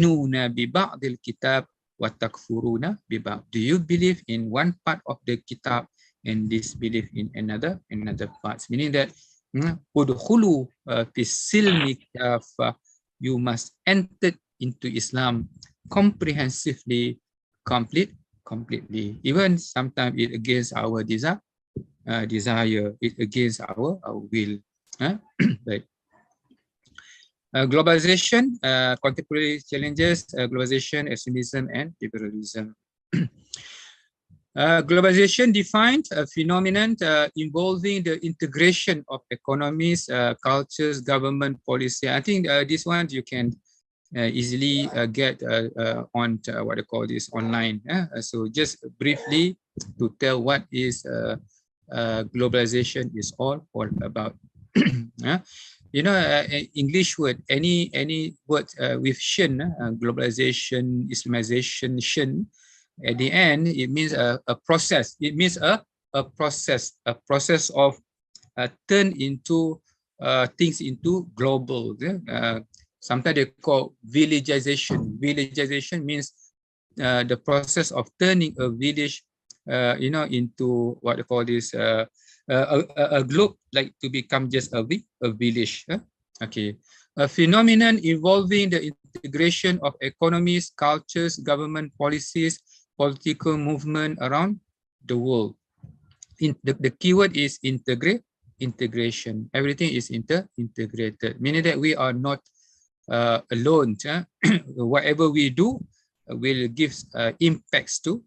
ببعض الكتاب وتكفرون ببعض. Do you believe in one part of the kitab and disbelieve in another parts? Meaning that udkhulu fi silmi kafah, you must enter into Islam comprehensively, completely. Even sometimes it against our desire, it against our will. Right. Globalization, contemporary challenges, globalization, extremism, and liberalism. Globalization defines a phenomenon involving the integration of economies, cultures, government policy. I think this one you can easily get on what they call this online. So just briefly to tell what is globalization is all about. You know, English word, any word with shin, globalization, Islamization, shin, at the end, it means a process. It means a process of turn into things into global. Sometimes they call villagization. Villagization means the process of turning a village, you know, into what they call this, a globe, like to become just a village. Okay, a phenomenon involving the integration of economies, cultures, government policies, political movement around the world. The keyword is integration. Everything is integrated, meaning that we are not alone. Whatever we do will give impacts to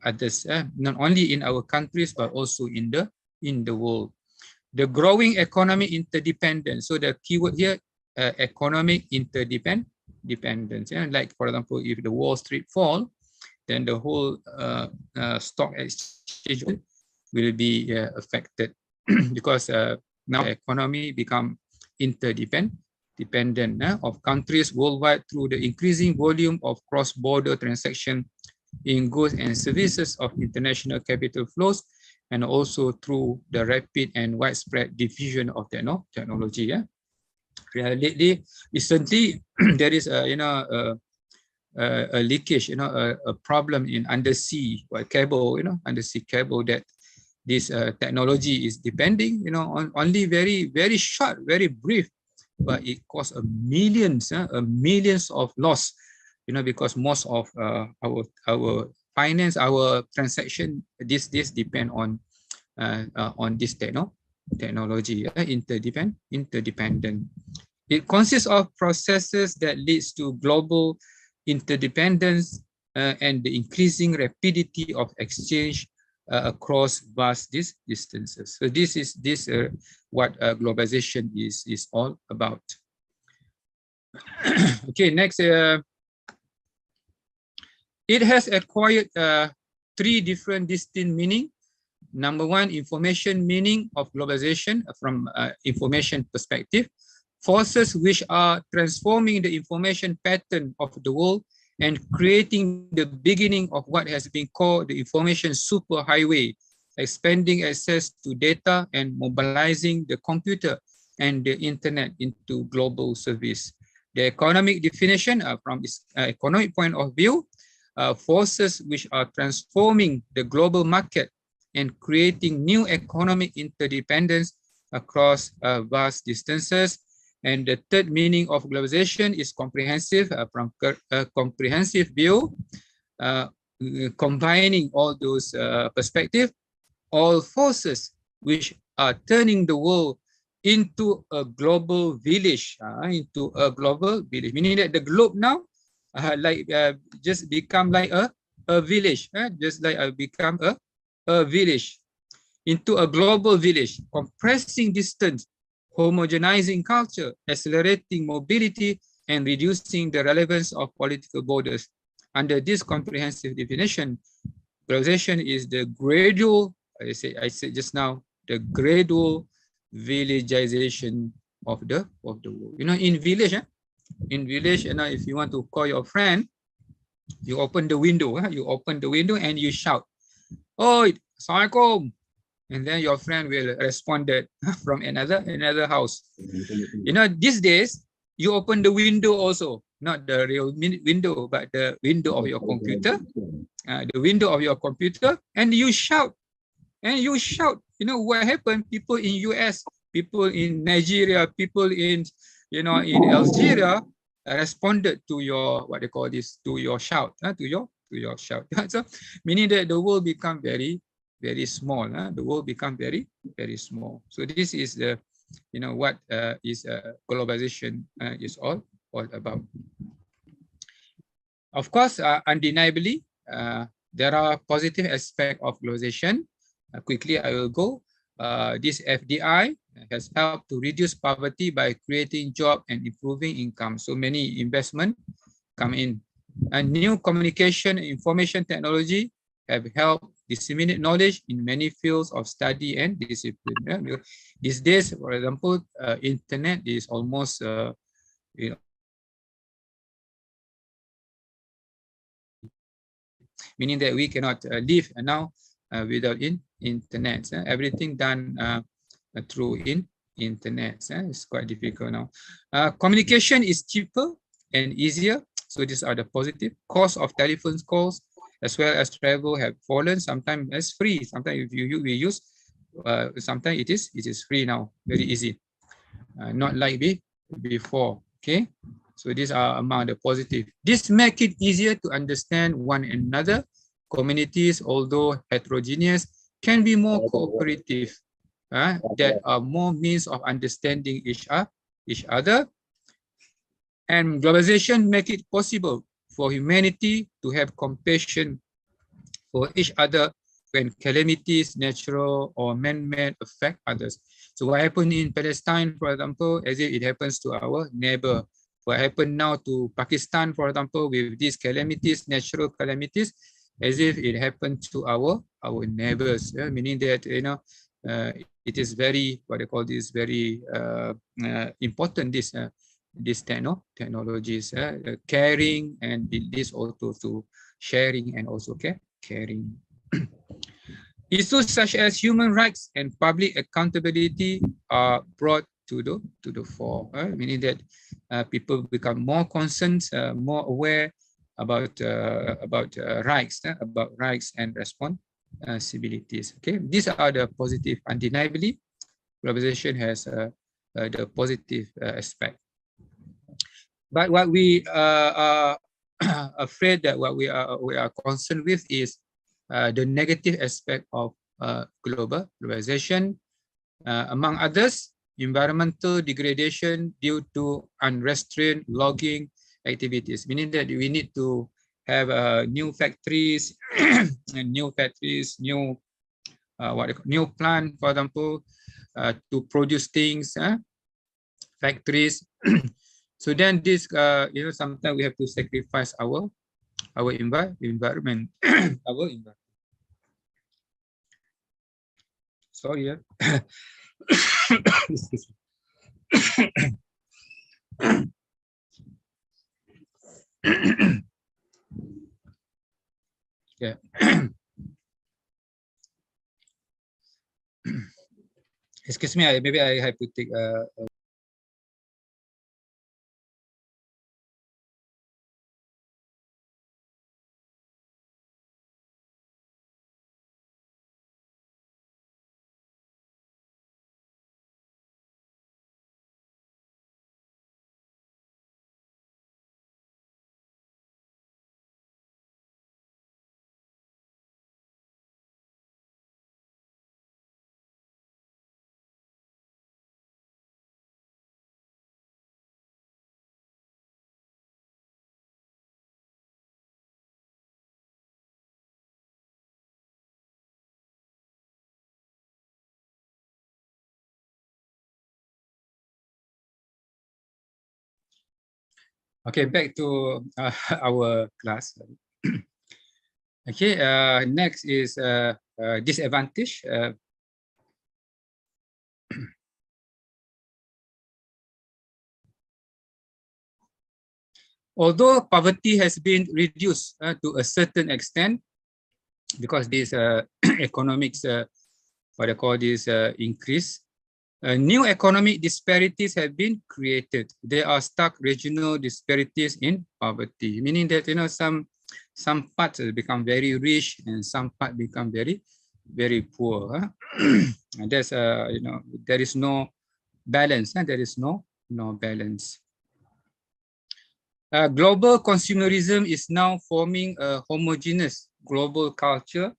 others, not only in our countries but also in the world. The growing economic interdependence. So the keyword here, economic interdependence. Like for example, if the Wall Street fall, then the whole stock exchange will be affected because now the economy become interdependent of countries worldwide through the increasing volume of cross-border transaction in goods and services of international capital flows, and also through the rapid and widespread diffusion of technology. Lately, recently, there is a a leakage, a problem in undersea cable, undersea cable, that this technology is depending, on only very short, very brief, but it costs millions of loss, because most of our finance, our transaction, this depend on this technology, interdependent. It consists of processes that leads to global interdependence and the increasing rapidity of exchange across vast distances. So this is what globalization is all about. Okay, next. It has acquired three different distinct meaning. Number one, information meaning of globalization from information perspective. Forces which are transforming the information pattern of the world and creating the beginning of what has been called the information superhighway, expanding access to data and mobilizing the computer and the internet into global service. The economic definition from this economic point of view, forces which are transforming the global market and creating new economic interdependence across vast distances. And the third meaning of globalization is comprehensive, from a comprehensive view, combining all those perspectives, all forces which are turning the world into a global village, meaning that the globe now just become like a village, just like become a village into a global village, compressing distance, homogenizing culture, accelerating mobility, and reducing the relevance of political borders. Under this comprehensive definition, globalization is the gradual, I said just now, the gradual villagization of the world. In village, if you want to call your friend, you open the window, and you shout, "Oi, Assalamualaikum." And then your friend will respond from another house. These days, you open the window also. not the real window, but the window of your computer, the window of your computer, and you shout. You know what happened? People in US, people in Nigeria, people in, you know, in Algeria responded to your, what they call this, to your shout, to your shout. So meaning that the world become very, very small. The world become very, very small. So this is the, you know, what is globalization is all about. Of course, undeniably, there are positive aspects of globalization. Quickly, I will go. This FDI has helped to reduce poverty by creating jobs and improving income. So many investment come in. And new communication and information technology have helped disseminate knowledge in many fields of study and discipline. These days, for example, internet is almost, you know, meaning that we cannot live now without internet. Everything done through internet. It's quite difficult now. Communication is cheaper and easier. So these are the positive. Cost of telephone calls as well as travel have fallen. Sometimes it's free. Sometimes if we use, sometimes it is free now. Very easy. Not like before. Okay. So these are among the positive. This make it easier to understand one another. Communities, although heterogeneous, can be more cooperative. There are more means of understanding each other. And globalization make it possible for humanity to have compassion for each other when calamities, natural or man-made, affect others. So what happened in Palestine, for example, as if it happens to our neighbor. What happened now to Pakistan, for example, with these calamities, natural calamities, as if it happened to our neighbors. Meaning that, you know, it is very, what they call this, very important, these technologies, caring, and this also to sharing and also caring. Issues such as human rights and public accountability are brought to the fore, meaning that people become more concerned, more aware about rights, about rights and responsibilities. Okay, these are the positive. Undeniably, globalization has the positive aspect. But what we are afraid that what we are concerned with is the negative aspect of globalization, among others, environmental degradation due to unrestrained logging activities, meaning that we need to have new factories, new plant, for example, to produce things, factories. So then this, you know, sometimes we have to sacrifice our environment, our environment. Sorry, excuse me. Yeah. Excuse me, maybe I have to take okay, back to our class. Okay, next is disadvantage. Although poverty has been reduced to a certain extent, because this economics, what I call this increase, New economic disparities have been created. There are stark regional disparities in poverty, meaning that some parts become very rich and some parts become very poor. And there's there is no balance. There is no balance. Global consumerism is now forming a homogeneous global culture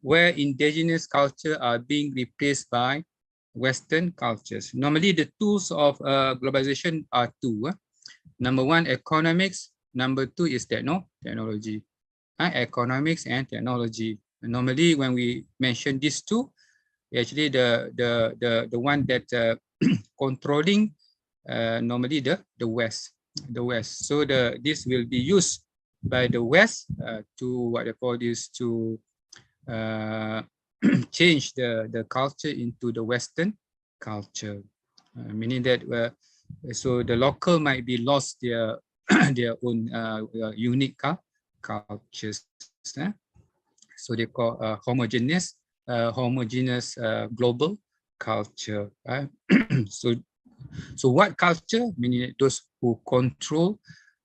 where indigenous culture are being replaced by Western cultures. Normally, the tools of globalization are two. Number one, economics. Number two is technology. Economics and technology. Normally, when we mention these two, actually the one that controlling normally the West. So this will be used by the West to what they call this to change the culture into the Western culture, meaning that so the local might be lost their their own unique cultures. So they call homogeneous global culture. So what culture? Meaning those who control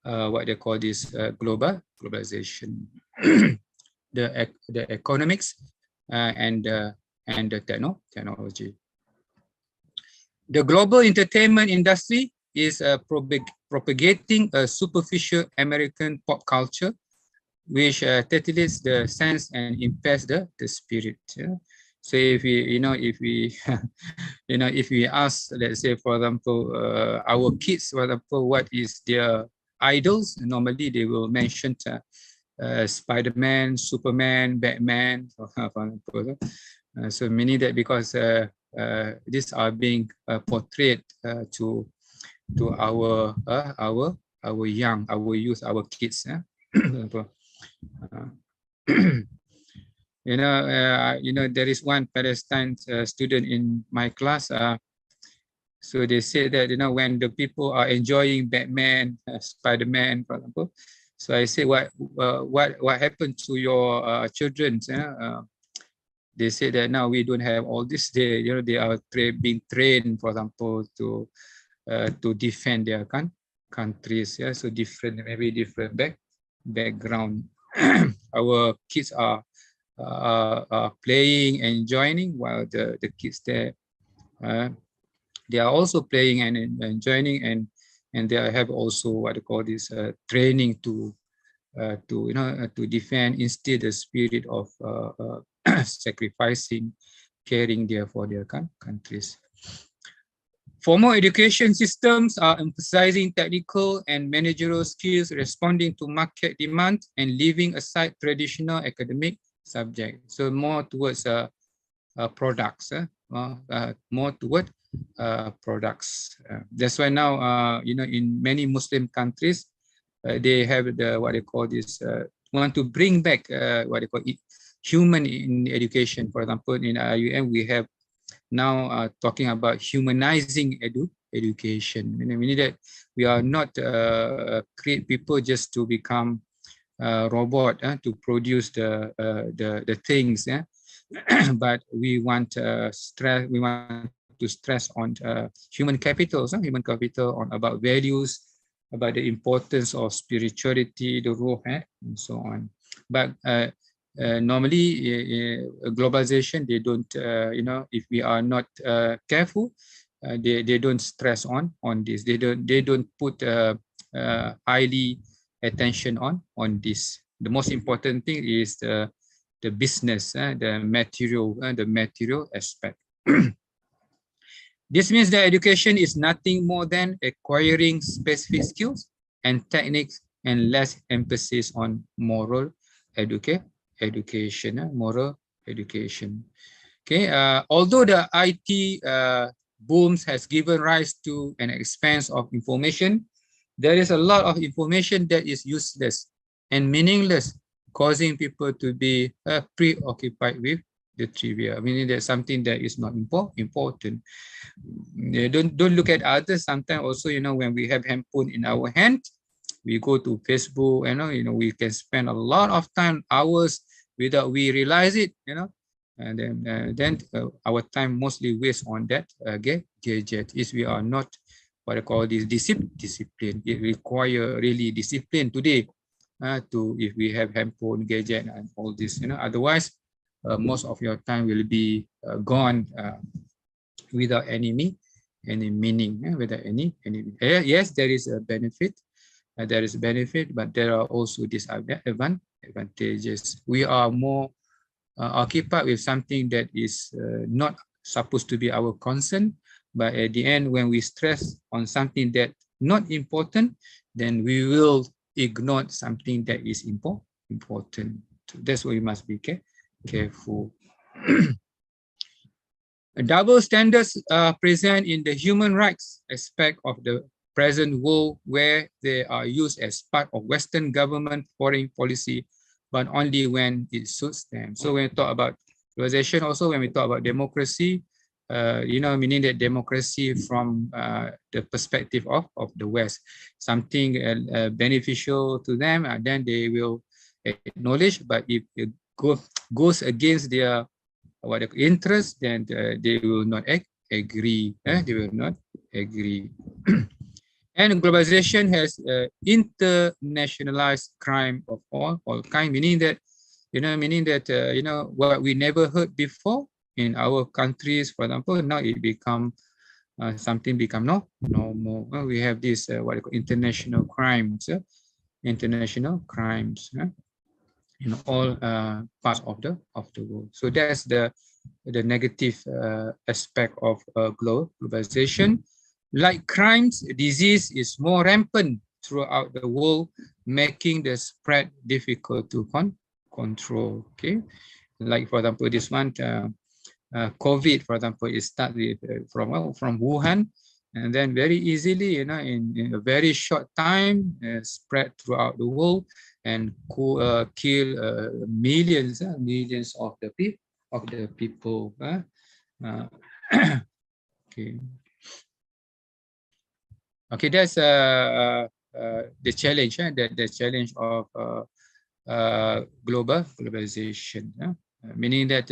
what they call this globalization, the economics and the technology. The global entertainment industry is propagating a superficial American pop culture, which titillates the sense and impairs the spirit. So if we ask, let's say, for example, our kids, for example, what is their idols? Normally, they will mention Spider-Man, Superman, Batman, for example. So meaning that because these are being portrayed to our youth, our kids. There is one Palestine student in my class. So they say that when the people are enjoying Batman, Spider-Man, for example. So I say, what happened to your children? They say that now we don't have all this. They are being trained, for example, to defend their countries. Yeah, so maybe different background. Our kids are playing and joining, while the kids there they are also playing and joining, and they have also what they call this training to defend, instill the spirit of sacrificing, caring there for their countries. Formal education systems are emphasizing technical and managerial skills, responding to market demand, and leaving aside traditional academic subjects. So more towards products, more toward products. That's why now, in many Muslim countries, they have what they call this, want to bring back what they call human in education. For example, in IUM, we have now talking about humanizing education, meaning that we are not create people just to become robot to produce the things, but we want to stress on human capital on about values, about the importance of spirituality, the ruh, and so on. But normally, globalization, they don't, if we are not careful, they don't stress on this. They don't put highly attention on this. The most important thing is the business, the material aspect. This means that education is nothing more than acquiring specific skills and techniques, and less emphasis on moral education, moral education. Okay, although the IT booms has given rise to an expanse of information, there is a lot of information that is useless and meaningless, causing people to be preoccupied with the trivia, meaning that something that is not important. Don't look at others. Sometimes also, when we have handphone in our hand, we go to Facebook, we can spend a lot of time, hours, without we realize it. and then our time mostly waste on that gadget. Is we are not what I call this discipline. It require really discipline today to if we have handphone, gadget, and all this. Otherwise, most of your time will be gone without any meaning, without any. Yes, there is a benefit. There is benefit, but there are also disadvantages. We are more occupied with something that is not supposed to be our concern, but at the end, when we stress on something that not important, then we will ignore something that is important. So that's why we must be careful. Double standards are present in the human rights aspect of the present world, where they are used as part of Western government foreign policy, but only when it suits them. So when we talk about globalization, also when we talk about democracy, meaning that democracy from the perspective of the West, something beneficial to them, then they will acknowledge. But if it goes against their interest, then they will not agree. They will not agree. And globalization has internationalized crime of all kind, meaning that what we never heard before in our countries, for example, now it become something become normal. We have this what I call international crimes, in all parts of the world. So that's the negative aspect of globalization. Like crimes, disease is more rampant throughout the world, making the spread difficult to control. Okay, like for example, this one, COVID, for example, it started from Wuhan, and then very easily, in a very short time, spread throughout the world and kill millions of the people. Okay. Okay, that's the challenge. The challenge of globalization. Meaning that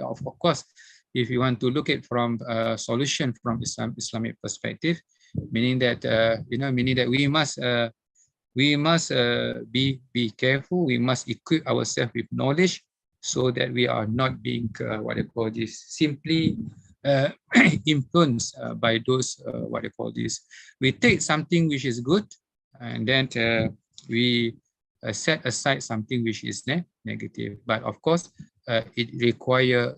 of course, if you want to look at from a solution from Islamic perspective, meaning that we must be careful. We must equip ourselves with knowledge, so that we are not being what I call this simply influenced by those what I call this. We take something which is good, and then we set aside something which is negative. But of course, it requires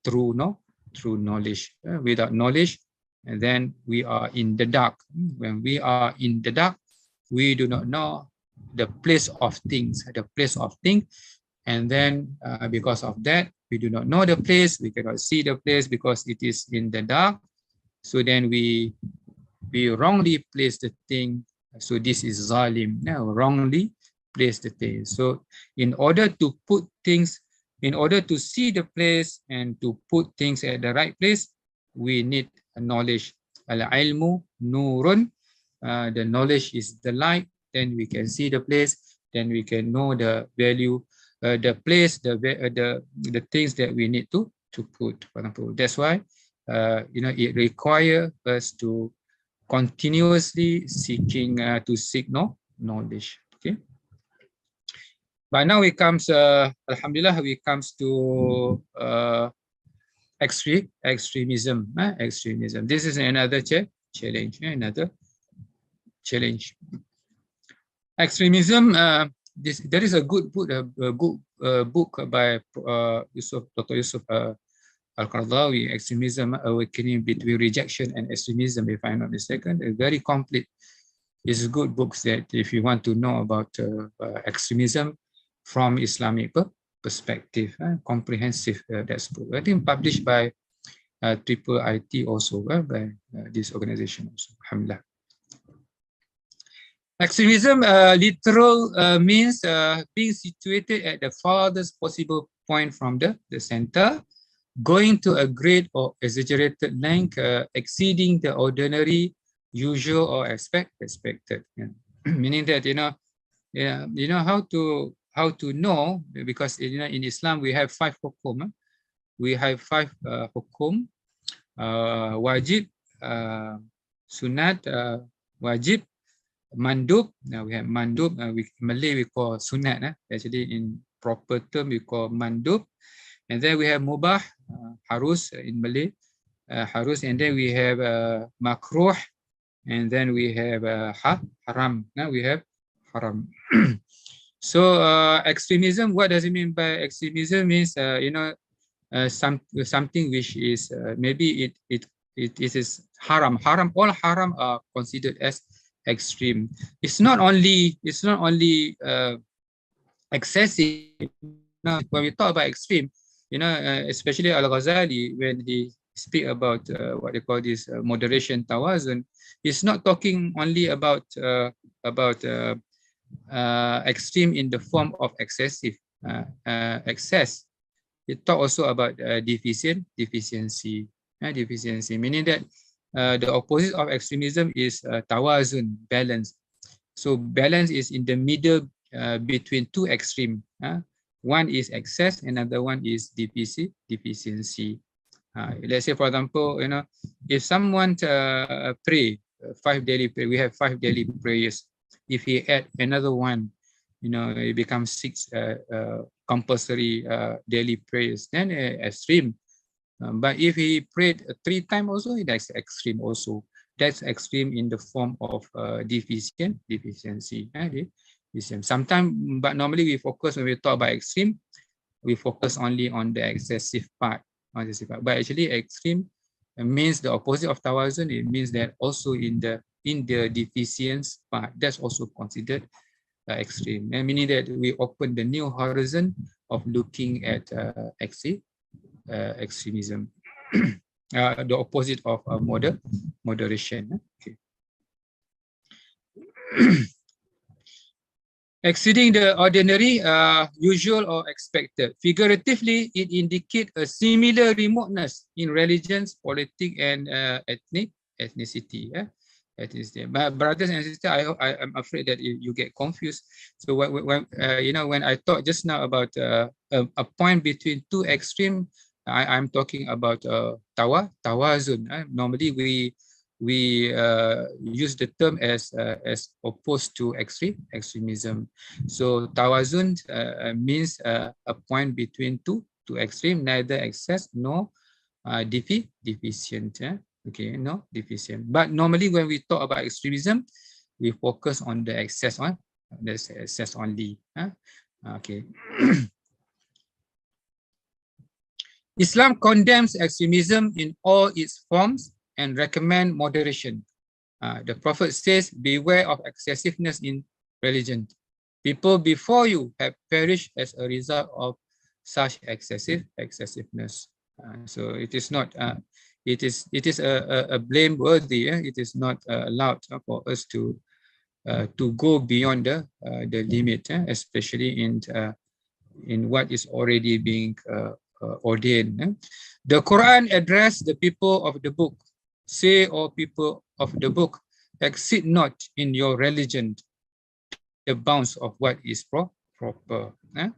true knowledge. Without knowledge, and then we are in the dark. When we are in the dark, we do not know the place of things, and then because of that, we do not know the place. We cannot see the place because it is in the dark. So then we wrongly place the thing. So this is zalim. Now wrongly place the thing. So in order to put things, in order to see the place and to put things at the right place, we need knowledge. Al-ilmu nurun. The knowledge is the light. Then we can see the place. Then we can know the value, the place, the things that we need to put. For example, that's why it requires us to continuously seek knowledge. Okay. But now it comes, Alhamdulillah, we comes to extremism. Extremism. This is another challenge. Another challenge. Extremism. There is a good book by Dr. Yusuf Al-Qaradawi, Extremism, Awakening Between Rejection and Extremism, if I'm not mistaken. A very complete. It's good books that if you want to know about extremism from Islamic perspective, comprehensive. That's book. I think published by Triple IT also, by this organization also. Alhamdulillah. Extremism literal means being situated at the farthest possible point from the center, going to a great or exaggerated length, exceeding the ordinary, usual, or expected. Yeah. Meaning that how to know, because in Islam we have 5 hukum. we have 5 hukum, wajib, sunat, wajib, mandub. Now we have mandub. In Malay we call sunat. Actually, in proper term we call mandub. And then we have mubah, harus in Malay, harus. And then we have makruh. And then we have haram. Now we have haram. So extremism, what does it mean by extremism? Means something which is maybe it is haram. All haram are considered as extreme. It's not only excessive. Now, when we talk about extreme, especially Al-Ghazali, when he speak about what they call this moderation tawazun, he's not talking only about extreme in the form of excessive excess. He talk also about deficiency, meaning that the opposite of extremism is tawazun, balance. So balance is in the middle between two extreme. One is excess, another one is deficiency. Let's say, for example, if someone pray 5 daily prayer, we have 5 daily prayers. If he add another one, it becomes 6 compulsory daily prayers, then extreme. But if he prayed 3 times also, that's extreme also. That's extreme in the form of deficiency. Sometimes, but normally we focus, when we talk about extreme, we focus only on the excessive part. But actually extreme means the opposite of tawazun. It means that also in the deficient part, that's also considered extreme, meaning that we open the new horizon of looking at extremism. The opposite of moderation. Okay. Exceeding the ordinary, usual or expected. Figuratively, it indicates a similar remoteness in religions, politics, and ethnicity. But brothers and sisters, I'm afraid that you get confused. So when I talked just now about a point between two extremes, I'm talking about tawazun. Normally we use the term as opposed to extremism. So tawazun means a point between two extremes, neither excess nor deficient. Okay, no deficient. But normally when we talk about extremism, we focus on the excess one. That's excess only. Okay. Islam condemns extremism in all its forms and recommend moderation. The Prophet says, beware of excessiveness in religion. People before you have perished as a result of such excessiveness. So it is not, it is a blameworthy. It is not allowed for us to go beyond the limit, especially in what is already being ordained. The Quran addressed the people of the book. Say, O people of the book, exceed not in your religion the bounds of what is proper. I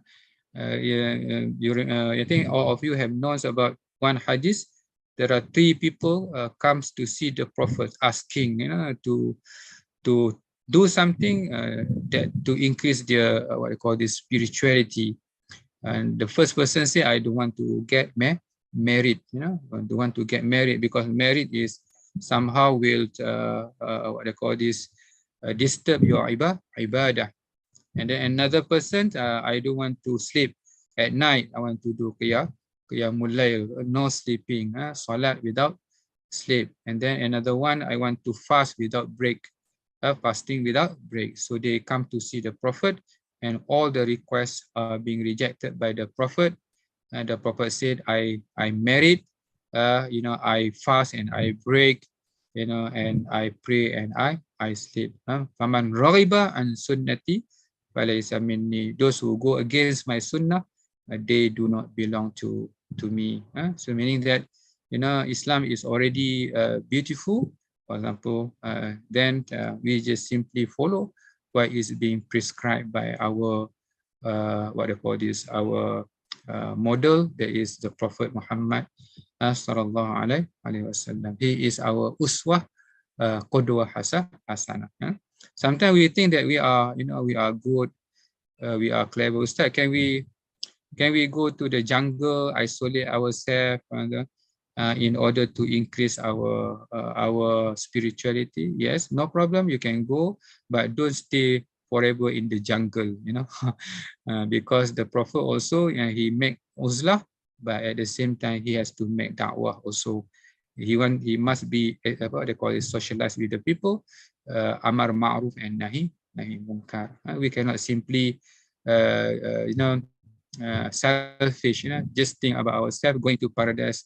think all of you have known about one hadith. There are 3 people comes to see the Prophet asking, to do something that to increase their what I call this spirituality. And the first person say, I don't want to get married, I don't want to get married because married is somehow will what they call this disturb your ibadah. And then another person, I don't want to sleep at night, I want to do qiyamul layl, no sleeping, salat without sleep. And then another one, I want to fast without break, fasting without break. So they come to see the Prophet, and all the requests are being rejected by the Prophet. And the Prophet said, I married, I fast and I break, and I pray and I sleep. Faman raghiba an sunnati falaysa minni. Those who go against my sunnah, they do not belong to me. So meaning that Islam is already beautiful. For example, then we just simply follow what is being prescribed by our what they call this, our model, that is the Prophet Muhammad sallallahu alaihi wasallam. He is our uswah, qudwah hasanah. Sometimes we think that we are, we are good, we are clever. Ustaz, can we go to the jungle, isolate ourselves in order to increase our spirituality? Yes, no problem. You can go, but don't stay forever in the jungle, because the Prophet also, he make uzlah, but at the same time he has to make da'wah also. He must be what they call it, socialized with the people, amar ma'ruf and nahi munkar. We cannot simply selfish, just think about ourselves, going to paradise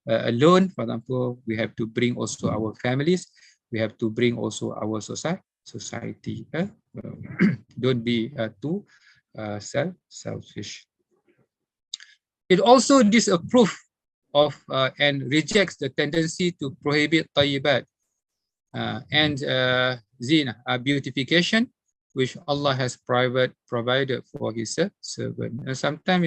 alone. For example, we have to bring also our families, we have to bring also our society. Don't be too selfish. It also disapproves of and rejects the tendency to prohibit tayyibat and zina, beautification, which Allah has provided for His servant. Sometimes,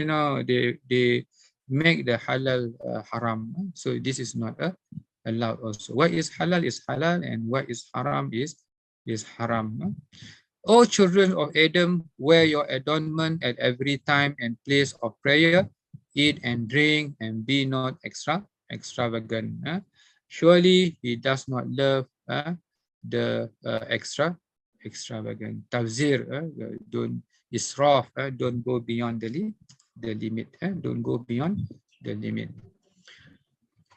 they make the halal haram. So this is not allowed also. What is halal is halal, and what is haram is haram. O children of Adam, wear your adornment at every time and place of prayer, eat and drink, and be not extravagant. Surely He does not love the extravagant. Tafzir, don't israf, don't go beyond the limit. Don't go beyond the limit.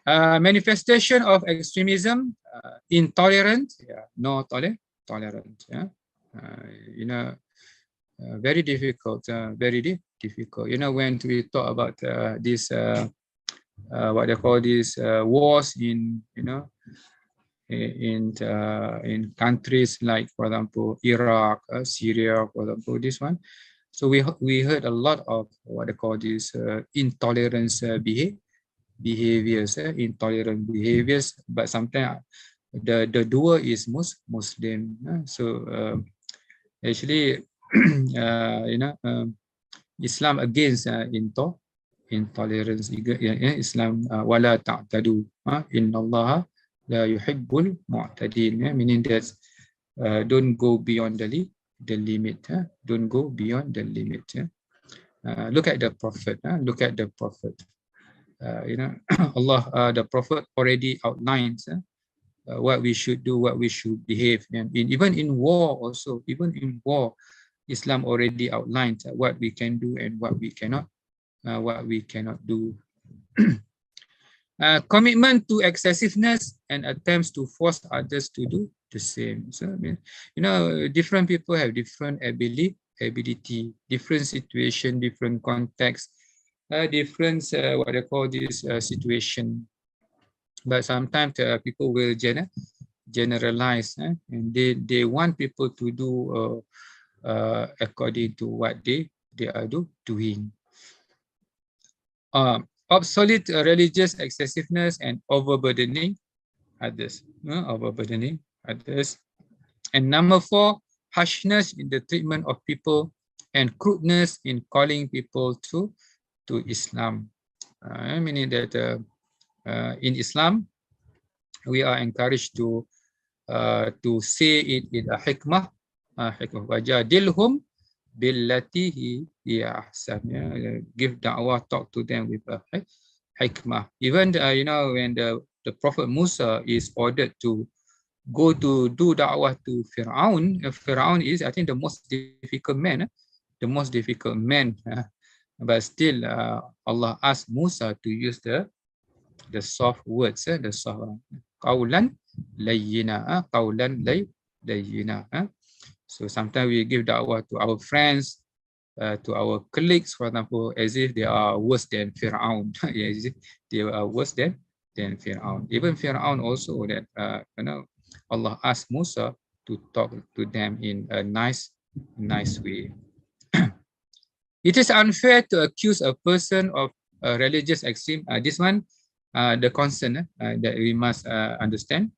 Manifestation of extremism, intolerant, no tolerant. Very difficult. Very difficult. When we talk about this, what they call these wars in countries like, for example, Iraq, Syria, for example, this one. So we heard a lot of what they call these intolerance behaviors, intolerant behaviors, but sometimes the doer is Muslim. So actually, Islam against intolerance. Islam wala ta'tadu, innallaha la yuhibbul mu'tadin, meaning that don't go beyond the limit. Don't go beyond the limit. Look at the Prophet. Look at the Prophet. Allah, the Prophet already outlines what we should do, what we should behave, and even in war also. Even in war, Islam already outlines what we can do and what we cannot do. Commitment to excessiveness and attempts to force others to do the same. So, different people have different ability, different situation, different context, different what they call this situation. But sometimes people will generalize, and they want people to do according to what they are doing. Obsolete religious excessiveness and overburdening others. And number 4, harshness in the treatment of people and crudeness in calling people to Islam. Meaning that in Islam, we are encouraged to say it in a hikmah. Wajadilhum billati hiya ahsan. Give da'wah, talk to them with a hikmah. Even when the Prophet Musa is ordered to go to do da'wah to Fir'aun. Fir'aun is, I think, the most difficult man. But still, Allah asked Musa to use the soft words, the soft qawlan layyina, qawlan layyina. So sometimes we give da'wah to our friends, to our colleagues, for example, as if they are worse than Fir'aun. Yes, they are worse than Fir'aun. Even Fir'aun also, that Allah asked Musa to talk to them in a nice way. It is unfair to accuse a person of a religious extreme. This one, the concern that we must understand.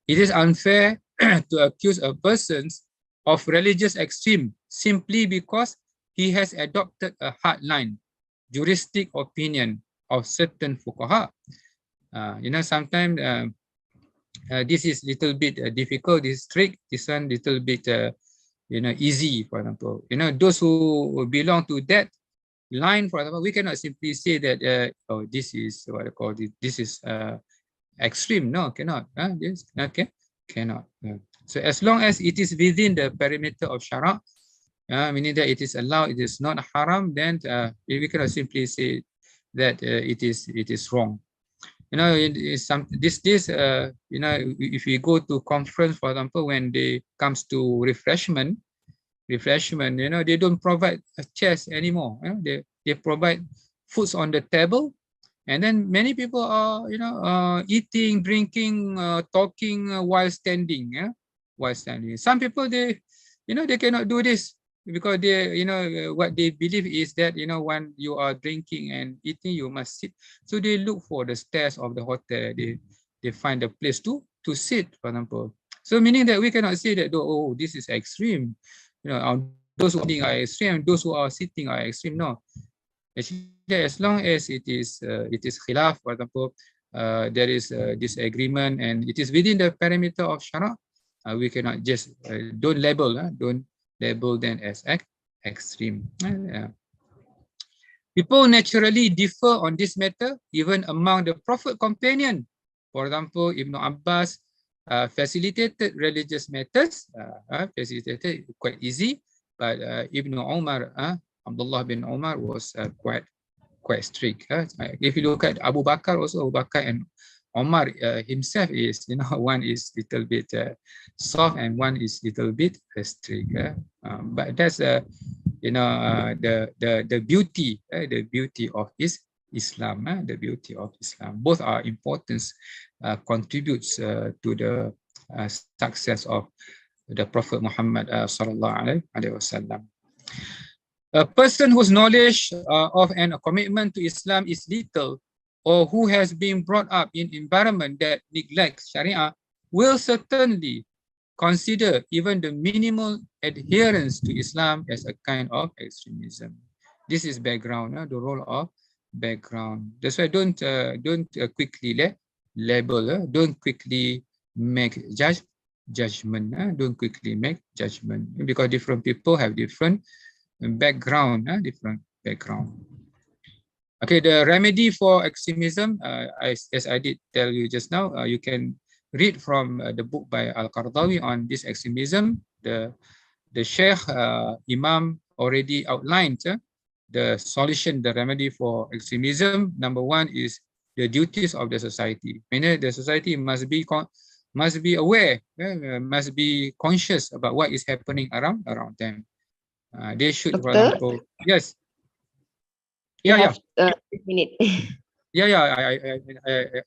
It is unfair to accuse a person of religious extreme simply because he has adopted a hard line juristic opinion of certain fuqaha. Sometimes this is little bit difficult, this strict, this one little bit easy, for example. Those who belong to that line, for example, we cannot simply say that this is what I call it, this is extreme. No, cannot. Yes, okay, cannot. So as long as it is within the perimeter of Sharia, meaning that it is allowed, it is not haram, then we cannot simply say that it is wrong. If we go to conference, for example, when they comes to refreshment, they don't provide chairs anymore. They provide foods on the table, and then many people are eating, drinking, talking while standing. While standing. Some people they cannot do this because they what they believe is that when you are drinking and eating, you must sit. So they look for the stairs of the hotel. They find a place to sit, for example. So meaning that we cannot say that this is extreme. Those who are sitting are extreme, those who are sitting are extreme. No, actually, as long as it is khilaf, for example, there is a disagreement and it is within the parameter of Sharia, we cannot just don't label them as extreme. People naturally differ on this matter, even among the Prophet companion. For example, Ibn Abbas facilitated religious matters, facilitated quite easy, but Ibn Umar, Abdullah bin Umar was quite strict. If you look at Abu Bakar, also Abu Bakar and Umar himself is, one is little bit soft and one is little bit strict. But that's the beauty, the beauty of Islam. The beauty of Islam. Both are important, contributes to the success of the Prophet Muhammad sallallahu alaihi wasallam. A person whose knowledge of and a commitment to Islam is little, or who has been brought up in environment that neglects Sharia, will certainly consider even the minimal adherence to Islam as a kind of extremism. This is background, the role of background. That's why don't quickly label, don't quickly make judgment. Don't quickly make judgment, because different people have different background, different background. Okay, the remedy for extremism, as I did tell you just now, you can read from the book by Al-Qaradawi on this extremism. The Sheikh Imam already outlined the solution, the remedy for extremism. Number one is the duties of the society. Meaning the society must be aware, must be conscious about what is happening around them. They should, for example, yes. Yeah. Minute.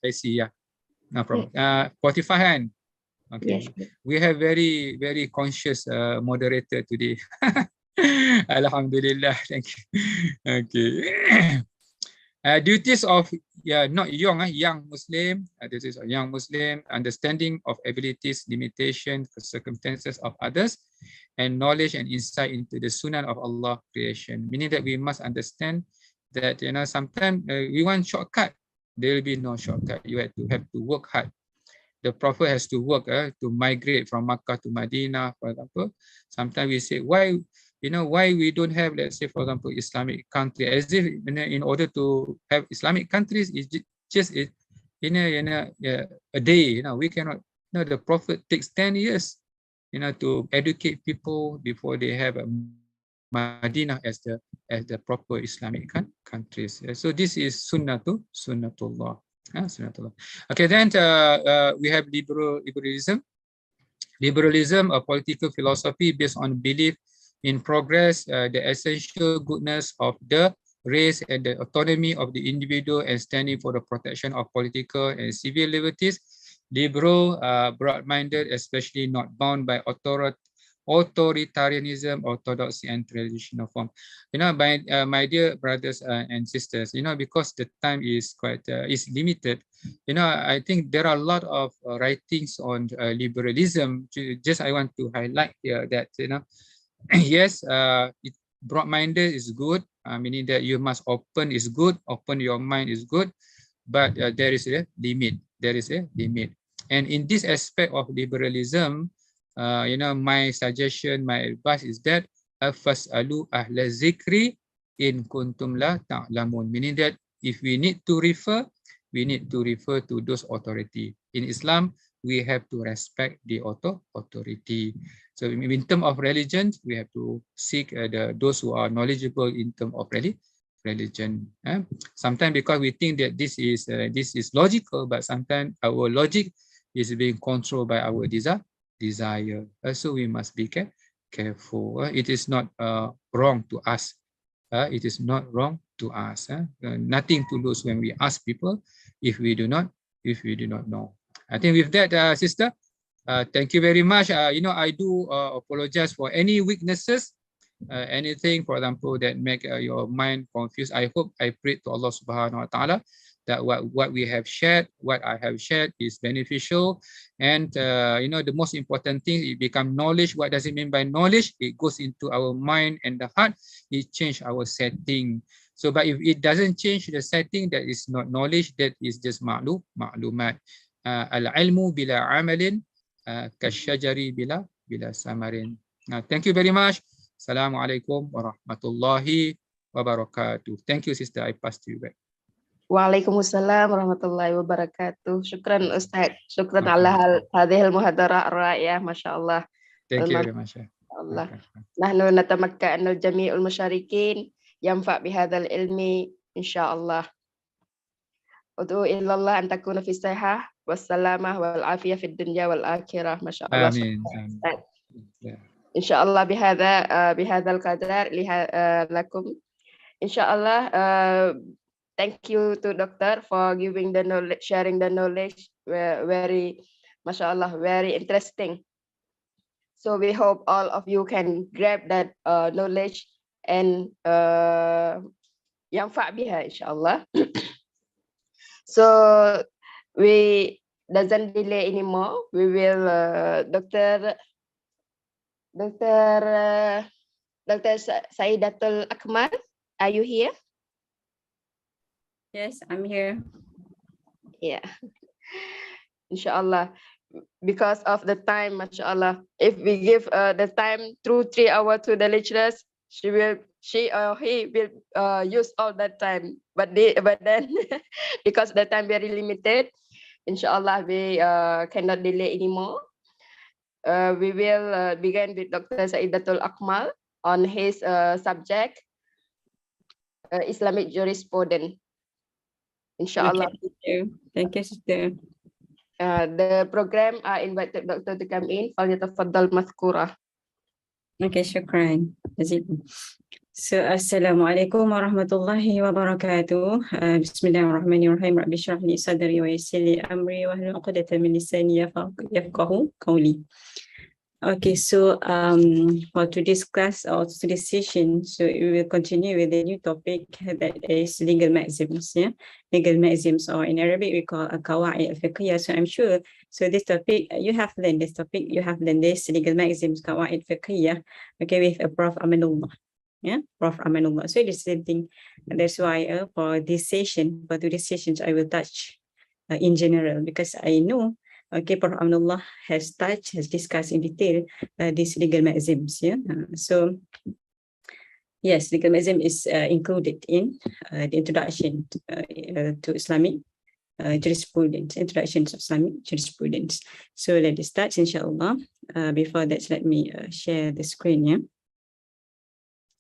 I see. Yeah, no problem. 45 hand. Okay. Yes. We have very, very conscious moderator today. Alhamdulillah. Thank you. Okay. Duties of not young Muslim. Duties of young Muslim: understanding of abilities, limitations, circumstances of others, and knowledge and insight into the sunnah of Allah creation. Meaning that we must understand that sometimes we want shortcut. There will be no shortcut. You have to work hard. The Prophet has to work to migrate from Makkah to Medina, for example. Sometimes we say, why we don't have, let's say, for example, Islamic country, as if in order to have Islamic countries, it's just in a day. We cannot. The Prophet takes 10 years, to educate people before they have a Medina as the proper Islamic countries. So this is sunnatullah. Okay, then we have liberalism. Liberalism, a political philosophy based on belief in progress, the essential goodness of the race and the autonomy of the individual, and standing for the protection of political and civil liberties. Liberal, broad-minded, especially not bound by authoritarianism, orthodoxy, and traditional form. My dear brothers and sisters, because the time is quite is limited, I think there are a lot of writings on liberalism. Just I want to highlight here that yes, broad-minded is good, meaning that you must open is good, open your mind is good, but there is a limit. There is a limit. And in this aspect of liberalism, my suggestion, my advice is that fas'alu ahla zikri in kuntum la ta'lamun, meaning that if we need to refer, we need to refer to those authority. In Islam, we have to respect the authority. So in terms of religion, we have to seek those who are knowledgeable in terms of religion. Sometimes because we think that this is logical, but sometimes our logic is being controlled by our desire. So we must be careful. It is not wrong to ask. It is not wrong to ask. Nothing to lose when we ask people if we do not know. I think with that, sister, thank you very much. I do apologize for any weaknesses, anything, for example, that make your mind confused. I pray to Allah Subhanahu wa Taala that what we have shared, what I have shared is beneficial. And the most important thing, it become knowledge. What does it mean by knowledge? It goes into our mind and the heart. It change our setting. So, but if it doesn't change the setting, that is not knowledge. That is just ma'lumat. Al-ilmu bila amalin kasyajari bila samarin. Thank you very much. Assalamualaikum warahmatullahi wabarakatuh. Thank you, sister. I pass to you back. Waalaikumsalam warahmatullahi wabarakatuh. Syukran Ustaz. Syukran ala hadhil muhadarah ar-ra'iyah. Masya Allah. Thank you very much. Allah. Nahnu natamakka anna jami'ul musyarikin yanfa' bihadzal ilmi insyaallah. Ud'u ilallah an takuna fi sihah wassalamah wal afiyah fid dunya wal akhirah. Masya Allah. Amin. Insyaallah bihadzal qadar lakum. Insyaallah. Thank you to Doctor for giving the knowledge, sharing the knowledge. Very, mashallah, very interesting. So we hope all of you can grab that knowledge and yanfa' biha, inshallah. So we doesn't delay anymore. We will, Dr. Saidatolakma, are you here? Yes, I'm here. Yeah. Inshallah. Because of the time, mashallah, if we give the time through 3 hours to the lecturers, she or he will use all that time. But then, because the time very limited, inshallah, we cannot delay anymore. We will begin with Dr. Saidatolakma on his subject, Islamic Jurisprudence. Inshallah. Okay, thank you, sister. The program invited Doctor to come in. Falyatafaddal mazkura. Okay, shukran. So, Assalamualaikum warahmatullahi wabarakatuh. Bismillahirrahmanirrahim. Rabbi shrah li sadri wa yassir li amri wa hlul 'uqdatam min lisani yafqahu qawli. Okay, so for today's class or today's session, so we will continue with the new topic that is legal maxims. Yeah, legal maxims, or in Arabic we call al-Qawa'id al-Fiqhiyyah. So I'm sure, so this topic you have learned this topic, you have learned this legal maxims, Qawa'id al-Fiqhiyyah. Okay, with Prof Amanullah. Yeah, Prof Amanullah. So it is the same thing. And that's why for this session, for today's sessions, I will touch in general, because I know. Okay, Prof Amanullah has discussed in detail these legal maxims. Yeah, so yes, legal maxim is included in the introduction to Islamic jurisprudence, introduction to Islamic jurisprudence. So let us start, inshallah. Before that, let me share the screen. Yeah,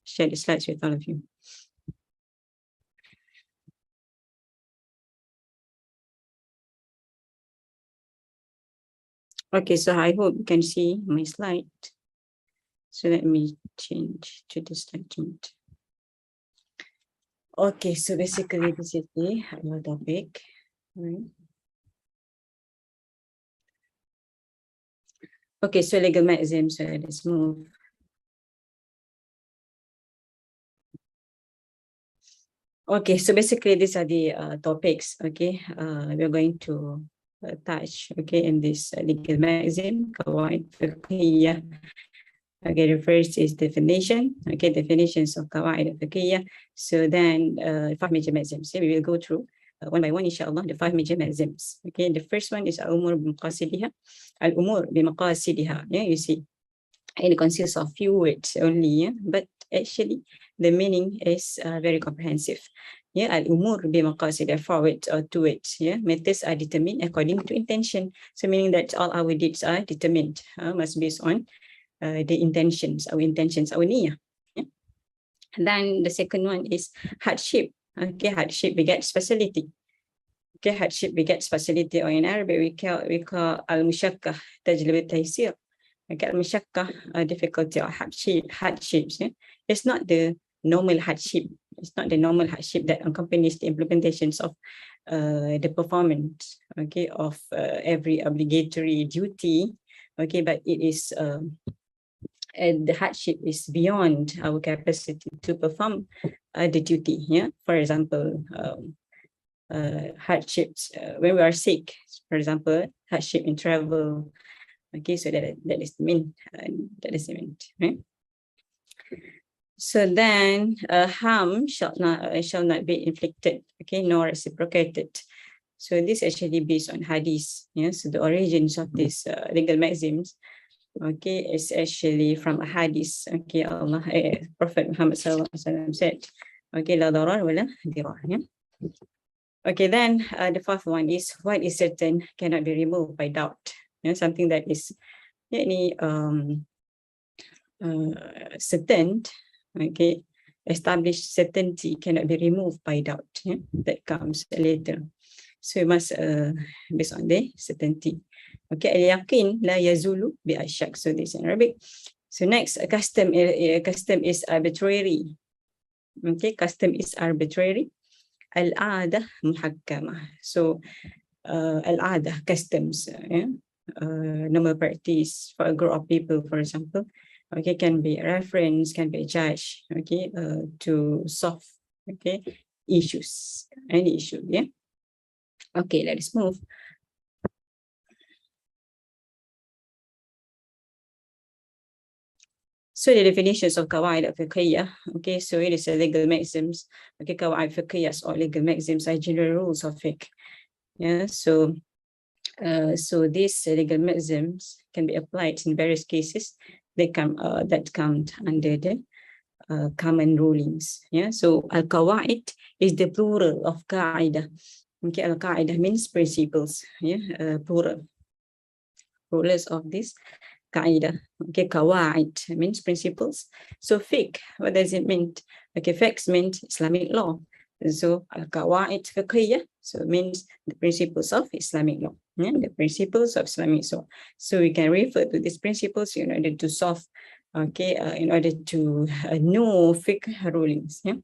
share the slides with all of you. Okay, so I hope you can see my slide. So let me change to this document. Okay, so basically this is the topic. Right. Okay, so legal maxims, so let's move. Okay, so basically these are the topics. Okay, we're going to touch, okay, in this legal maxim, Qawa'id Fiqhiyyah. Okay, the first is definition. Okay, definitions of Qawa'id al-Fiqhiyyah. So then 5 major maxims. We will go through one by one, inshallah, the 5 major maxims. Okay, the first one is al-umur bimaqasidiha. Al-umur bimaqasidiha. Yeah, you see, it consists of few words only, yeah? But actually the meaning is very comprehensive. Yeah, al-umur bimaqasidiha, 4 words or 2 words. Yeah, matters are determined according to intention. So meaning that all our deeds are determined, must be based on the intentions, our niyyah. Yeah? And then the second one is hardship. Okay, hardship begets facility. Okay, hardship begets facility, or in Arabic we call al-mushakkah tajlib al-taysir. Okay, al-mushakkah, difficulty or hardships. Yeah? It's not the normal hardship. It's not the normal hardship that accompanies the implementations of the performance, okay, of every obligatory duty. Okay, but it is and the hardship is beyond our capacity to perform the duty. Yeah, for example, hardships when we are sick, for example, hardship in travel. Okay, so that is the main. That is the main. Right? So then, harm shall not be inflicted. Okay, nor reciprocated. So this actually based on hadith. Yeah, so the origins of these legal maxims, okay, is actually from a hadith. Okay, Prophet Muhammad SAW said, okay, la darar wala dirar. Yeah? Okay, then the fourth one is what is certain cannot be removed by doubt. Yeah, something that is certain, okay, established certainty cannot be removed by doubt. Yeah? That comes later. So we must based on the certainty. Okay, al-yaqin la yazulu bi ashak. So this in Arabic. So next, custom is arbitrary. Okay, custom is arbitrary. Al-adah muhakkama. So al-adah, customs, normal practice for a group of people, for example, okay, can be a reference, can be a judge, okay, to solve, okay, issues, any issue. Yeah. Okay, let us move. So the definitions of Qawa'id al-Fiqhiyyah, okay, so it is a legal maxims. Okay, Qawa'id al-Fiqhiyyah or legal maxims are general rules of fiqh. Yeah, so these legal maxims can be applied in various cases. They come that come under the common rulings. Yeah, so al-Qawa'id is the plural of Qa'idah. Okay, al-Qa'idah means principles. Yeah, plural. Rulers of this Qa'idah. Okay, Qawa'id means principles. So fiqh, what does it mean? Okay, fiqh means Islamic law. So al-Qawa'id Fiqhiyyah, so it means the principles of Islamic law. Yeah, the principles of Islamic law. So we can refer to these principles in order to solve, okay, in order to know fiqh rulings. Yeah.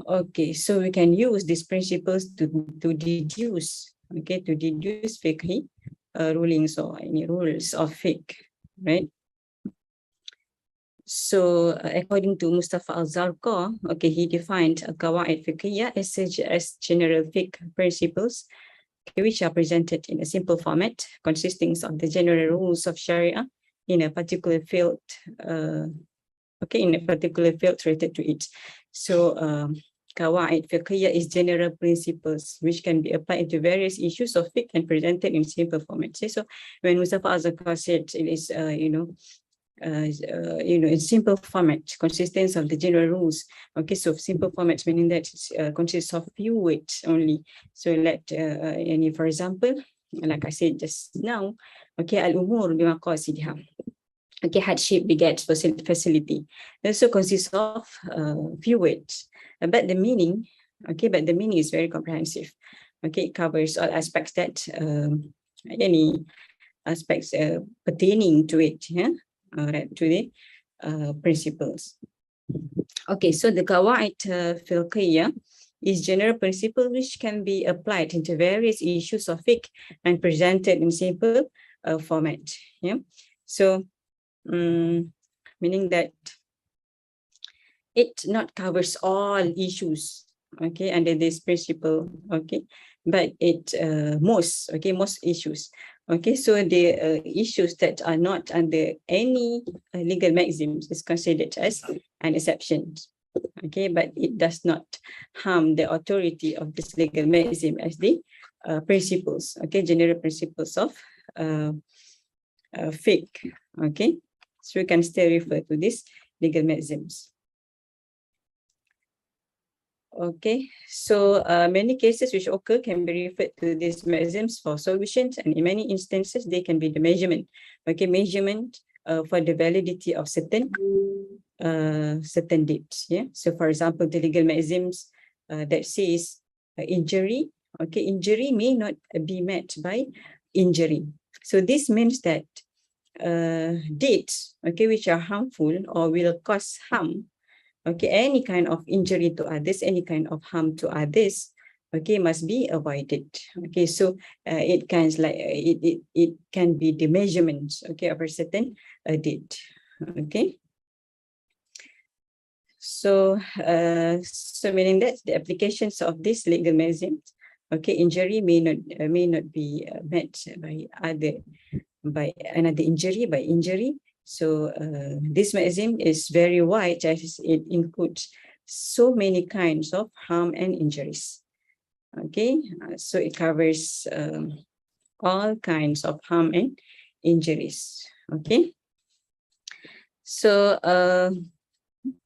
Okay, so we can use these principles to deduce, okay, to deduce fiqh rulings or any rules of fiqh, right? So according to Mustafa al-Zarqa, okay, he defined Qawa'id Fiqhiyyah as general fiqh principles, okay, which are presented in a simple format consisting of the general rules of Sharia in a particular field, okay, in a particular field related to it. So Qawa'id Fiqhiyyah is general principles which can be applied to various issues of fiqh and presented in simple format. So when Mustafa al-Zarqa said it is, in simple format, consistence of the general rules. Okay, so simple format meaning that it consists of few words only. So let for example, like I said just now, okay, al-umur bimaqasidiha. Okay, hardship begets facility. It also consists of few words, but the meaning, okay, but the meaning is very comprehensive. Okay, it covers all aspects that any aspects pertaining to it. Yeah. To the principles. Okay, so the Qawa'id Fiqhiyyah is general principle which can be applied into various issues of fiqh and presented in simple format. Yeah, so meaning that it not covers all issues, okay, under this principle, okay, but it most issues, Okay, so the issues that are not under any legal maxims is considered as an exception. Okay, but it does not harm the authority of this legal maxim as the principles, okay, general principles of fiqh. Okay, so we can still refer to these legal maxims. Okay, so many cases which occur can be referred to these maxims for solutions, and in many instances they can be the measurement. Okay, measurement for the validity of certain dates. Yeah. So, for example, the legal maxims that says injury. Okay, injury may not be met by injury. So this means that deeds, okay, which are harmful or will cause harm. Okay, any kind of injury to others, any kind of harm to others, okay, must be avoided. Okay, so it can it can be the measurements, okay, of a certain deed. Okay. So meaning that the applications of these legal maxims, okay, injury may not be met by another injury, by injury. So this maxim is very wide, as it includes so many kinds of harm and injuries. Okay, so it covers all kinds of harm and injuries. Okay, so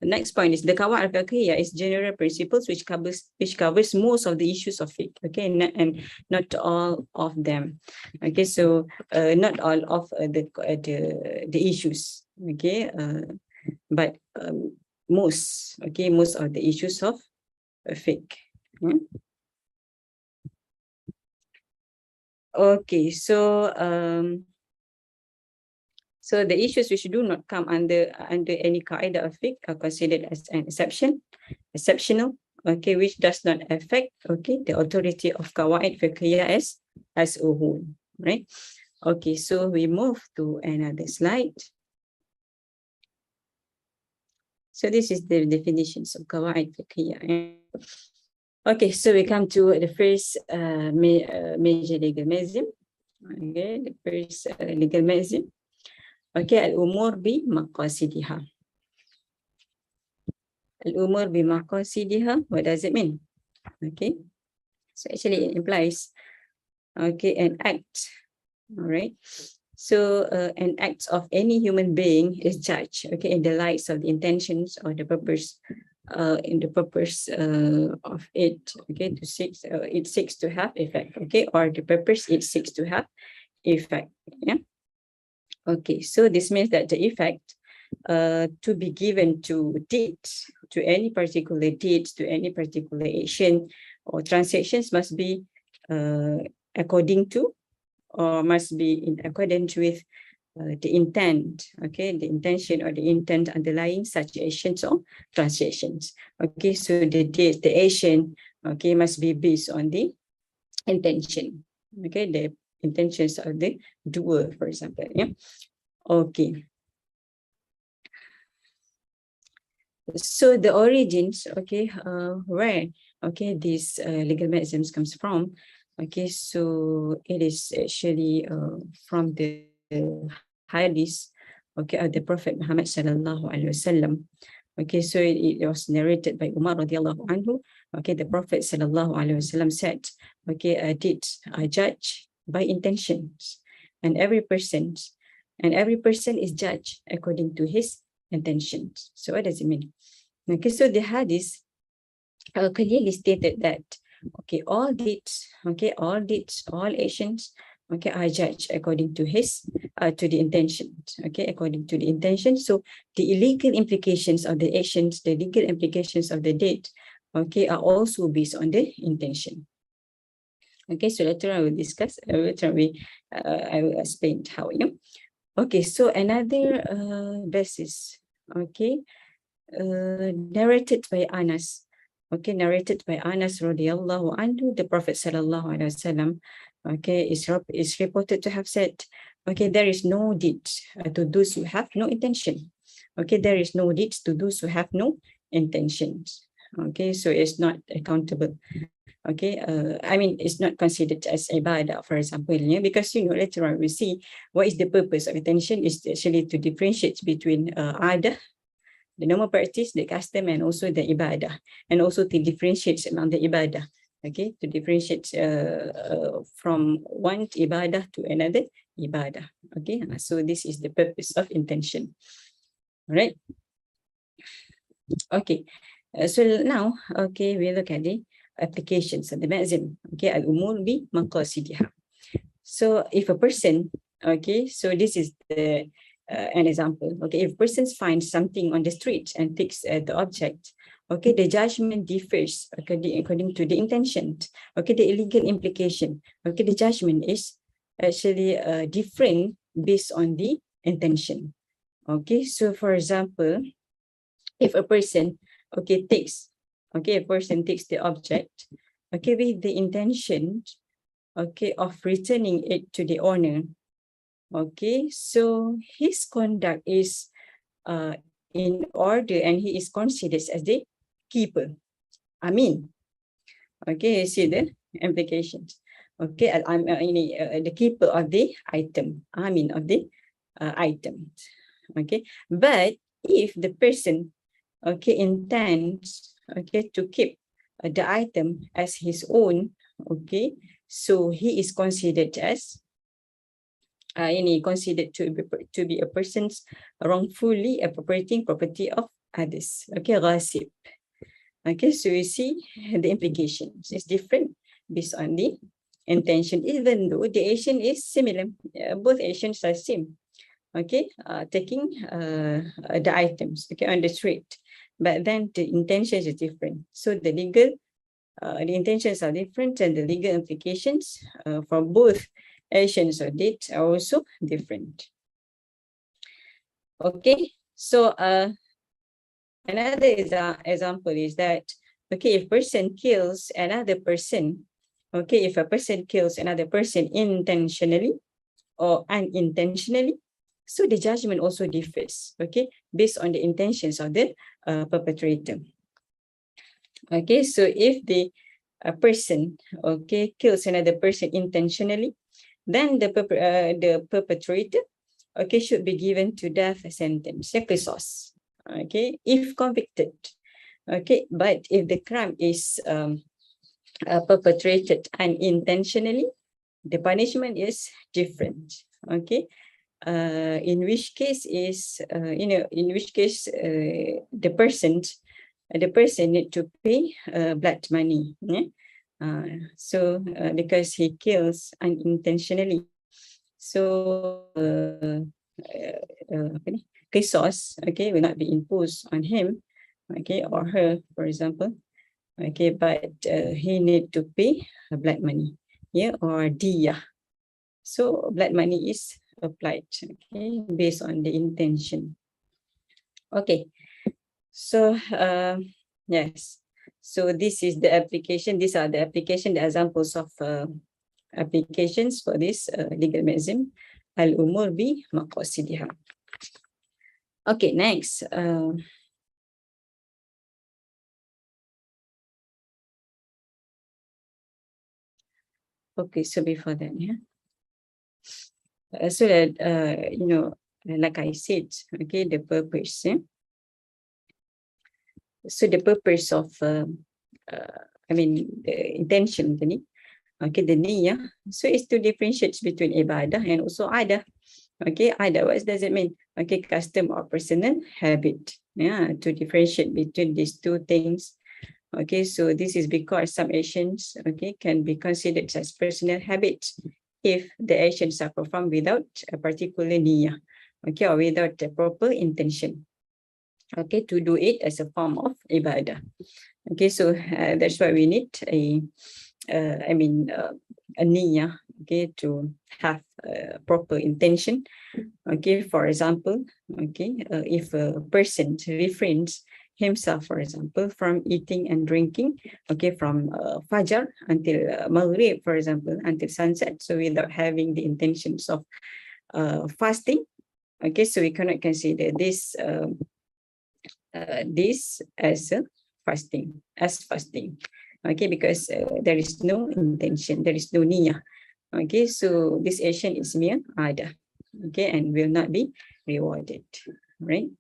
the next point is the Qawa'id al-Fiqhiyyah is general principles which covers most of the issues of fiqh. Okay, and not all of them. Okay, so not all of the issues. Okay, but most. Okay, most of the issues of fiqh. Yeah. Okay, so so the issues which do not come under any qaida of fiqh are considered as an exceptional, okay, which does not affect, okay, the authority of Qawa'id Fiqhiyyah as a whole, right? Okay, so we move to another slide. So this is the definitions of Qawa'id Fiqhiyyah. Okay, so we come to the first major legal maxim. Okay, the first legal maxim. Okay, al-umur bi maqasidiha. Al-umur bi maqasidiha, what does it mean? Okay, so actually it implies, okay, an act, all right? So an act of any human being is judged, okay, in the lights of the intentions or the purpose, in the purpose of it, okay, it seeks to have effect, okay, or the purpose it seeks to have effect, yeah. Okay, so this means that the effect to be given to deeds, to any particular deeds, to any particular action or transactions must be according to, or must be in accordance with the intent, okay, the intention or the intent underlying such actions or transactions. Okay, so the action, okay, must be based on the intention, okay, the intentions of the doer, for example, yeah. Okay. So the origins, okay, where, okay, these legal maxims comes from, okay, so it is actually from the hadith, okay, of the Prophet Muhammad sallallahu alaihi wasallam. Okay, so it was narrated by Umar radiallahu anhu. Okay, the Prophet sallallahu alaihi wasallam said, okay, deeds are judged by intentions, and every person is judged according to his intentions. So what does it mean? Okay, so the hadith clearly stated that, okay, all deeds, all actions, okay, are judged according to his to the intentions, okay, according to the intention. So the illegal implications of the actions, the legal implications of the deed, okay, are also based on the intention. Okay, so later I will discuss, I will explain how, yeah. Okay, so another basis, okay, narrated by Anas, okay, narrated by Anas radiallahu anhu, the Prophet sallallahu alaihi wasallam, okay, is reported to have said, okay, there is no deed to those who have no intention. Okay, there is no deeds to those who have no intentions. Okay, so it's not accountable. Okay, I mean, it's not considered as ibadah, for example, yeah, because, you know, later on we see what is the purpose of intention is actually to differentiate between adah, the normal practice, the custom, and also the ibadah, and also to differentiate among the ibadah. Okay, to differentiate from one ibadah to another ibadah. Okay, so this is the purpose of intention. All right. Okay, so now, okay, we look at the applications of the maxim. Okay, al-umur bi maqasidiha. So if a person, okay, so this is the an example. Okay, if persons find something on the street and takes the object, okay, the judgment differs according to the intention. Okay, the illegal implication. Okay, the judgment is actually different based on the intention. Okay, so for example, if a person, okay, takes the object, okay, with the intention, okay, of returning it to the owner, okay, so his conduct is in order and he is considered as the keeper. I mean, okay, you see the implications. Okay, I'm the keeper of the item. I mean of the item. Okay, but if the person, okay, intends, okay, to keep the item as his own, okay, so he is considered as considered to be a person's wrongfully appropriating property of others. Okay, Rasib. Okay, so you see the implications is different based on the intention, even though the action is similar. Both actions are same. Okay, taking the items, okay, on the street, but then the intentions is different. So the legal, the intentions are different, and the legal implications for both actions or deeds are also different. Okay, so another example is that, okay, if person kills another person, okay, if a person kills another person intentionally or unintentionally, so the judgment also differs, okay, based on the intentions of the perpetrator. Okay, so if the person, okay, kills another person intentionally, then the perpetrator, okay, should be given to death sentence, qisas, okay, if convicted. Okay, but if the crime is perpetrated unintentionally, the punishment is different. Okay, in which case is the person need to pay blood money. Yeah? So because he kills unintentionally, so qisas, okay, will not be imposed on him, okay, or her, for example, okay, but he need to pay blood money, yeah, or diyah. So blood money is applied, okay, based on the intention. Okay, so yes, so this is the application. These are the application, the examples of applications for this legal maxim, al-umur bi maqasidiha. Okay, next. Okay, so before that, yeah. So that like I said, okay, the purpose. Yeah? So the purpose of, the intention, okay, the niyyah. So it's to differentiate between ibadah and also adah. Okay, adah, what does it mean? Okay, custom or personal habit. Yeah, to differentiate between these two things. Okay, so this is because some actions, okay, can be considered as personal habits if the actions are performed without a particular niyyah, okay, or without the proper intention, okay, to do it as a form of ibadah. Okay, so that's why we need a niyyah, okay, to have proper intention. Okay, for example, okay, if a person refrains himself, for example, from eating and drinking, okay, from Fajr until Maghrib, for example, until sunset, so without having the intentions of fasting, okay, so we cannot consider this this as fasting. Okay, because there is no intention, there is no niyyah. Okay, so this action is mere ada, okay, and will not be rewarded, right?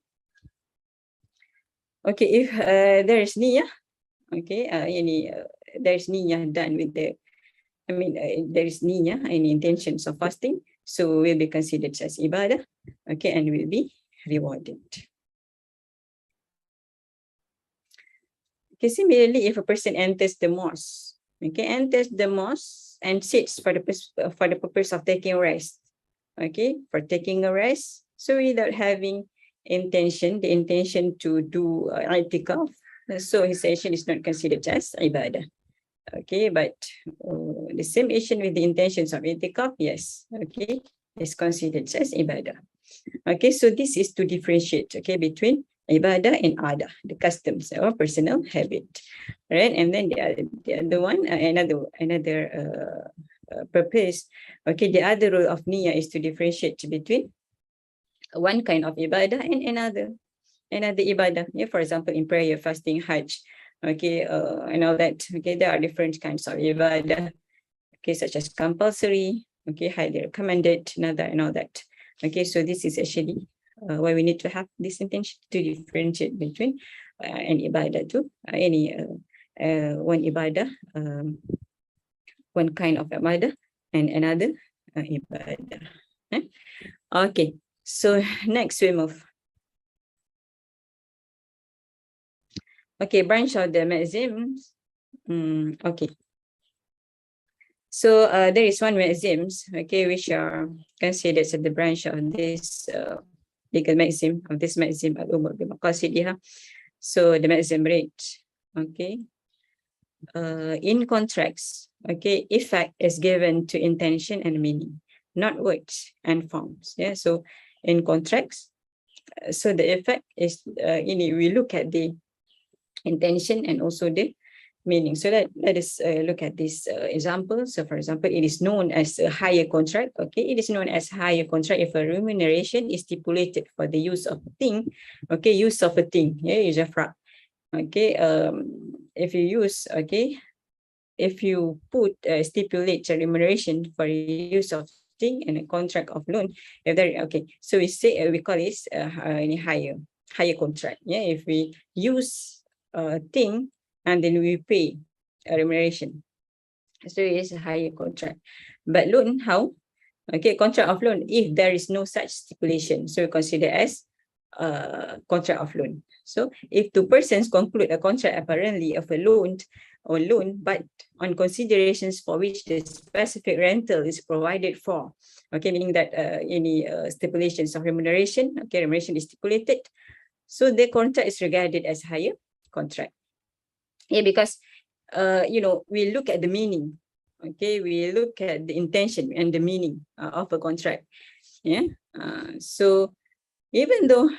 Okay, if there is niyyah, okay, there is niyyah done with the, there is niyyah and intentions of fasting, so will be considered as ibadah, okay, and will be rewarded. Okay, similarly, if a person enters the mosque, okay, enters the mosque and sits for the purpose of taking rest, okay, for taking a rest, so without having the intention to do i'tikaf, so his action is not considered as ibadah. Okay, but the same action with the intentions of i'tikaf, yes, okay, is considered as ibadah. Okay, so this is to differentiate, okay, between ibadah and ada, the customs or personal habit, right? And then the other one, another purpose, okay, the other rule of niyyah is to differentiate between one kind of ibadah and another ibadah. Yeah, for example, in prayer, fasting, hajj, okay, and all that. Okay, there are different kinds of ibadah, okay, such as compulsory, okay, highly recommended, another, and all that. Okay, so this is actually why we need to have this intention to differentiate between an ibadah to one ibadah, one kind of ibadah and another ibadah. Okay, so next we move. Okay, branch of the maxims. Okay. So there is one maxims, okay, which are considered as the branch of this legal maxim, of this maxim al-umur bi-maqasidiha. So the maxim rate, okay. In contracts, okay, effect is given to intention and meaning, not words and forms. Yeah, so in contracts, so the effect is we look at the intention and also the meaning. So let us look at this example. So for example, it is known as a hire contract. Okay, it is known as hire contract if a remuneration is stipulated for the use of a thing. Okay, use of a thing. Yeah, use of fraud. Okay, if you use, okay, if you put stipulate a remuneration for use of thing in a contract of loan, if there, okay, so we say we call this hire contract. Yeah, if we use a thing and then we pay a remuneration, so it is a hire contract. But loan, how? Okay, contract of loan, if there is no such stipulation, so we consider as contract of loan. So if two persons conclude a contract apparently of a loan, but on considerations for which the specific rental is provided for, okay, meaning that any stipulations of remuneration, okay, remuneration is stipulated, so the contract is regarded as hire contract. Yeah, because we look at the meaning, okay, we look at the intention and the meaning of a contract. Yeah, so even though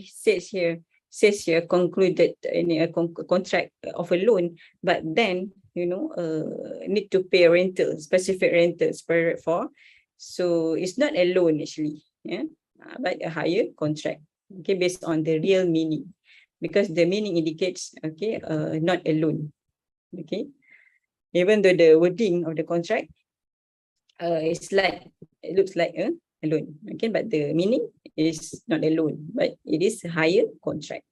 says here concluded in a contract of a loan, but then need to pay rental, specific rentals for, so it's not a loan actually, yeah, but a hire contract, okay, based on the real meaning, because the meaning indicates, okay, not a loan, okay, even though the wording of the contract is like, it looks like a loan, okay, but the meaning is not a loan, but it is a hire contract.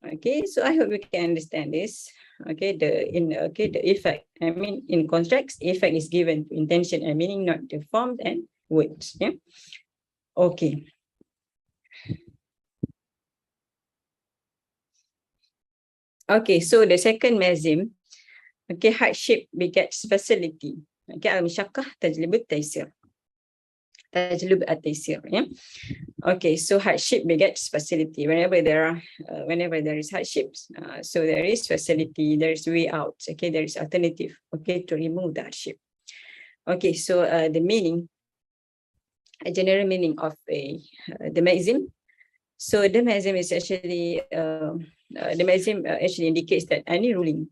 Okay, so I hope we can understand this. Okay, the effect, I mean, in contracts, effect is given to intention and meaning, not the form and words. Yeah. Okay. Okay, so the second maxim, okay, hardship begets facility. Okay, al-masyaqqah tajlib at-taysir. Tajlib at-taysir. Yeah. Okay, so hardship begets facility. Whenever there is hardships, so there is facility, there is way out. Okay, there is alternative. Okay, to remove the hardship. Okay, so the meaning, a general meaning of the maxim. So the maxim is actually actually indicates that any ruling,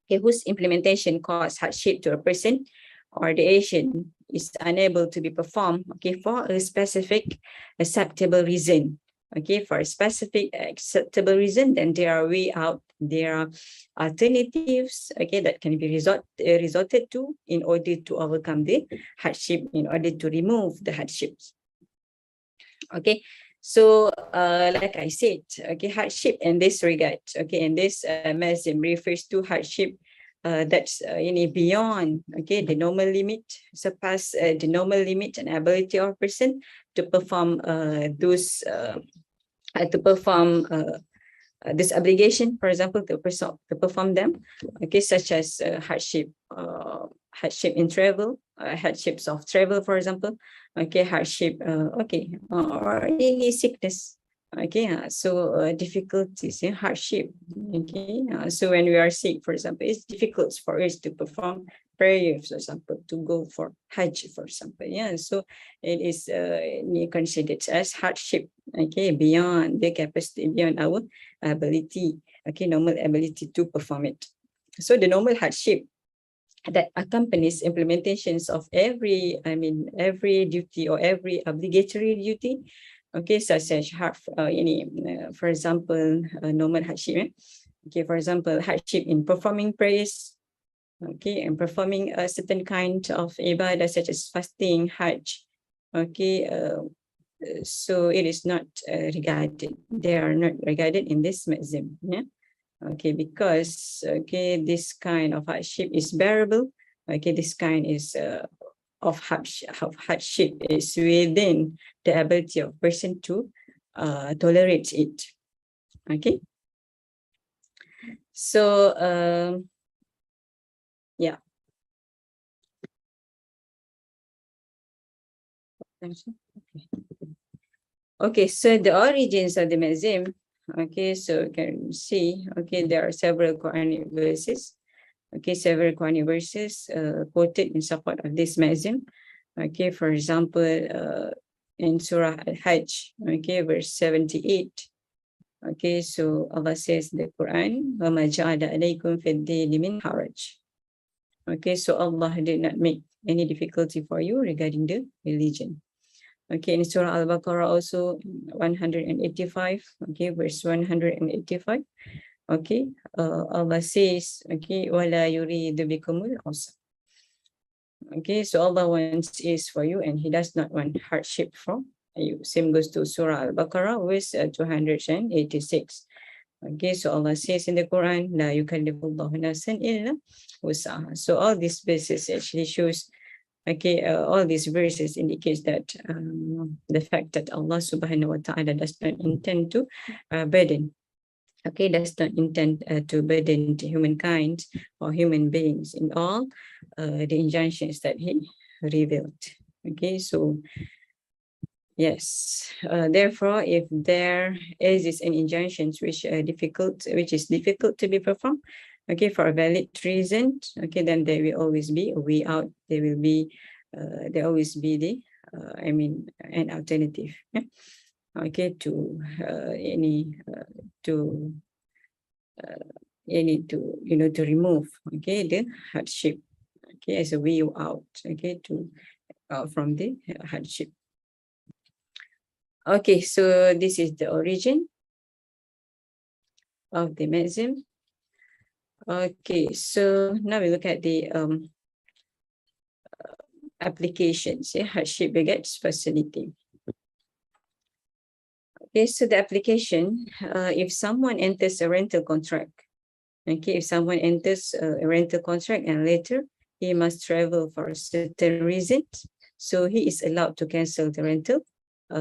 okay, whose implementation causes hardship to a person or the action is unable to be performed, okay, for a specific acceptable reason, okay, for a specific acceptable reason, then there are way out, there are alternatives, okay, that can be resorted to in order to overcome the hardship, in order to remove the hardships. Okay, so like I said, okay, hardship in this regard, okay, in this Mazim refers to hardship that's beyond, okay, the normal limit, surpass the normal limit and ability of a person to perform this obligation, for example, to perform them, okay, such as hardship in travel, hardships of travel, for example, okay, hardship, or any sickness, okay, so difficulties in hardship, okay, so when we are sick, for example, it's difficult for us to perform prayers, for example, to go for Hajj, for example, yeah, so it is considered as hardship, okay, beyond the capacity, beyond our ability, okay, normal ability to perform it. So the normal hardship that accompanies implementations of every duty or every obligatory duty, okay, such as for example, normal hardship, okay, for example, hardship in performing prayers, okay, and performing a certain kind of ibadah such as fasting, Hajj, okay, so it is not regarded, they are not regarded in this Mazim, yeah, okay, because, okay, this kind of hardship is bearable, okay, this kind is of hardship is within the ability of person to tolerate it, okay. So yeah. Okay, so the origins of the Mazim, okay, so you can see, okay, there are several Quranic verses, okay, several Quranic verses quoted in support of this Mazim, okay, for example, in Surah Al-Hajj, okay, verse 78, okay, so Allah says in the Quran, وَمَا جَعَلَ عَلَيْكُمْ فِي الدِّينِ مِنْ حَرَجٍ, okay, so Allah did not make any difficulty for you regarding the religion. Okay, in Surah Al-Baqarah also 185, okay, verse 185, okay, Allah says, okay, وَلَا يُرِيدُ بِكُمُ الْعُسْرَ, okay, so Allah wants ease for you and He does not want hardship for you. Same goes to Surah Al-Baqarah, verse 286. Okay, so Allah says in the Quran, La yukallifullahu nafsan illa wus'aha. So all these verses actually shows, okay, all these verses indicates that the fact that Allah subhanahu wa ta'ala does not intend to burden, okay, does not intend to burden the humankind or human beings in all the injunctions that He revealed. Okay, so yes, therefore, if there is an injunction which is difficult to be performed, okay, for a valid reason, okay, then there will always be a way out. There will be, there always be the, an alternative, yeah? Okay, to to remove, okay, the hardship, okay, as a way out, okay, to from the hardship. Okay, so this is the origin of the Mazim. Okay, so now we look at the applications. Yeah, hardship begets facility. Okay, so the application, if someone enters a rental contract, okay, if someone enters a rental contract and later he must travel for a certain reason, so he is allowed to cancel the rental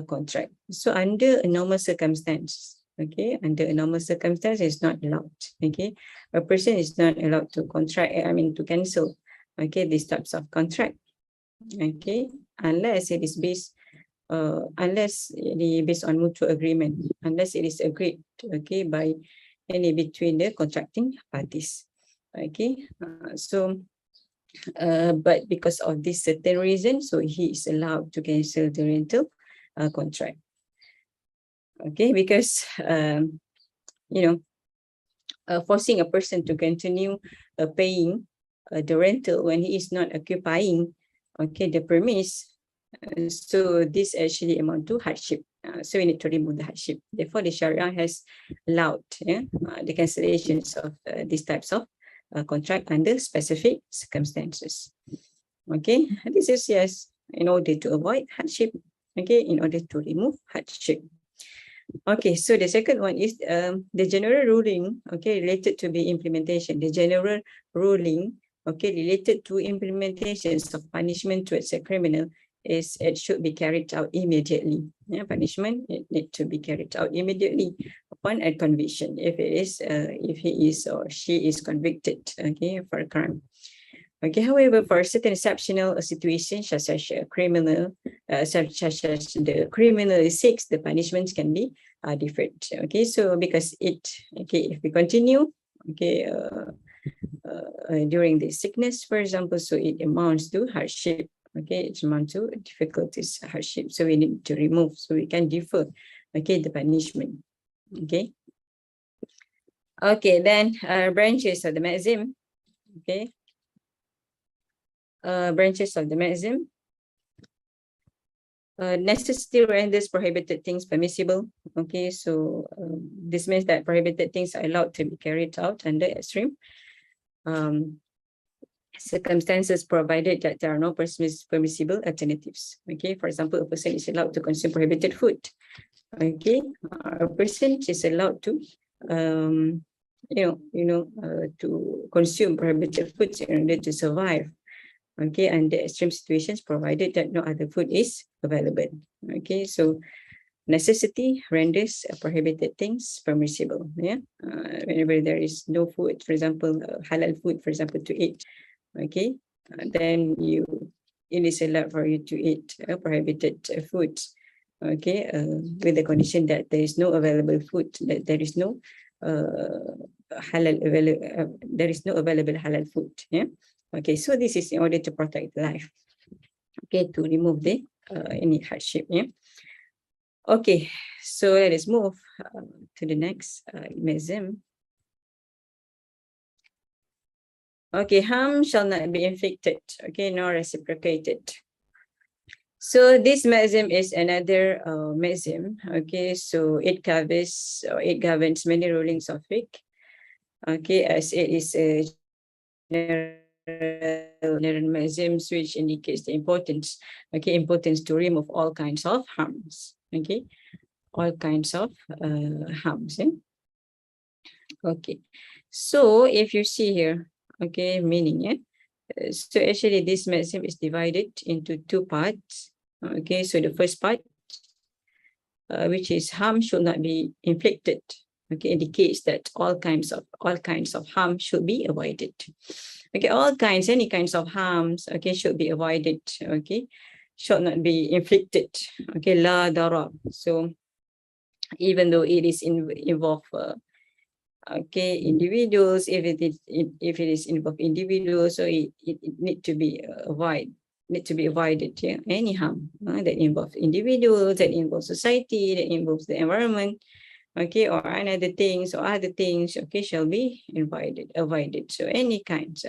contract. So under a normal circumstance, okay, under a normal circumstance, it's not allowed. Okay, a person is not allowed to to cancel, okay, these types of contract, okay, unless it is based on mutual agreement, unless it is agreed, okay, by any between the contracting parties. Okay, but because of this certain reason, so he is allowed to cancel the rental contract. Okay, because forcing a person to continue paying the rental when he is not occupying, okay, the premise, So this actually amount to hardship. So we need to remove the hardship. Therefore, the Sharia has allowed the cancellations of these types of contract under specific circumstances. Okay, this is yes, in order to avoid hardship. Okay, in order to remove hardship. Okay, so the second one is the general ruling, okay, related to the implementation. The general ruling, okay, related to implementations of punishment towards a criminal is it should be carried out immediately. Yeah, punishment it need to be carried out immediately upon a conviction if it is if he is or she is convicted, okay, for a crime. Okay, however, for certain exceptional situations, such as a criminal, such as the criminal is sick, the punishments can be different. Okay, so because it, okay, if we continue, okay, during the sickness, for example, so it amounts to hardship. Okay, it amounts to difficulties, hardship. So we need to remove, so we can defer, okay, the punishment. Okay. Okay, then branches of the Maxim. Okay. Branches of the Maxim. Necessity renders prohibited things permissible. Okay, so this means that prohibited things are allowed to be carried out under extreme circumstances, provided that there are no permissible alternatives. Okay, for example, a person is allowed to consume prohibited food. Okay, a person is allowed to to consume prohibited foods in order to survive. Okay, under extreme situations, provided that no other food is available. Okay, so necessity renders prohibited things permissible. Yeah, whenever there is no food, for example, halal food, for example, to eat. Okay, then it is allowed for you to eat prohibited foods. Okay, with the condition that there is no available food, that there is no halal available, there is no available halal food. Yeah. Okay, so this is in order to protect life. Okay, to remove the any hardship. Yeah. Okay, so let us move to the next Maxim. Okay, harm shall not be inflicted. Okay, nor reciprocated. So this Maxim is another Maxim. Okay, so it covers or it governs many rulings of fiqh. Okay, as it is a general Maxims which indicates the importance, okay, importance to remove all kinds of harms. Okay, all kinds of harms. Eh? Okay, so if you see here, okay, meaning, so actually this Maxim is divided into two parts. Okay, so the first part, which is harm should not be inflicted. Okay, indicates that all kinds of harm should be avoided. Okay, any kinds of harms, okay, should be avoided. Okay, should not be inflicted. Okay, la dara. So even though it is involve okay, individuals, if it is involve individuals, so it need to be avoided. Yeah, any harm that involves individuals, that involves society, that involves the environment. Okay, or another things or other things, okay, shall be avoided. So any kinds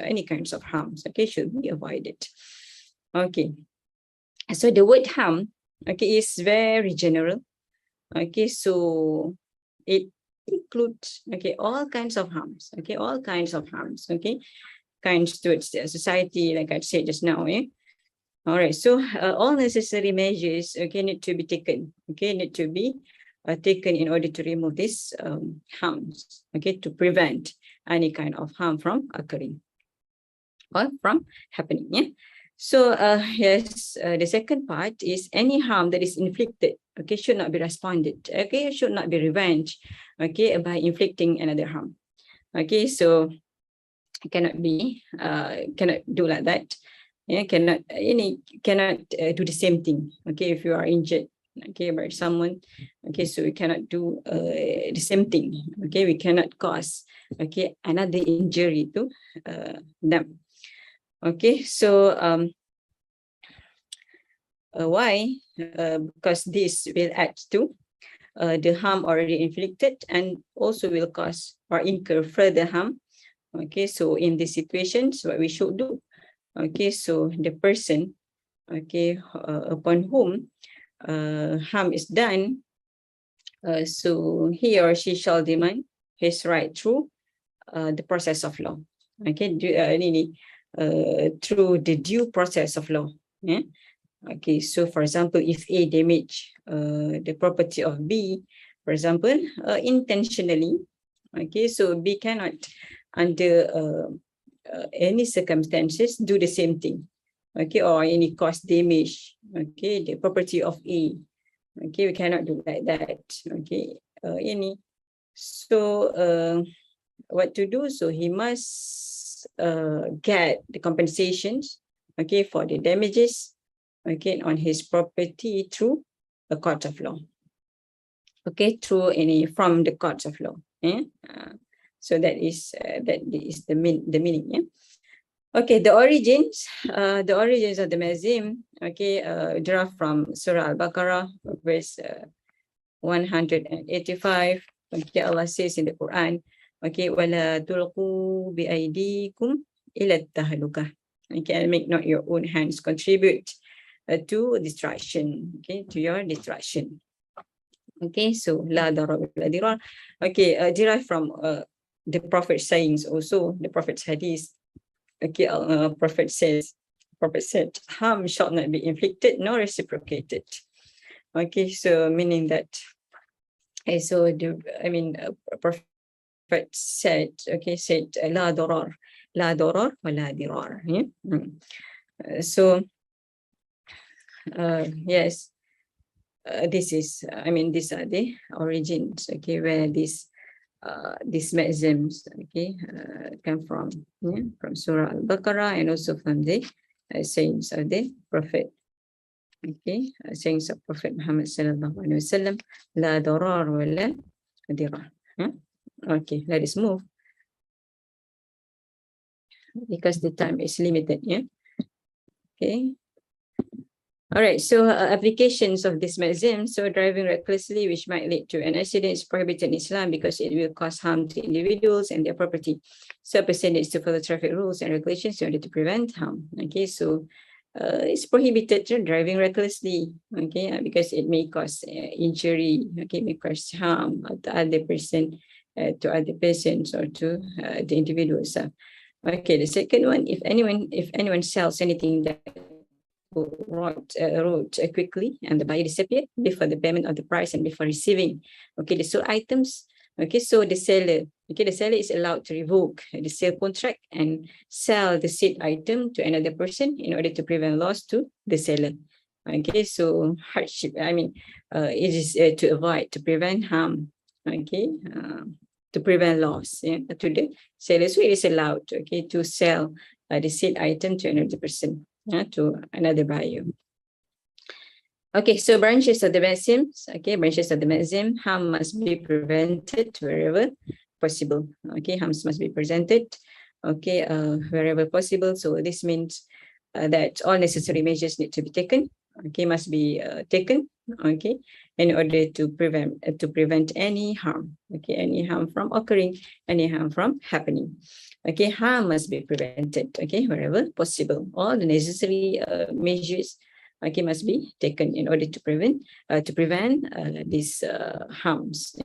of harms, okay, should be avoided. Okay, so the word harm, okay, is very general. Okay, so it includes, okay, all kinds of harms. Okay, all kinds of harms. Okay, kinds towards the society, like I said just now. All right, so all necessary measures, okay, need to be taken. Okay, need to be taken in order to remove these harms, okay, to prevent any kind of harm from occurring or from happening. Yeah. So yes, the second part is any harm that is inflicted, okay, should not be responded. Okay, should not be revenged, okay, by inflicting another harm. Okay, so cannot do like that. Yeah, cannot do the same thing. Okay, if you are injured, okay, by someone, okay, so we cannot do the same thing. Okay, we cannot cause, okay, another injury to them. Okay, so why? Because this will add to the harm already inflicted and also will cause or incur further harm. Okay, so in this situation, what we should do? Okay, so the person, okay, upon whom harm is done, so he or she shall demand his right through the process of law. Okay, through the due process of law. Yeah. Okay, so for example, if A damage the property of B, for example, intentionally, okay, so B cannot, under any circumstances, do the same thing, okay, or any cause damage, okay, the property of A, okay, we cannot do like that, okay, so what to do? So he must get the compensations, okay, for the damages, okay, on his property through a court of law, okay, from the courts of law. So that is the meaning. Yeah. Okay, the origins of the Mazim, okay, derived from Surah Al-Baqarah, verse 185. Okay, Allah says in the Quran, okay, وَلَا تُلْقُوا بِأَيْدِيكُمْ إِلَى التَّهْلُكَةِ. Okay, make not your own hands contribute to destruction, okay, to your destruction. Okay, so la darar wala dirar. Okay, derived from the Prophet's sayings also, the Prophet's hadith. Okay, Prophet said, harm shall not be inflicted nor reciprocated. Okay, so meaning that, so Prophet said, okay, la darar wala dirar. Yeah? So yes, this is, these are the origins, okay, where these maxims, okay, come from, yeah, from Surah Al-Baqarah, and also from the sayings of the Prophet, okay, sayings of Prophet Muhammad sallallahu alaihi wasallam, la darar wala dirar. Okay, let us move, because the time is limited. Yeah. Okay. All right, so applications of this maxim. So driving recklessly, which might lead to an accident, is prohibited in Islam because it will cause harm to individuals and their property. So a person needs to follow traffic rules and regulations in order to prevent harm. Okay, so it's prohibited driving recklessly, okay, because it may cause injury, okay, may cause harm to other person, to other persons, or to the individuals. Okay, the second one, if anyone sells anything that wrote quickly and the buyer disappeared before the payment of the price and before receiving, okay, the sold items, okay, so the seller is allowed to revoke the sale contract and sell the said item to another person in order to prevent loss to the seller. Okay, so hardship, it is to prevent harm, okay, to prevent loss, yeah, to the seller. So it is allowed, okay, to sell the said item to another person, to another buyer. Okay, so branches of the maxims. Okay, branches of the maxim. Harm must be prevented wherever possible. Okay, harms must be prevented, okay, wherever possible. So this means that all necessary measures need to be taken. Okay, must be taken. Okay, in order to prevent any harm. Okay, any harm from occurring, any harm from happening. Okay, harm must be prevented, okay, wherever possible. All the necessary measures, okay, must be taken in order to prevent these harms,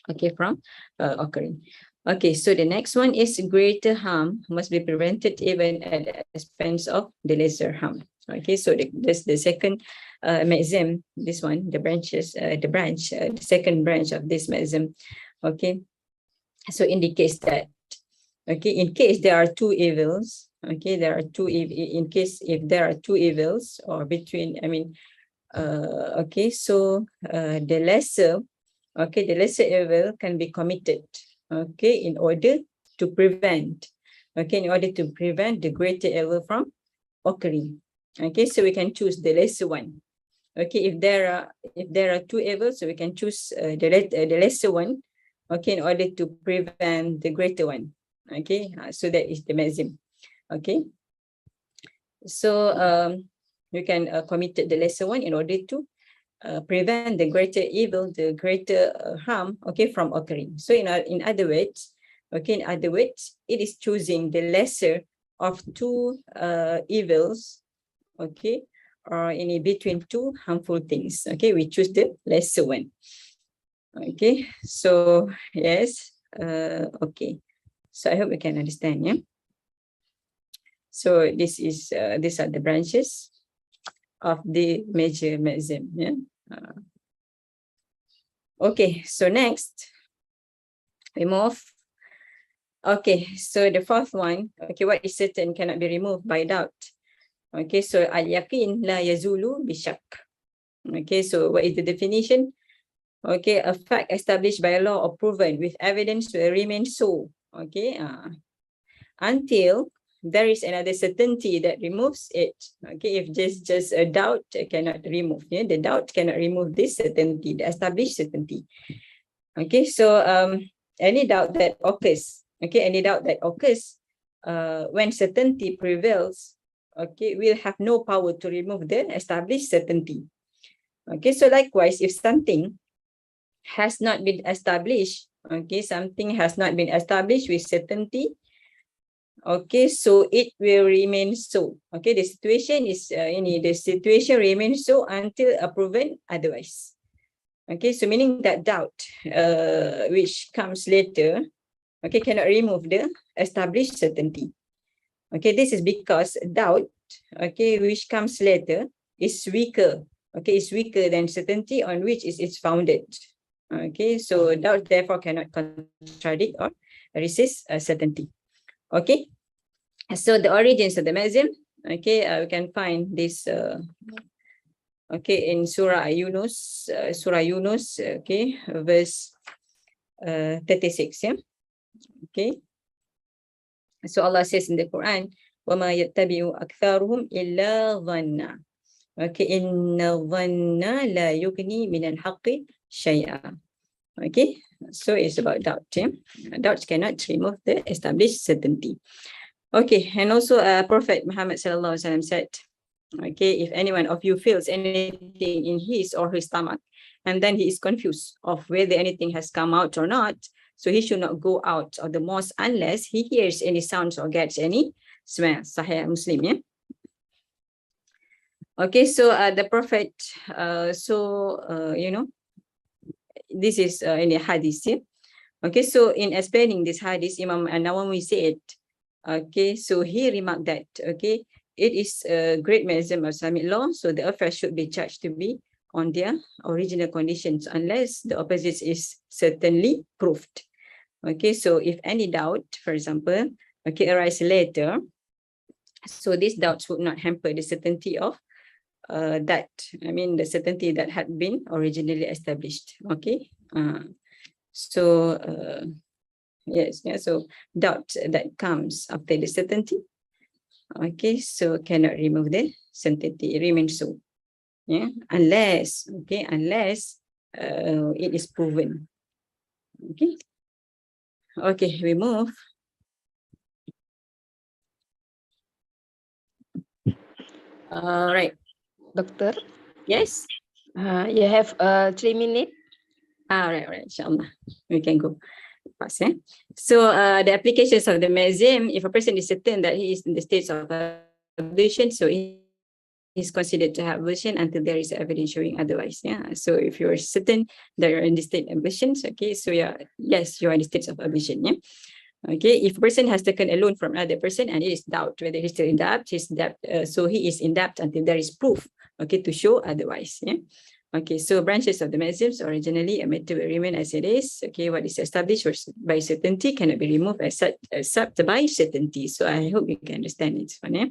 okay, from occurring. Okay, so the next one is greater harm must be prevented even at the expense of the lesser harm. Okay, so that's the second maxim. This one, the second branch of this maxim. Okay, so indicates that, okay, in case there are two evils, okay, if there are two evils, or between, okay, so the lesser evil can be committed, okay, in order to prevent the greater evil from occurring. Okay, so we can choose the lesser one. Okay, if there are two evils, so we can choose the lesser one, okay, in order to prevent the greater one. Okay, so that is the maxim. Okay, so you can commit the lesser one in order to prevent the greater evil, the greater harm, okay, from occurring. So in other words, it is choosing the lesser of two evils, okay, or any between two harmful things. Okay, we choose the lesser one. Okay, so yes, okay. So I hope you can understand, yeah. So this is these are the branches of the major Maxim, yeah. Okay, so next we move. Okay, so the fourth one, okay, what is certain cannot be removed by doubt. Okay, so al-yaqin la yazulu bi-shak. Okay, so what is the definition? Okay, a fact established by a law or proven with evidence will remain so. Okay, until there is another certainty that removes it. Okay, if just a doubt cannot remove, yeah, the doubt cannot remove this certainty, the established certainty. Okay, so any doubt that occurs, okay, any doubt that occurs when certainty prevails, okay, will have no power to remove the established certainty. Okay, so likewise, if something has not been established, okay, something has not been established with certainty, okay, so it will remain so. Okay, the situation is the situation remains so until proven otherwise. Okay, so meaning that doubt which comes later, okay, cannot remove the established certainty. Okay, this is because doubt, okay, which comes later is weaker. Okay, is weaker than certainty on which it's founded. Okay, so doubt therefore cannot contradict or resist certainty. Okay, so the origins of the Maxim, okay, we can find this okay in Surah Yunus, okay, verse 36, yeah. Okay, so Allah says in the Quran, وَمَا يَتَّبِعُ أَكْثَارُهُمْ إِلَّا ظَنًّا. Okay, inna dhanna la yughni min al-haqqi shay'a. Okay, so it's about doubt. Yeah? Doubts cannot remove the established certainty. Okay, and also Prophet Muhammad sallallahu alaihi wasallam said, okay, if anyone of you feels anything in his or her stomach, and then he is confused of whether anything has come out or not, so he should not go out of the mosque unless he hears any sounds or gets any smell. Sahih Muslim, yeah. Okay, so the Prophet, this is in the hadith. Yeah? Okay, so in explaining this hadith, Imam An-Nawawi said, okay, so he remarked that, okay, it is a great maxim of Islamic law, so the affair should be judged to be on their original conditions unless the opposite is certainly proved. Okay, so if any doubt, for example, okay, arise later, so these doubts would not hamper the certainty of the certainty that had been originally established. Okay, yes, yeah, so doubt that comes after the certainty, okay, so cannot remove the certainty, it remains so, yeah, unless it is proven. Okay, we move. All right. Doctor, Yes. you have 3 minutes. Right, inshallah. We can go fast, eh? So the applications of the Maxim, if a person is certain that he is in the state of ablution, so he is considered to have ablution until there is evidence showing otherwise. Yeah. So if you're certain that you're in the state of ablution, okay, so yes, you're in the state of ablution. Yeah. Okay, if a person has taken a loan from another person and it is doubt whether he's still in debt, so he is in debt until there is proof, okay, to show otherwise. Yeah. Okay, so branches of the Maxims originally a matter will remain as it is. Okay, what is established by certainty cannot be removed except by certainty. So I hope you can understand this one. Yeah?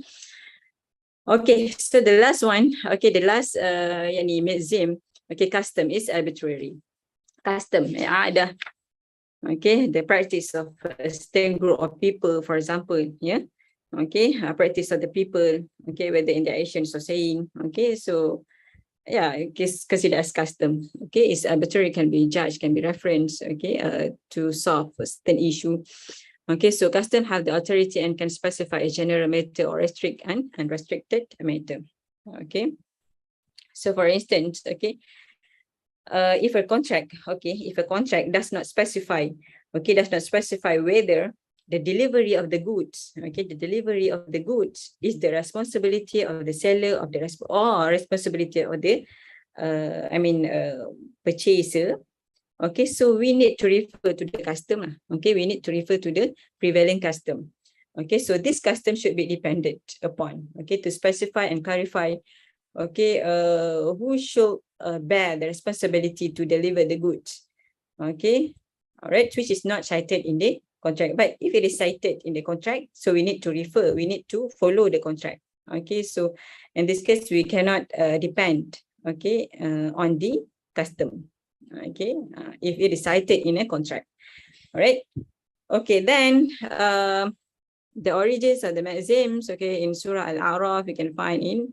Okay, so the last one, okay, the last Maxim, okay, custom is arbitrary. Custom, ada. Okay, the practice of a certain group of people, for example, yeah, okay, practice of the people, okay, whether in their actions or saying, okay, so yeah, it's considered as custom. Okay, it's arbitrary, can be judged, can be referenced, okay, to solve a certain issue. Okay, so custom have the authority and can specify a general matter or restrict an unrestricted matter. Okay, so for instance, okay, if a contract does not specify, okay, whether the delivery of the goods. Okay, the delivery of the goods is the responsibility of the seller of the responsibility of the purchaser. Okay, so we need to refer to the custom. Okay, we need to refer to the prevailing custom. Okay, so this custom should be depended upon. Okay, to specify and clarify. Okay, who should bear the responsibility to deliver the goods. Okay, all right, which is not cited in the contract. But if it is cited in the contract, so we need to refer, we need to follow the contract. Okay, so in this case, we cannot depend, okay, on the custom. Okay, if it is cited in a contract. All right. Okay, then the origins of the Maxims, okay, in Surah Al-A'raf, you can find in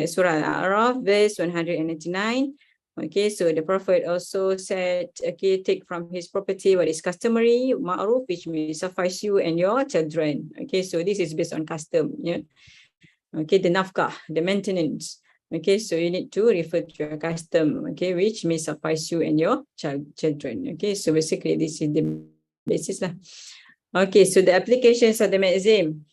Surah Al-A'raf, verse 199. Okay, so the Prophet also said, okay, take from his property what is customary, ma'ruf, which may suffice you and your children. Okay, so this is based on custom. Yeah. Okay, the nafkah, the maintenance. Okay, so you need to refer to your custom, okay, which may suffice you and your children. Okay, so basically this is the basis lah. Okay, so the applications of the Maxim.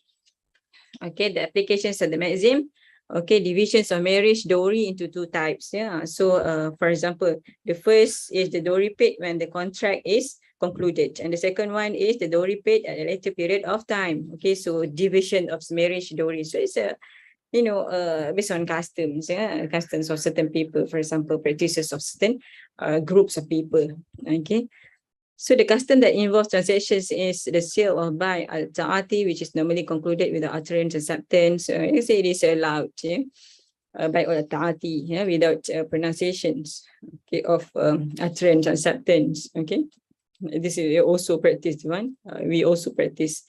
Okay, the applications of the Maxim. Okay, divisions of marriage dowry into two types. Yeah, so for example, the first is the dowry paid when the contract is concluded, and the second one is the dowry paid at a later period of time. Okay, so division of marriage dowry. So it's a based on customs, yeah, customs of certain people, for example, practices of certain groups of people. Okay. So the custom that involves transactions is the sale or buy al-ta'ati, which is normally concluded with the utterance and acceptance. You say it is allowed, yeah, by al-ta'ati, yeah, without pronunciations, okay, of utterance and acceptance. Okay, this is also practiced one. We also practice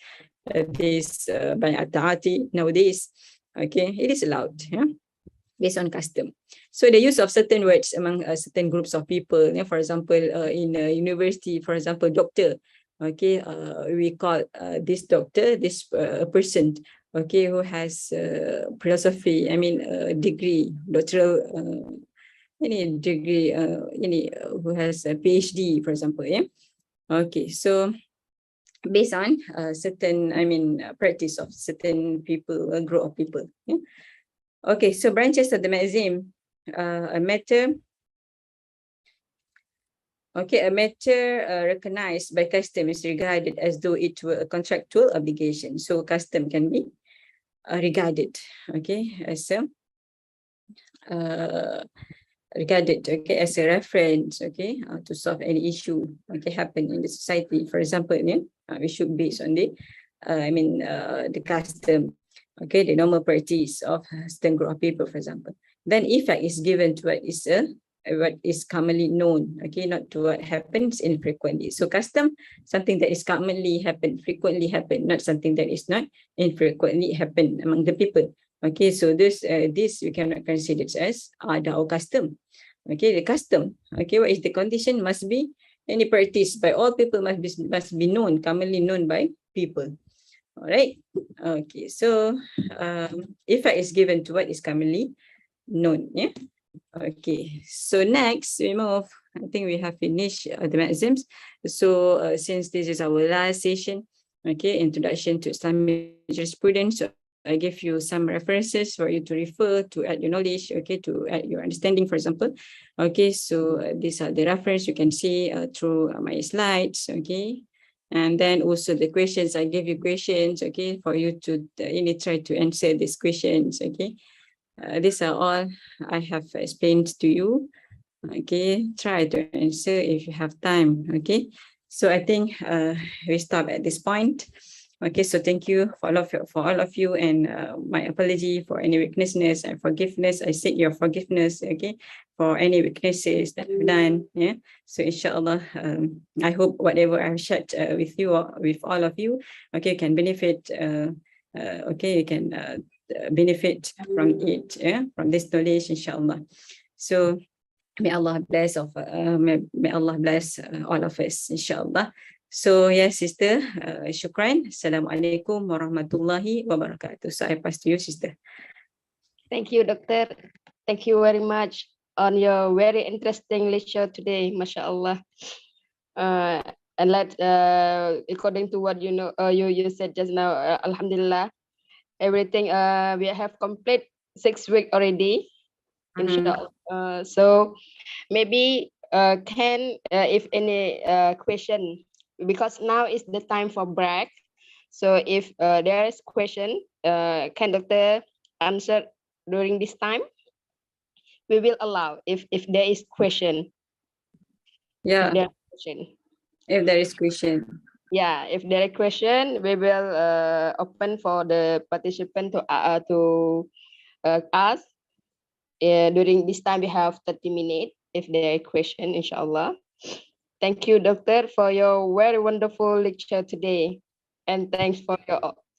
this by al-ta'ati nowadays. Okay, it is allowed, yeah, based on custom. So the use of certain words among certain groups of people, yeah, for example, in a university, for example, doctor, okay, we call this doctor, this person, okay, who has philosophy, degree, doctoral, any degree, who has a PhD, for example, yeah. Okay, so based on certain, practice of certain people, a group of people, yeah. Okay, so branches of the Maxim. A matter recognized by custom is regarded as though it were a contractual obligation. So custom can be regarded, okay, as a as a reference, okay, to solve any issue, okay, happen in the society. For example, yeah, we should base on the the custom, okay, the normal practice of certain group of people, for example. Then effect is given to what is commonly known, okay, not to what happens infrequently. So custom, something that is commonly happen, frequently happen, not something that is not infrequently happen among the people. Okay, so this we cannot consider it as ada or custom. Okay, the custom, okay, what is the condition? Must be any practice by all people, must be known, commonly known by people. All right. Okay, so effect is given to what is commonly known. Yeah. Okay, so next we move. I think we have finished the Maxims. So since this is our last session, okay, introduction to Islamic Jurisprudence, so I give you some references for you to refer to add your knowledge, okay, to add your understanding, for example. Okay, so these are the reference you can see through my slides, okay. And then also the questions, I give you questions, okay, for you to try to answer these questions, okay. These are all I have explained to you, okay. Try to answer if you have time, okay. So I think we stop at this point. Okay, so thank you for all of you, and my apology for any weaknesses and forgiveness. I seek your forgiveness, okay, for any weaknesses that I've done. Yeah. So inshallah, I hope whatever I've shared with you, with all of you, okay, can benefit. Okay, you can benefit from it. Yeah, from this knowledge, inshallah. So may Allah bless may Allah bless all of us, inshallah. So yes, sister, shukran. Assalamualaikum warahmatullahi wabarakatuh. So I pass to you, sister. Thank you, Doctor. Thank you very much on your very interesting lecture today, mashallah. And according to what you said just now, Alhamdulillah, everything we have complete 6 weeks already, inshallah. So maybe if any question, because now is the time for break. So if there is question, can doctor answer during this time? We will allow if there is question. Yeah. If there is question. If there is question. Yeah, if there is question, we will open for the participant to ask. During this time, we have 30 minutes. If there is question, inshallah. Thank you, Doctor, for your very wonderful lecture today. And thanks for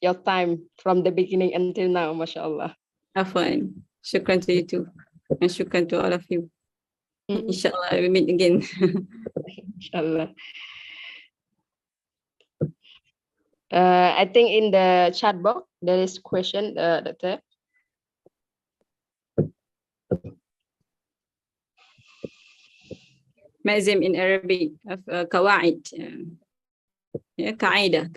your time from the beginning until now, mashallah. Afwan. Shukran to you too. And shukran to all of you. Inshallah, we meet again. Inshallah. I think in the chat box, there is question, Doctor. Mazim in Arabic, Qawa'id. Yeah, Qaida.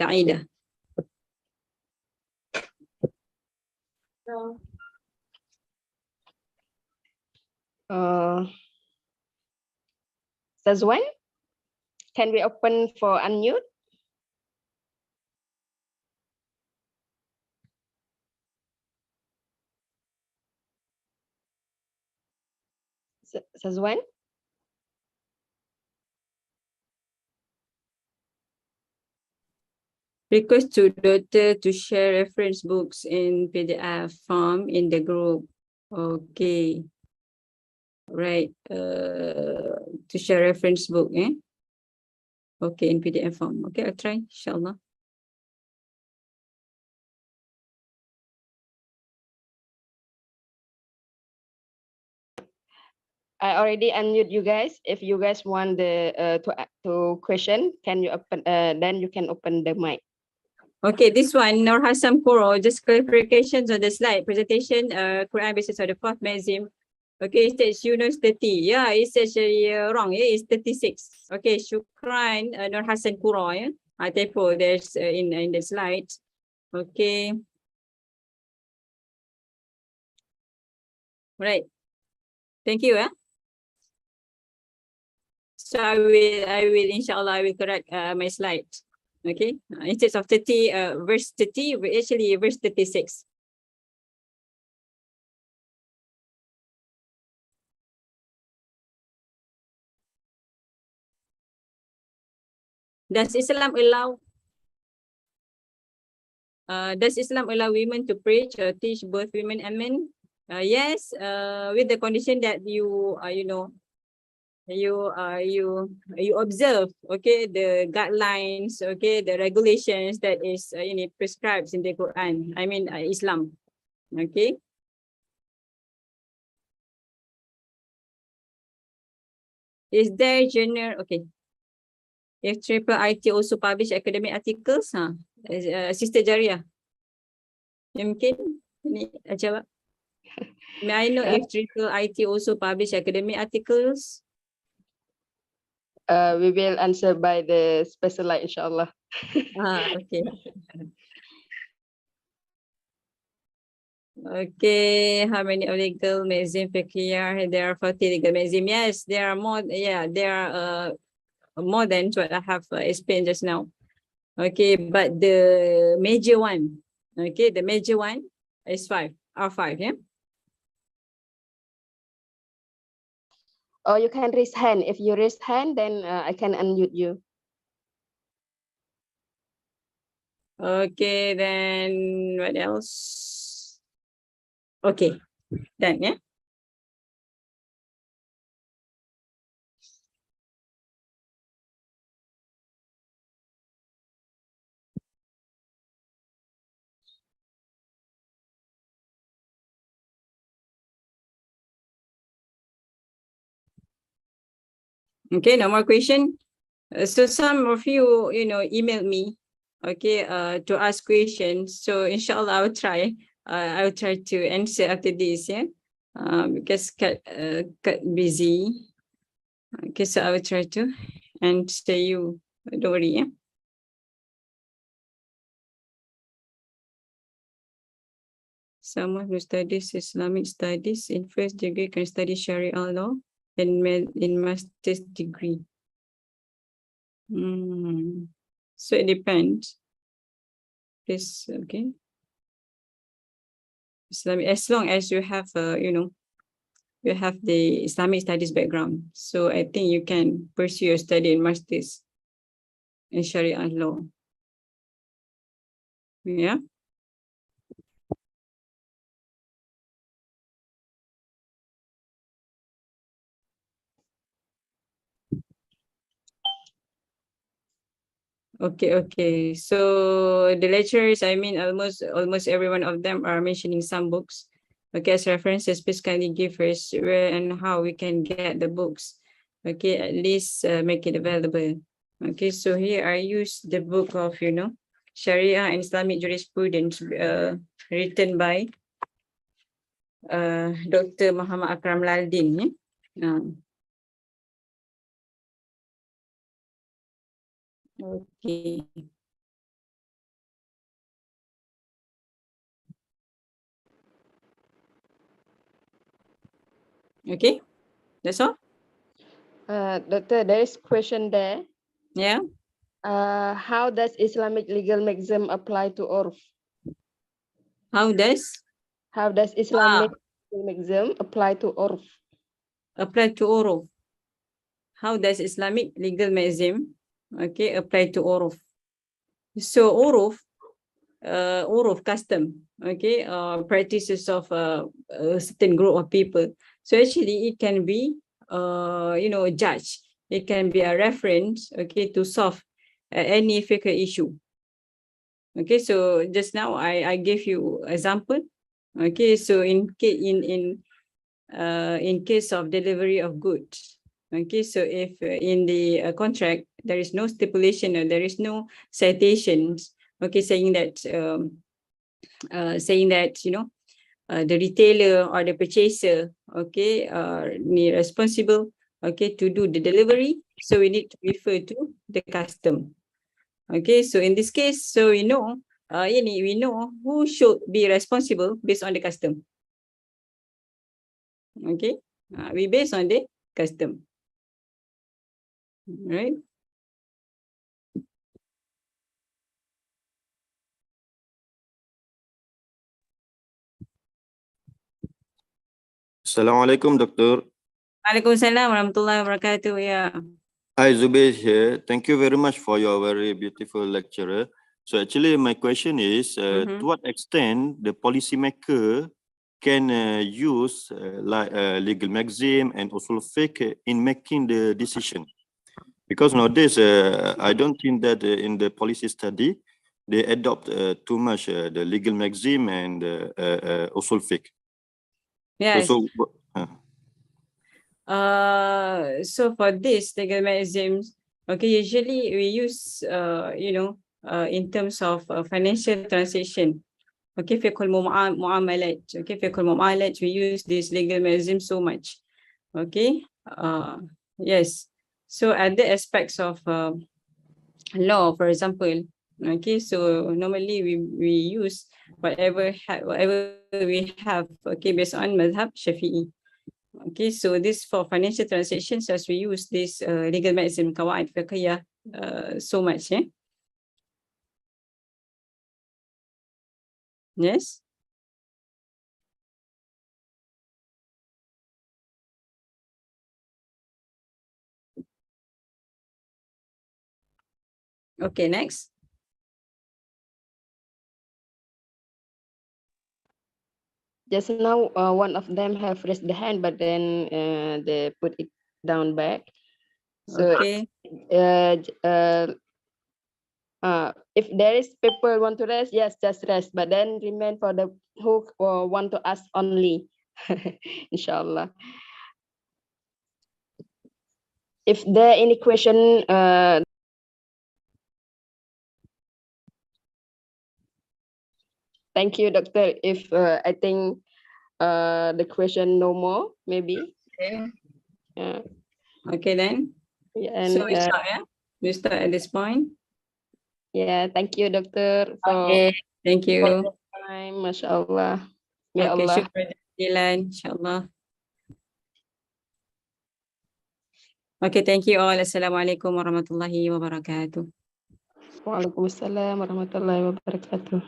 Sazwan, can we open for unmute? Sazwan? Request to daughter to share reference books in PDF form in the group. Okay. Right. To share reference book, eh? Okay, in PDF form. Okay, I'll try, inshallah. I already unmute you guys. If you guys want the to question, can you open? Then you can open the mic. Okay, this one, Nur Hassan Kuro, just clarifications on the slide presentation. Quran basis of the fourth Mazim. Okay, it says Yunus 30. Yeah, it says wrong. Yeah, it's 36. Okay, Shukran, Nur Hassan Kuro. Yeah, therefore there's in the slide. Okay. Right. Thank you. So I will inshallah I will correct my slide. Okay, instead of 30 verse 30, actually verse 36. Does Islam allow women to preach or teach both women and men? Yes, with the condition that you you observe, okay, the guidelines, okay, the regulations that is prescribed in the Quran. I mean Islam. Okay. Is there general? Okay. If Triple IT also publish academic articles, Sister Jariah, mungkin ini jawab. May I know if Triple IT also publish academic articles? We will answer by the specialist, inshallah. Okay. Okay, how many legal Maxims Fiqhiyyah? There are 40 legal Maxims. Yes, there are more. Yeah, there are more than what I have explained just now. Okay, but the major one, okay, the major one is 5, R5, yeah? Or you can raise hand. If you raise hand, then I can unmute you. Okay, then what else? Okay, done, yeah? Okay, no more question. So some of you, emailed me, okay, to ask questions. So inshallah, I will try. I will try to answer after this, yeah. Because got busy. Okay, so I will try to answer you. Don't worry, yeah. Someone who studies Islamic studies in first degree can study Sharia law and in master's degree. So it depends. This okay. Islamic, as long as you have you have the Islamic studies background. So I think you can pursue your study in master's in Sharia law. Yeah. Okay. So the lecturers, I mean, almost every one of them are mentioning some books. Okay, as references, please kindly give us where and how we can get the books. Okay, at least make it available. Okay, so here I use the book of, Sharia and Islamic Jurisprudence, written by Dr. Muhammad Akram Laldin. Okay. Okay, that's all. Doctor, there is question there. Yeah. How does Islamic legal maxim apply to urf? How does Islamic legal maxim apply to urf? apply to uruf? How does Islamic legal maxim apply to uruf? So uruf custom, practices of a certain group of people. So actually it can be a judge. It can be a reference, to solve any fiqh issue. Okay, so just now I gave you example. Okay, so in case of delivery of goods. Okay, so if in the contract there is no stipulation or there is no citations, saying that the retailer or the purchaser, are responsible, to do the delivery, so we need to refer to the custom. Okay, so in this case, so we know who should be responsible based on the custom. Okay, we base on the custom, right? Assalamualaikum, Doctor. Waalaikumsalam warahmatullahi wabarakatuh. Yeah. Hi, Zubair here. Thank you very much for your very beautiful lecture. So actually, my question is, to what extent the policymaker can use legal maxim and usul fiqh in making the decision? Because nowadays, I don't think that in the policy study, they adopt too much the legal maxim and usul fiqh. Yes. So, So for this legal maxims, usually we use in terms of financial transaction. Fiqhul mu'amalat. Fiqhul mu'amalat, we use this legal maxim so much. Yes. So other aspects of law, for example, so normally we use whatever we have, based on madhab Shafi'i. Okay, so this for financial transactions, as we use this legal maxim al-Qawa'id Fiqhiyyah so much. Yes. Okay, next. Just now, one of them have raised the hand, but then they put it down back. So, okay. If there is people want to rest, yes, just rest. But then remain for the who want to ask only, inshallah. If there any question, thank you, Doctor. If I think the question no more, maybe. Okay. Yeah. Okay then. And so we start, yeah? we start at this point. Yeah, thank you, Doctor, for Okay, thank you. the time. MashaAllah. Ya Okay, Allah. syukran jazilan, insyaAllah. Okay, thank you all. Assalamualaikum warahmatullahi wabarakatuh. Waalaikumsalam warahmatullahi wabarakatuh.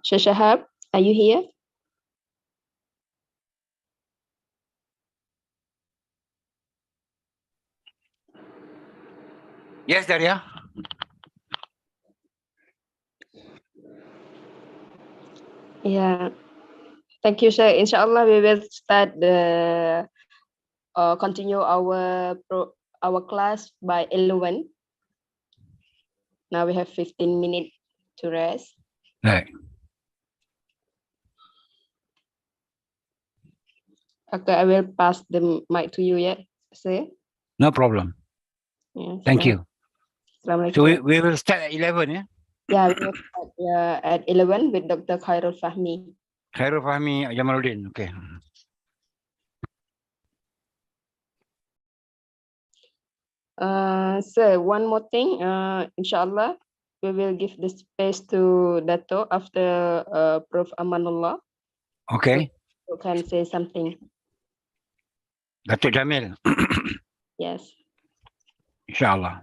Sheikh Shahab, are you here? Yes, Daria. Yeah. Thank you, Sheikh. Inshallah, we will start the continue our class by 11. Now we have 15 minutes to rest. Right. Okay, I will pass the mic to you, yeah, sir. No problem. Yeah, Thank you. Assalamualaikum. So we will start at 11, yeah? Yeah, we will start at 11 with Dr. Khairul Fahmi. Khairul, Fahmi, Jamaludin. Okay. Sir, one more thing. Inshallah, we will give the space to Dato after Prof. Amanullah. Okay. You can say something. Datuk Jamil, Yes. insyaAllah.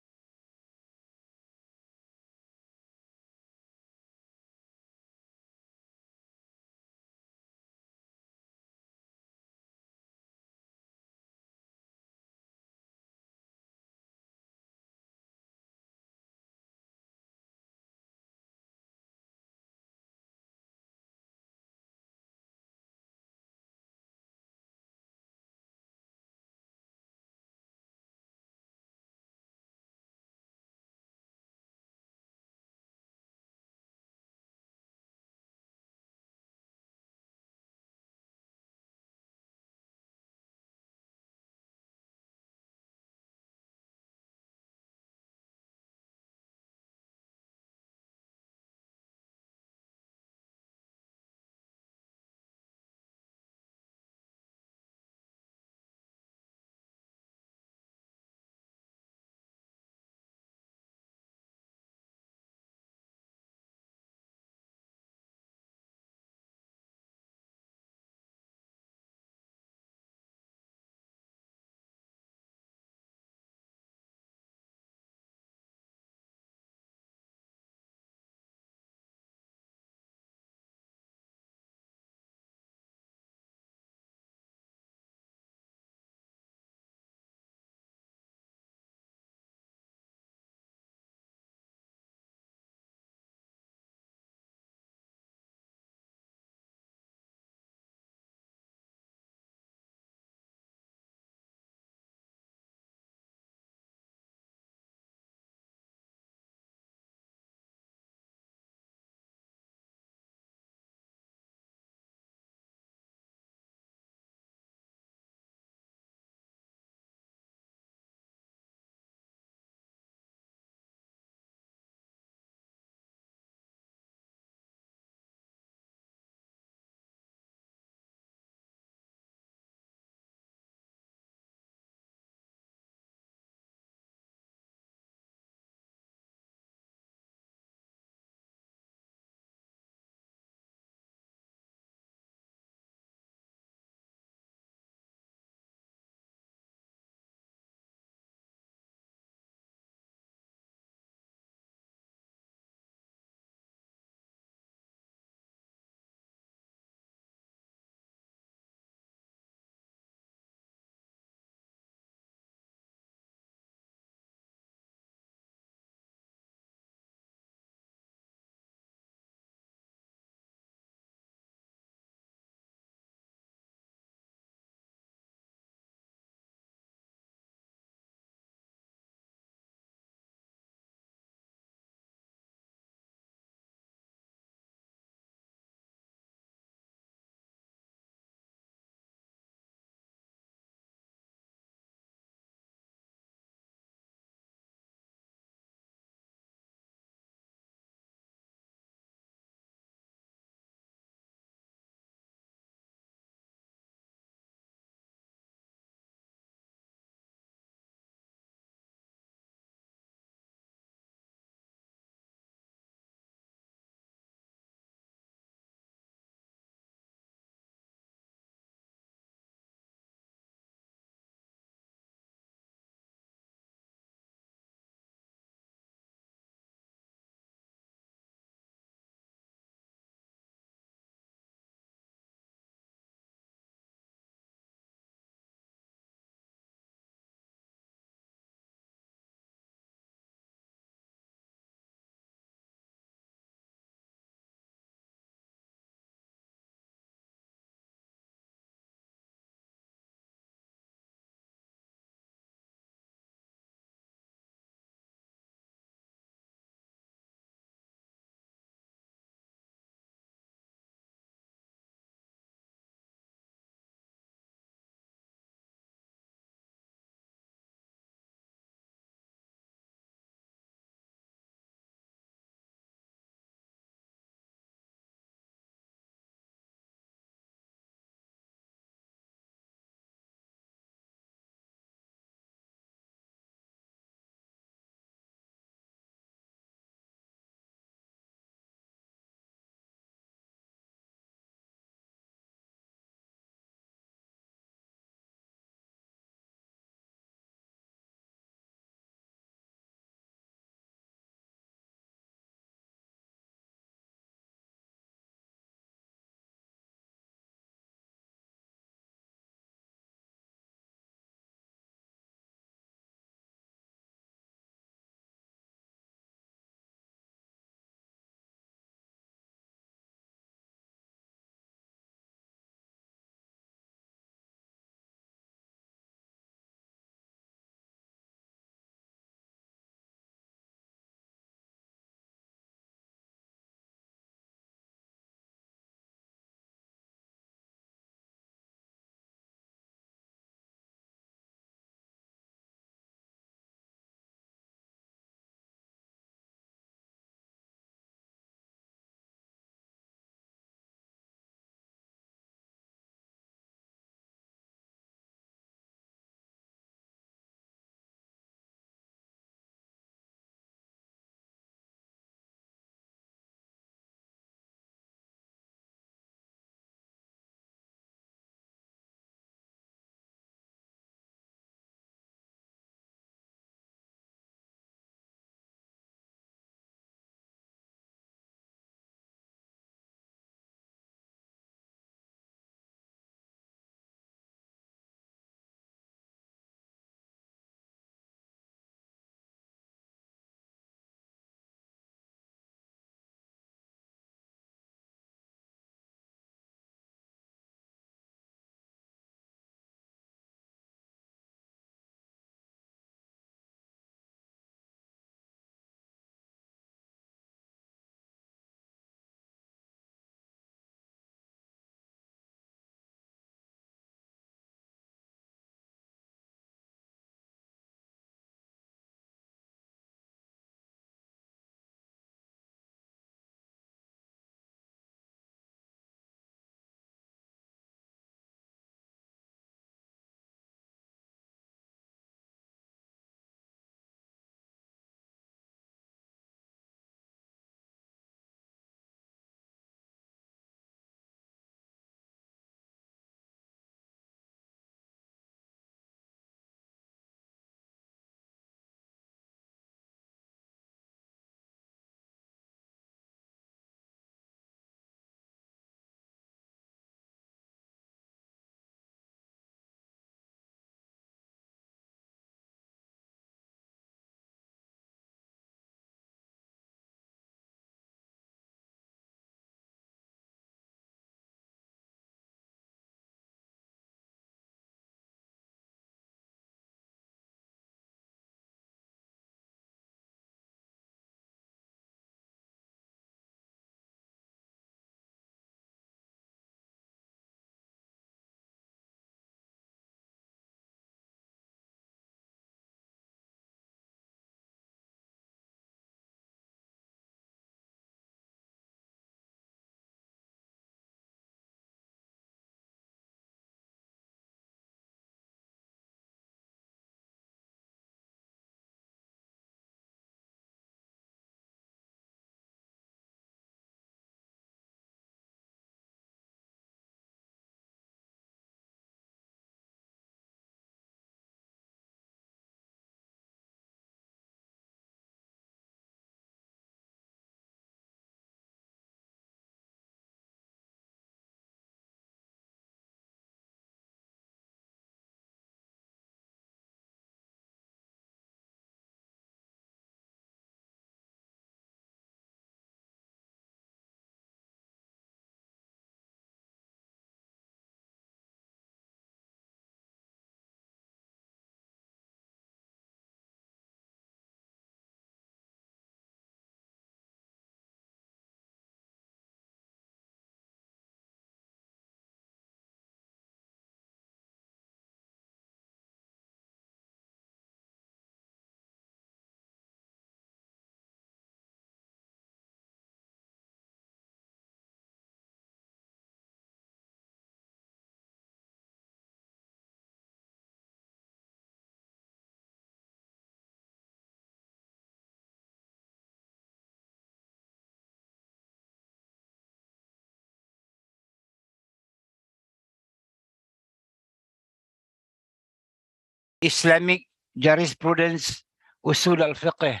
Islamic Jurisprudence, Usul al-Fiqh,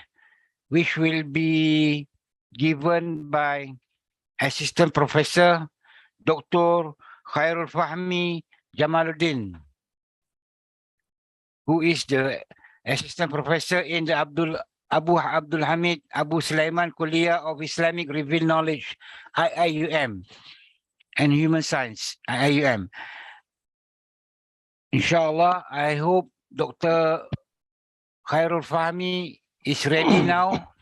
which will be given by Assistant Professor Dr. Khairul Fahmi Jamaludin, who is the Assistant Professor in the Abdul Hamid Abu Sulaiman Kuliah of Islamic Revealed Knowledge, IIUM, and Human Science, IIUM. Inshallah, I hope Dr. Khairul Fahmi is ready now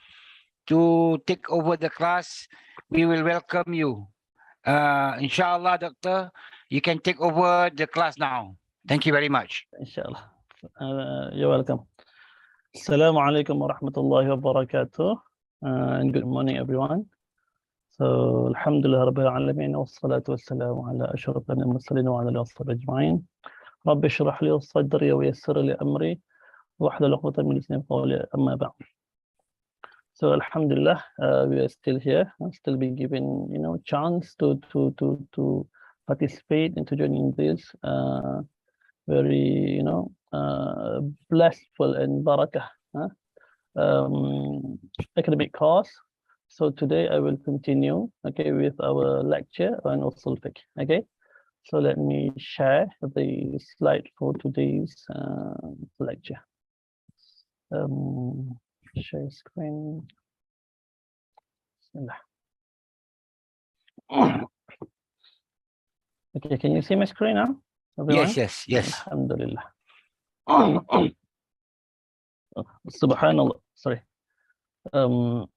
to take over the class. We will welcome you. Inshallah, Doctor, you can take over the class now. Thank you very much. Inshallah. You're welcome. Assalamu alaikum wa rahmatullahi wa barakatuh. And good morning, everyone. So, alhamdulillah rabbil alameen wa salatu wa salamu ala ashrafil mursalin wa ala alihi wa sahbihi ajma'in. Rabbi shrah li sadri wa yassir li amri wahlul 'uqdatan min lisani yafqahu qawli, amma ba'd. So alhamdulillah, we are still here, still being given, chance to participate and to join in this very, blessful and barakah academic course. So today I will continue, okay, with our lecture on Usul al-Fiqh, okay. So let me share the slide for today's lecture. Share screen. Okay, can you see my screen now, everyone? Yes. Alhamdulillah. Subhanallah. Sorry. Can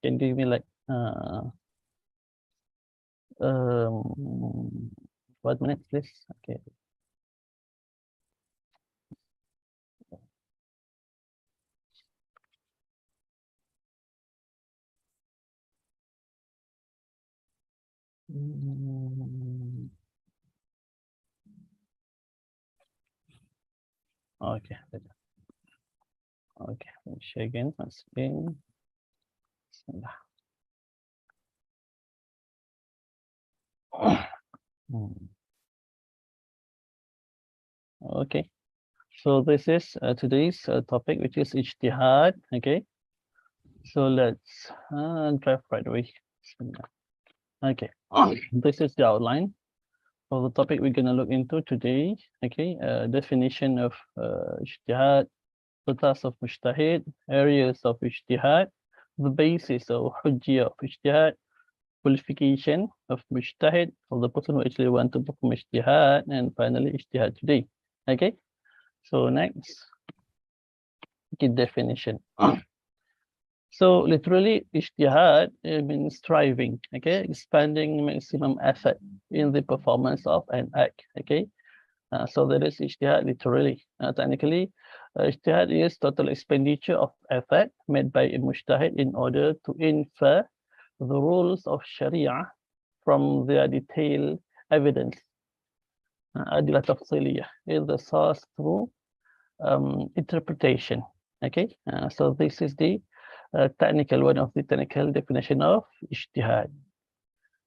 you give me like 5 minutes, please? Okay. Okay. Okay, let me share again once again. Okay, so this is today's topic, which is ijtihad. Okay, so let's drive right away. Okay, this is the outline of the topic we're going to look into today. Okay, definition of ijtihad, the task of mujtahid, areas of ijtihad, the basis of hujjiyah of ijtihad, qualification of mujtahid, of the person who actually want to perform ijtihad, and finally ijtihad today. Okay, so next, okay, definition. So literally ijtihad means striving, okay, expanding maximum effort in the performance of an act. Okay, so that is ijtihad literally. Technically, ijtihad is total expenditure of effort made by a mujtahid in order to infer the rules of Sharia from their detailed evidence. Adillah tafsiliyah is the source through interpretation. Okay, so this is the technical, one of the technical definition of ijtihad.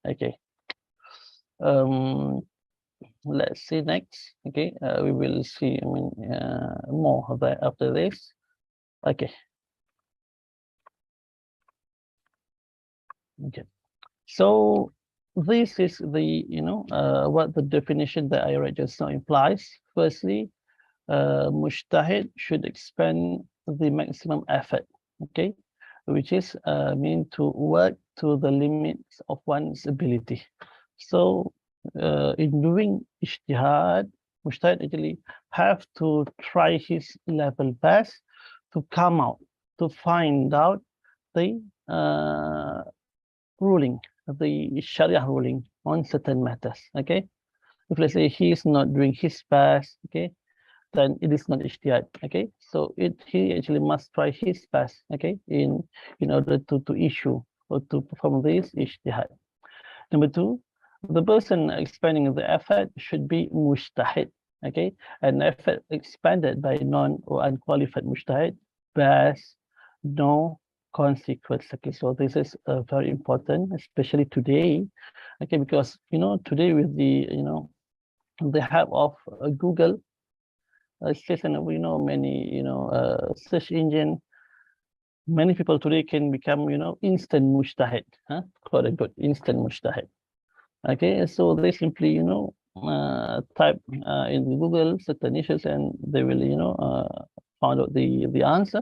Okay, let's see next. Okay, we will see more of that after this. Okay. Okay, so this is the what the definition that I read just now implies. Firstly, mujtahid should expend the maximum effort, okay, which is mean to work to the limits of one's ability. So in doing ijtihad, mujtahid actually have to try his level best to come out, to find out the ruling, the Sharia ruling on certain matters. Okay, if let's say he is not doing his best, okay, then it is not ijtihad. Okay, so he actually must try his best, okay, in order to issue or to perform this ijtihad. Number two, the person expending the effort should be mujtahid. Okay, an effort expended by non or unqualified mujtahid bears no consequence. Okay, so this is very important, especially today. Okay, because today with the the help of Google, just, we know many, search engine. Many people today can become, instant mujtahid, quote unquote, instant mujtahid. Okay, so they simply, type in Google certain issues and they will, find out the answer.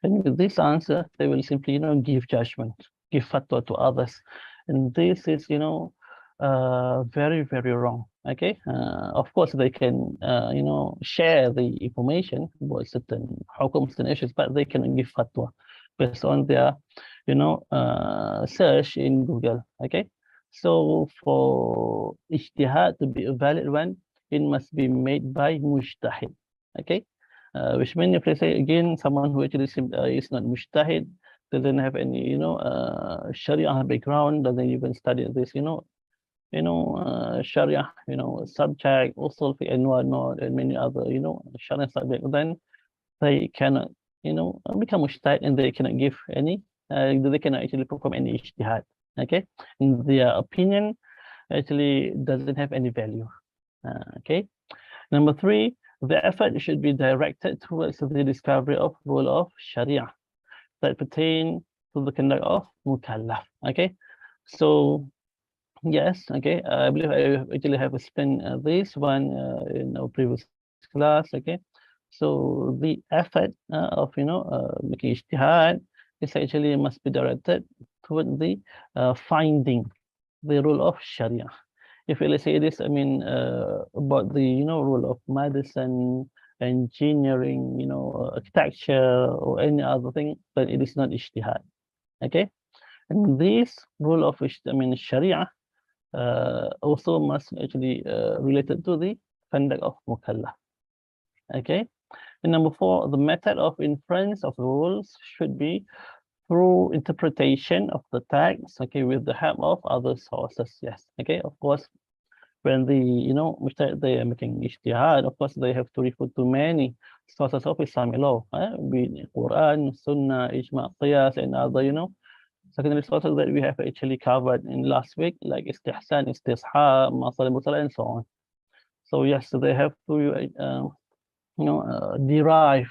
And with this answer, they will simply, give judgment, give fatwa to others. And this is, very, very wrong. Okay, of course, they can, share the information about certain hukums and issues, but they cannot give fatwa based on their, search in Google. Okay, so for ijtihad to be a valid one, it must be made by mujtahid. Okay, which means if they say again, someone who actually is not mujtahid, doesn't have any, Sharia background, doesn't even study this, Sharia, subject, Usul al-Fiqh and whatnot, and many other, Sharia subject, then they cannot, become mujtahid and they cannot give any, they cannot actually perform any ijtihad. Okay, in their opinion, actually doesn't have any value. Okay, number 3, the effort should be directed towards the discovery of rule of Sharia that pertain to the conduct of mukallaf. Okay, so yes, okay, I believe I actually have explained this one in our previous class. Okay, so the effort of making ijtihad is actually must be directed toward the finding the rule of Sharia. If let's say this, I mean about the rule of medicine, engineering, architecture, or any other thing, but it is not ijtihad. Okay, and this rule of Sharia also must actually related to the conduct of mukallaf. Okay, and number 4, the method of inference of the rules should be through interpretation of the text, okay, with the help of other sources. Yes, okay, of course, when the they are making ijtihad, of course they have to refer to many sources of Islamic law, be it Quran, Sunnah, Ijma', Qiyas, and other secondary sources that we have actually covered in last week, like istihsan, istishab, masal mursala, and so on. So yes, they have to derive,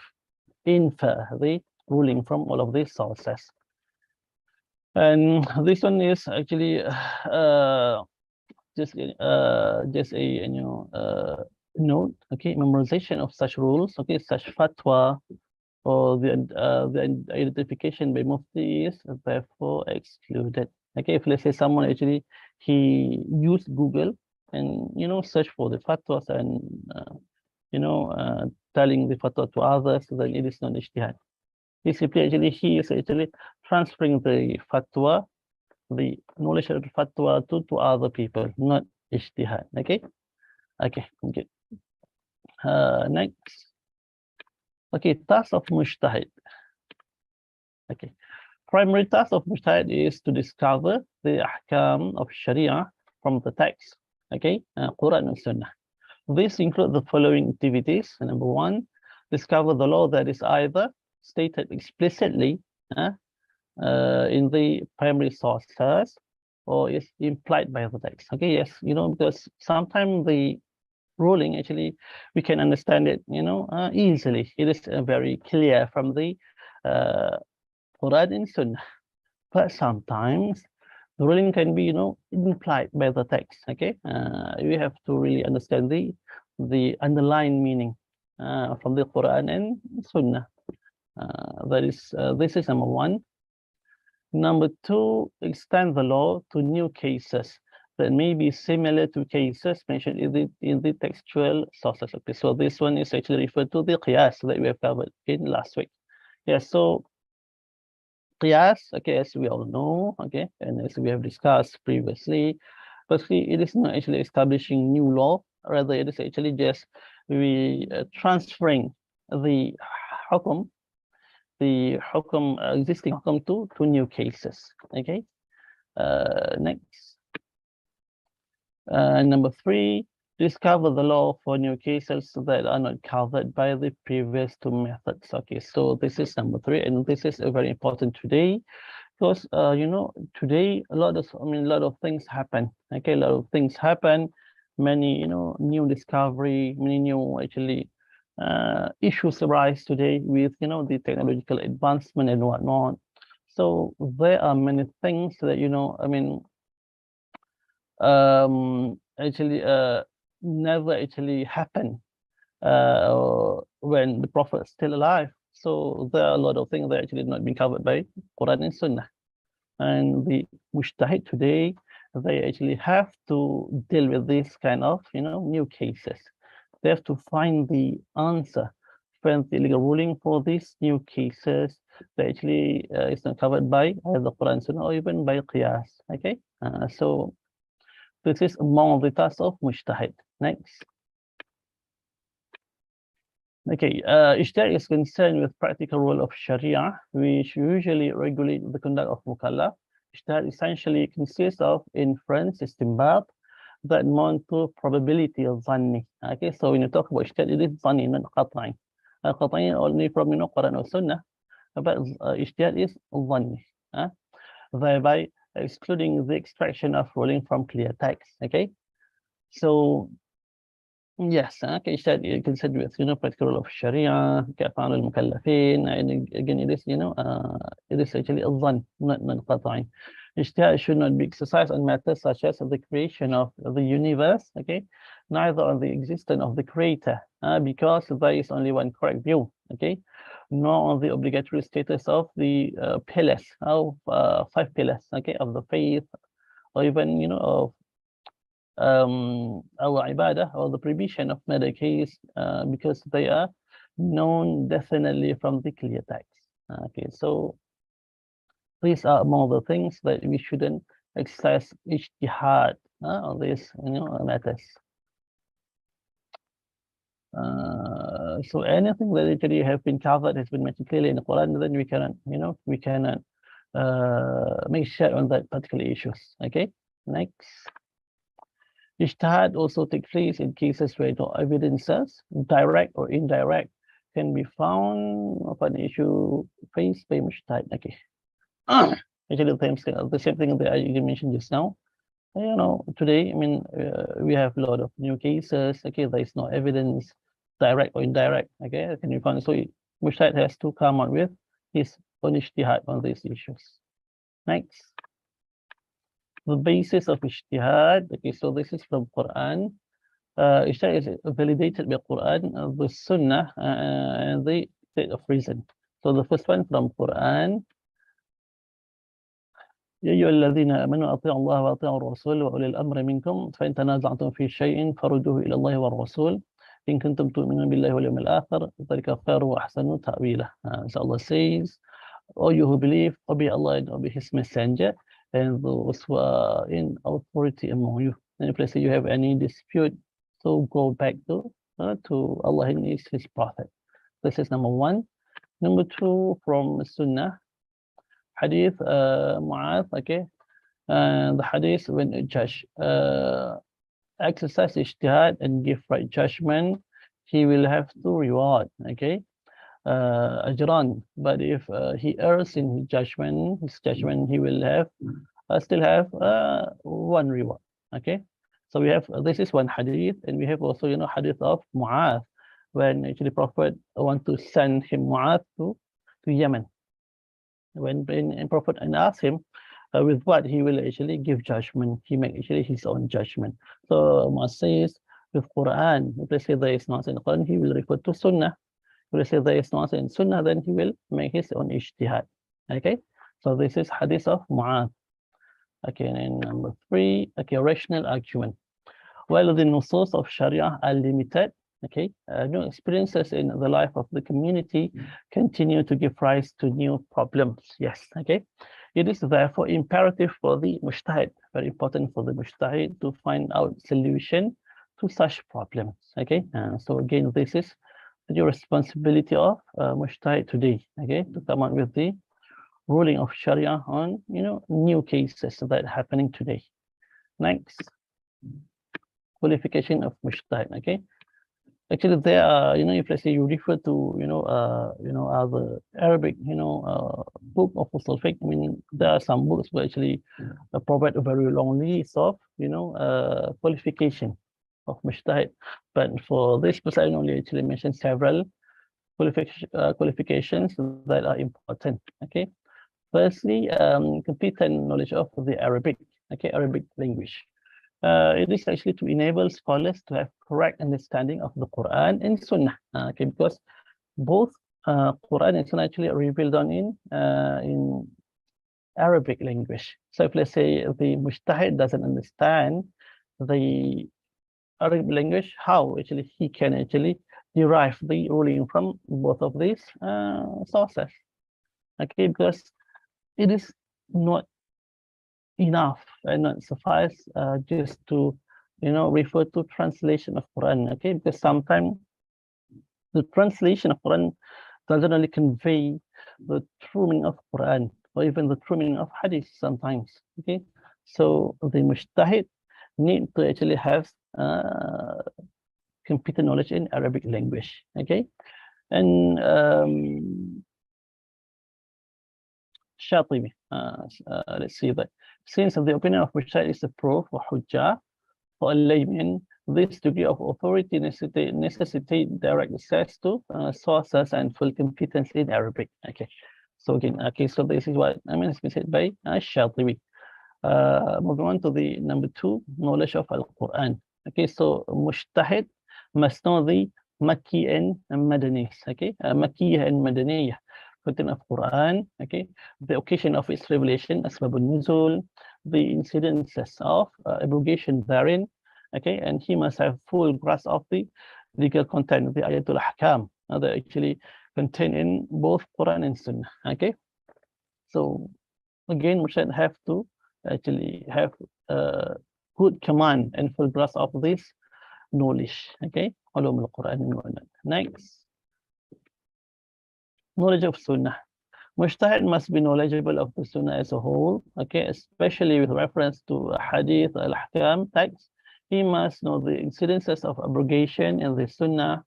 infer the ruling from all of these sources. And this one is actually just a note, okay, memorization of such rules, okay, such fatwa, or the identification by mufti is therefore excluded. Okay, if let's say someone actually he used Google and search for the fatwas and telling the fatwa to others, then it is not ijtihad. He is actually transferring the fatwa, the knowledge of the fatwa to other people, not ijtihad. Okay, good. Next. Okay, task of mujtahid. Okay, primary task of mujtahid is to discover the ahkam of Sharia from the text. Okay, Quran and Sunnah. This includes the following activities. Number 1, discover the law that is either stated explicitly in the primary sources or is implied by the text. Okay, yes, because sometimes the ruling actually we can understand it easily. It is very clear from the Quran and Sunnah, but sometimes the ruling can be implied by the text. Okay, we have to really understand the underlying meaning from the Quran and Sunnah. This is number 1. Number 2, extend the law to new cases that may be similar to cases mentioned in the textual sources. Okay, so this one is actually referred to the qiyas that we have covered in last week. Yes, so qiyas, okay, as we all know, okay, and as we have discussed previously, firstly, it is not actually establishing new law, rather it is actually just transferring the hukum, existing hukum to new cases. Okay, next. Number 3, discover the law for new cases that are not covered by the previous 2 methods. Okay, so this is number 3, and this is very important today because today a lot of things happen. Okay, a lot of things happen, many new discovery, many new actually issues arise today with, you know, the technological advancement and whatnot. So there are many things that, you know, I mean, actually never actually happened when the Prophet is still alive. So there are a lot of things that actually not been covered by Quran and Sunnah. And the mujtahid today, they actually have to deal with this kind of, you know, new cases. They have to find the answer, find the legal ruling for these new cases that actually is not covered by the Quran, Sunnah, or even by Qiyas. Okay, so this is among the tasks of mujtahid. Next. Okay, Ijtihad is concerned with practical role of Sharia, which usually regulate the conduct of mukallaf. Ijtihad essentially consists of inference, istinbat, that amount to probability of zanni. Okay, so when you talk about Ijtihad, it is zanni, not qat'i. Qat'i only from, you know, Quran or Sunnah, but Ijtihad is zanni, thereby excluding the extraction of ruling from clear text. Okay, so yes, okay, Ijtihad considered with, you know, practical role of Sharia, ka'fa'al al-mukallafin, and again, it is, you know, it is actually a dhan, not qat'i. Ijtihad should not be exercised on matters such as the creation of the universe, okay, neither on the existence of the creator, because there is only one correct view, okay, nor on the obligatory status of the pillars, of 5 pillars, okay, of the faith, or even, you know, of our ibadah, or the prohibition of murder case, because they are known definitely from the clear text. Okay, so these are among the things that we shouldn't exercise ijtihad on these, you know, matters. So anything that actually have been covered, has been mentioned clearly in the Quran, then we cannot, you know, we cannot make sure on that particular issues. Okay, next. Ijtihad also takes place in cases where no evidences, direct or indirect, can be found of an issue faced by mujtahid. Okay. Actually, the same thing that I mentioned just now. You know, today, I mean, we have a lot of new cases. Okay, there is no evidence, direct or indirect. Okay, can you find? So mujtahid has to come out with his own ijtihad on these issues. Next. The basis of ijtihad. Okay, so this is from Quran. Ijtihad is validated by Quran, the Sunnah, and the state of reason. So the first one from Quran. يا أيها الذين آمنوا أطيعوا الله وأطيعوا الرسول وأولي الأمر منكم فإن تنازعتم في شيء فردوه إلى الله والرسول إن كنتم تؤمنون بالله واليوم الآخر ذلك خير وأحسن تأويله. So Allah says, all you who believe, obey Allah and obey His Messenger, and those who are in authority among you. And if let's say you have any dispute, so go back to Allah and His Prophet. This is number one. Number two, from Sunnah, Hadith Mu'adh, okay, and the Hadith, when a judge exercise ijtihad and give right judgment, he will have 2 reward, okay, ajran. But if he errs in his judgment, he will have still have 1 reward. Okay, so we have this is one hadith, and we have also, you know, hadith of Mu'adh, when actually Prophet want to send him Mu'adh to Yemen. When Prophet and asked him with what he will actually give judgment, he make actually his own judgment. So Mu'adh says with Quran, if they say there is no answer in Quran, he will refer to Sunnah. If they say there is no answer in Sunnah, then he will make his own ijtihad. Okay, so this is hadith of Mu'adh. Okay, and number 3, okay, rational argument. While the nusus of Sharia are limited, okay, new experiences in the life of the community continue to give rise to new problems. Yes, okay. It is therefore imperative for the mujtahid, very important for the mujtahid, to find out solution to such problems. Okay, so again, this is the responsibility of mujtahid today. Okay, to come up with the ruling of Sharia on, you know, new cases that are happening today. Next, qualification of mujtahid. Okay. Actually, there are, you know, if let's say you refer to, the Arabic, book of Usul al-Fiqh, I mean, there are some books that actually provide a very long list of, qualification of mujtahid. But for this course, I only actually mention several qualifications that are important. Okay, firstly, competent knowledge of the Arabic, Arabic language. It is actually to enable scholars to have correct understanding of the Quran and Sunnah. Because both Quran and Sunnah actually are revealed on in Arabic language. So if let's say the mujtahid doesn't understand the Arabic language, how actually he can actually derive the ruling from both of these sources? Because it is not enough and not suffice just to refer to translation of Quran. Because sometimes the translation of Quran doesn't really convey the true meaning of Quran or even the true meaning of Hadith sometimes. So the mujtahid need to actually have competent knowledge in Arabic language. And Shatibi, let's see that since the opinion of mujtahid is a proof or hujjah for a layman, this degree of authority necessitate direct access to sources and full competence in Arabic. So again, so this is what has been said by Shatibi. Moving on to the number 2, knowledge of Al-Quran. So mujtahid must know the Makki and Madani. Makkiyah and Madaniyah content of Quran. The occasion of its revelation, Asbab al-Nuzul, the incidences of abrogation therein. And he must have full grasp of the legal content, the Ayatul Ahkam, that actually contained in both Quran and Sunnah. So again, we should have to actually have good command and full grasp of this knowledge. Ulum al-Quran and whatnot. Next, knowledge of Sunnah. Mujtahid must be knowledgeable of the Sunnah as a whole, especially with reference to Hadith, al-Ahkam text. He must know the incidences of abrogation in the Sunnah,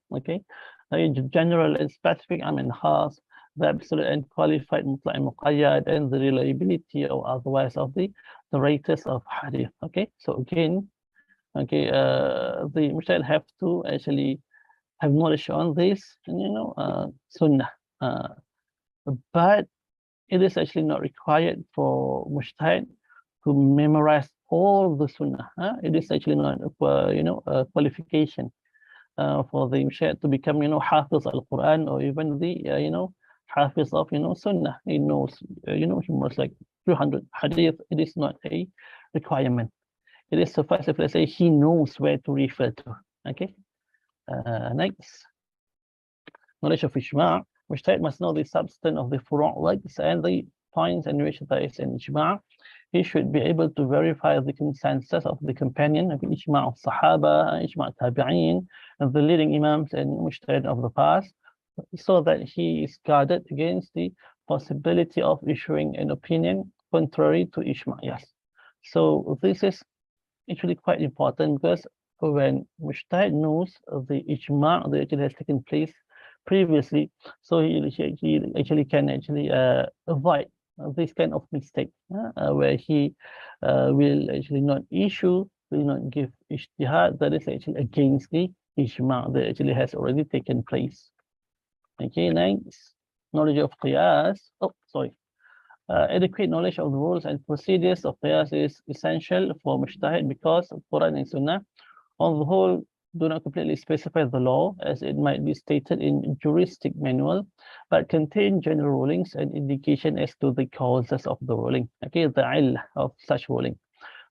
general and specific, khas, the absolute and qualified mutlaq and muqayyad, and the reliability or otherwise of the narrators of Hadith. So again, the mujtahid have to actually have knowledge on this, Sunnah. But it is actually not required for mujtahid to memorize all the Sunnah. It is actually not a qualification for the mujtahid to become Hafiz al-Quran or even the Hafiz of Sunnah. He knows he knows like 200 hadith. It is not a requirement. It is suffice if let's say he knows where to refer to. Next, knowledge of ijma'. Mujtahid must know the substance of the furu' words and the points in which there is an ijma'. He should be able to verify the consensus of the companion, of ijma' of Sahaba, ijma' tabi'in, and the leading imams and mujtahid of the past, so that he is guarded against the possibility of issuing an opinion contrary to ijma'. Yes. So this is actually quite important, because when mujtahid knows the ijma' that actually has taken place previously, so he actually can avoid this kind of mistake, where he will actually not give ijtihad that is actually against the ijma' that actually has already taken place. Next, knowledge of qiyas. Adequate knowledge of the rules and procedures of qiyas is essential for mujtahid, because Quran and Sunnah on the whole do not completely specify the law as it might be stated in juristic manual, but contain general rulings and indication as to the causes of the ruling, the illah of such ruling.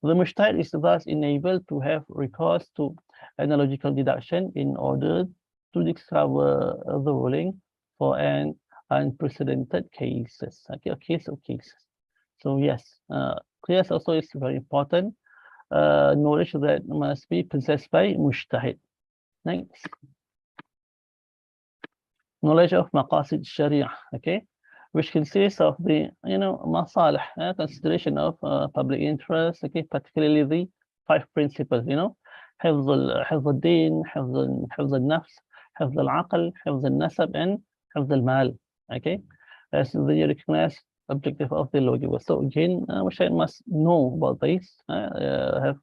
The mujtahid is thus enabled to have recourse to analogical deduction in order to discover the ruling for an unprecedented cases. Cases. So yes, qiyas also is very important. Knowledge that must be possessed by mujtahid. Next, knowledge of maqasid sharia, which consists of the masalih, consideration of public interest, particularly the 5 principles, حفظ الدين, حفظ النفس, حفظ العقل, حفظ النسب, and حفظ المال. As the recognized objective of the lawgiver. So again, mujtahid must know about this, have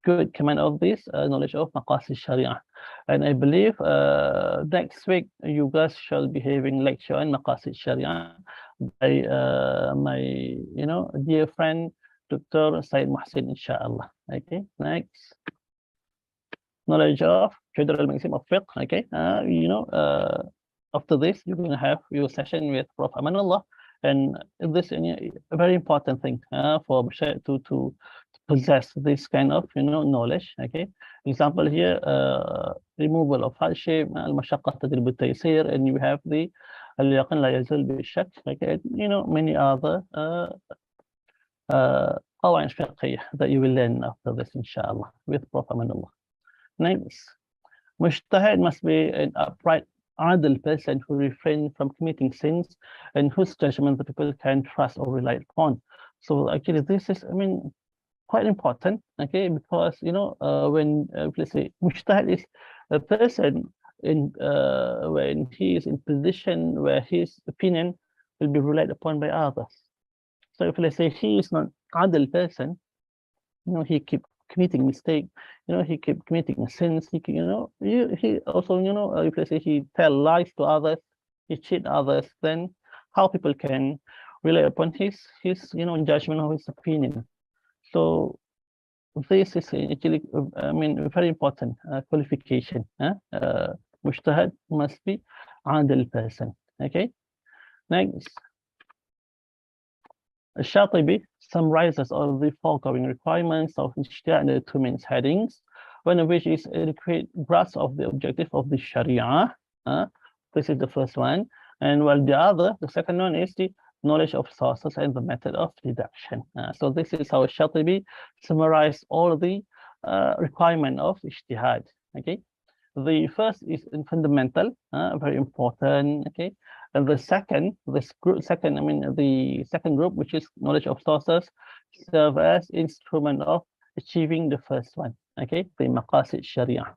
good command of this knowledge of maqasid Sharia. And I believe next week you guys shall be having lecture on maqasid Sharia by my dear friend Dr. Said Mohsin, inshallah. Okay, next. Knowledge of general maxim of fiqh. Okay, after this you're going to have your session with Prof. Amanullah, and this is a very important thing for to possess this kind of knowledge. Okay, example here, removal of hardship, al-mashaqqah tadrib al-taysir, and you have the al-yaqin la yazul bi-shak. Okay, many other qawa'id fiqhiyyah that you will learn after this, inshallah, with Prof. Amanullah. Next, mujtahid must be an upright, adil person who refrains from committing sins and whose judgment the people can trust or rely upon. So actually, this is, quite important. Okay, because when let's say mujtahid is a person in when he is in position where his opinion will be relied upon by others. So if let's say he is not adil person, he keep committing mistake, he keep committing sins, he also if let's say he tell lies to others, he cheat others, then how people can rely upon his judgment or his opinion. So this is actually a very important qualification. Mujtahid must be adil person. Okay, next. Shatibi summarizes all the foregoing requirements of ijtihad in the two main headings, one of which is adequate grasp of the objective of the Sharia. This is the first one, and while the second one is the knowledge of sources and the method of deduction. So this is how Shatibi summarized all the requirement of ijtihad. Okay, the first is fundamental, very important. Okay. And the second group, which is knowledge of sources, serve as instrument of achieving the first one. Okay, the maqasid Sharia.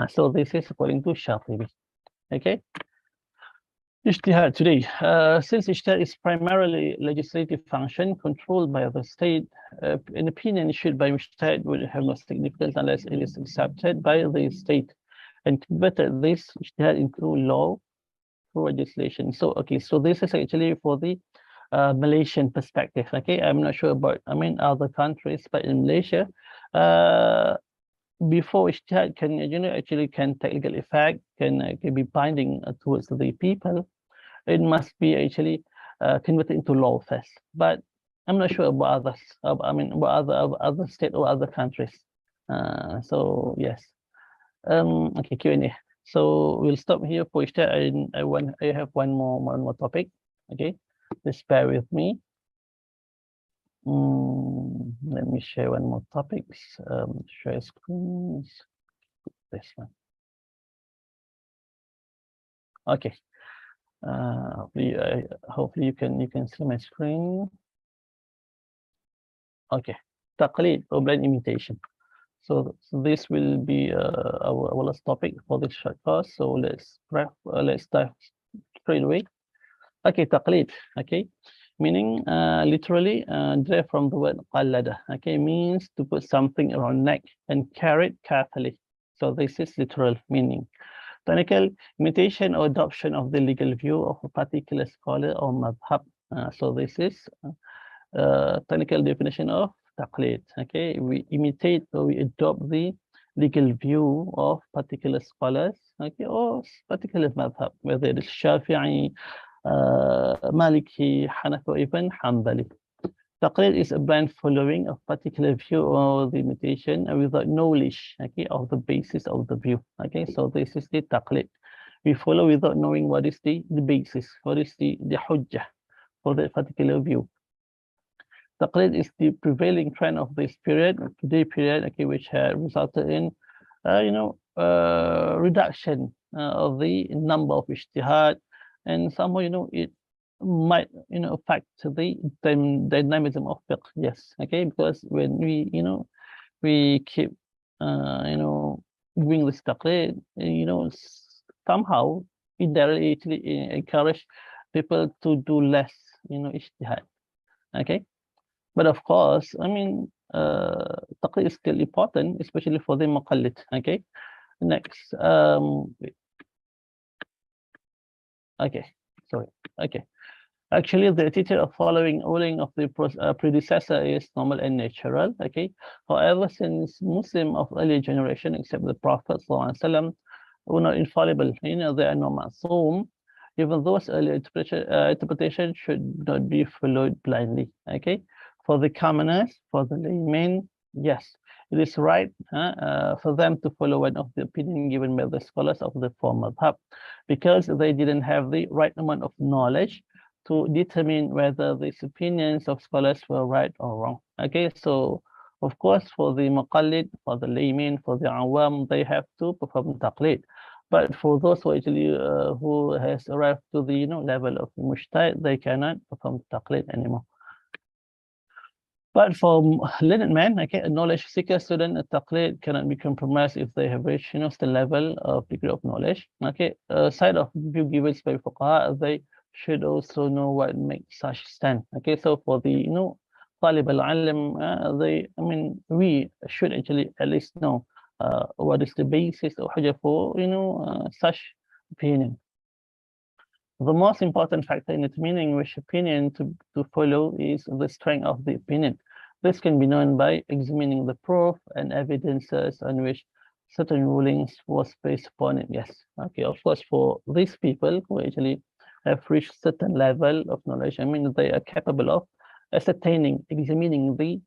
So this is according to Shatibi. Okay. Ijtihad today. Since ijtihad is primarily legislative function controlled by the state, an opinion issued by mujtahid will have no significance unless it is accepted by the state and converted this ijtihad into law through legislation. So okay, so this is actually for the Malaysian perspective. Okay, I'm not sure about other countries, but in Malaysia, before ijtihad can actually can take legal effect, can be binding towards the people, it must be actually converted into law first. But I'm not sure about others. About other state or other countries. So yes. Okay, Q&A. So we'll stop here for ijtihad. I have one more topic. Okay, just bear with me. Let me share one more topic. Share screens. This one. Okay. Hopefully you can see my screen. Okay. Taqlid or blind imitation. So this will be our last topic for this short course. So let's dive straight away. Okay, taqlid. Okay, meaning literally derived from the word qallada. Okay, means to put something around neck and carry it carefully. So this is literal meaning. Technical imitation or adoption of the legal view of a particular scholar or madhab. So this is technical definition of taqlid. Okay, we imitate or we adopt the legal view of particular scholars, okay, or particular madhab, whether it is Shafi'i, Maliki, Hanafi, or even Hanbali. Taqlid is a blind following of particular view or the imitation without knowledge, okay, of the basis of the view. Okay, so this is the taqlid. We follow without knowing what is the basis, what is the hujjah for that particular view. Taqlid is the prevailing trend of this period, okay, which resulted in, reduction of the number of ijtihad, and somehow, it might, affect the dynamism of fiqh. Yes, okay, because when we keep, doing this taqlid, somehow it directly encourage people to do less, ijtihad. Okay. But of course, taqlid is still important, especially for the muqallid. Okay, next. Okay, sorry. Okay. Actually, the teacher of following ruling of the predecessor is normal and natural. Okay. However, since Muslim of earlier generation, except the Prophet ﷺ, were not infallible, you know, they are not ma'soom. Even those earlier interpretation should not be followed blindly. Okay. For the commoners, for the laymen, yes, it is right for them to follow one of the opinion given by the scholars of the former madhab, because they didn't have the right amount of knowledge to determine whether these opinions of scholars were right or wrong. Okay, so of course, for the muqallid, for the layman, for the awam, they have to perform taqlid. But for those who actually who has arrived to the level of mujtahid, they cannot perform taqlid anymore. But for learned men, okay, a knowledge seeker student, a taqlid cannot be compromised if they have reached the level of degree of knowledge. Okay, aside of view given by fuqaha, they should also know what makes such stand. Okay, so for the talib al-alim, we should actually at least know what is the basis of hujjah for such opinion. The most important factor in determining which opinion to follow is the strength of the opinion. This can be known by examining the proof and evidences on which certain rulings was based upon it. Yes, okay, of course, for these people who actually have reached certain level of knowledge, they are capable of ascertaining, examining the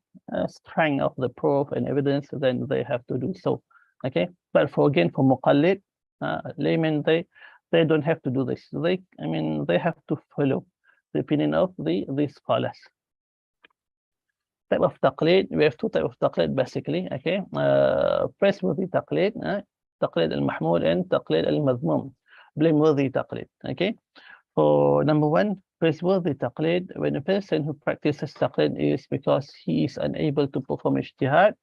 strength of the proof and evidence, then they have to do so. Okay, but for muqallid, laymen, they don't have to do this. They have to follow the opinion of the scholars. Type of taqlid, we have two types of taqlid basically. Okay, praiseworthy taqlid, taqlid al-mahmud, and taqlid al-madhmum, blameworthy taqlid. Okay, for number one, praiseworthy taqlid, when a person who practices taqlid is because he is unable to perform ijtihad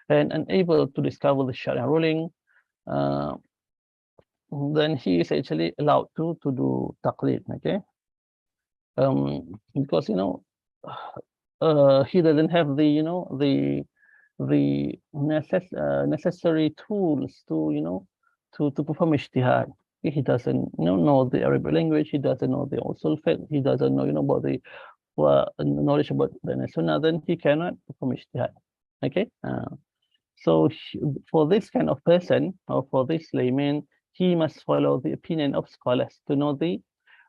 and unable to discover the Sharia ruling, then he is actually allowed to do taqlid. Okay, because he doesn't have the necessary tools to perform ijtihad. He doesn't know the Arabic language. He doesn't know the Usul al-Fiqh. He doesn't know about the knowledge about the Sunnah. Then he cannot perform ijtihad. Okay, so for this kind of person, or for this layman, he must follow the opinion of scholars to know the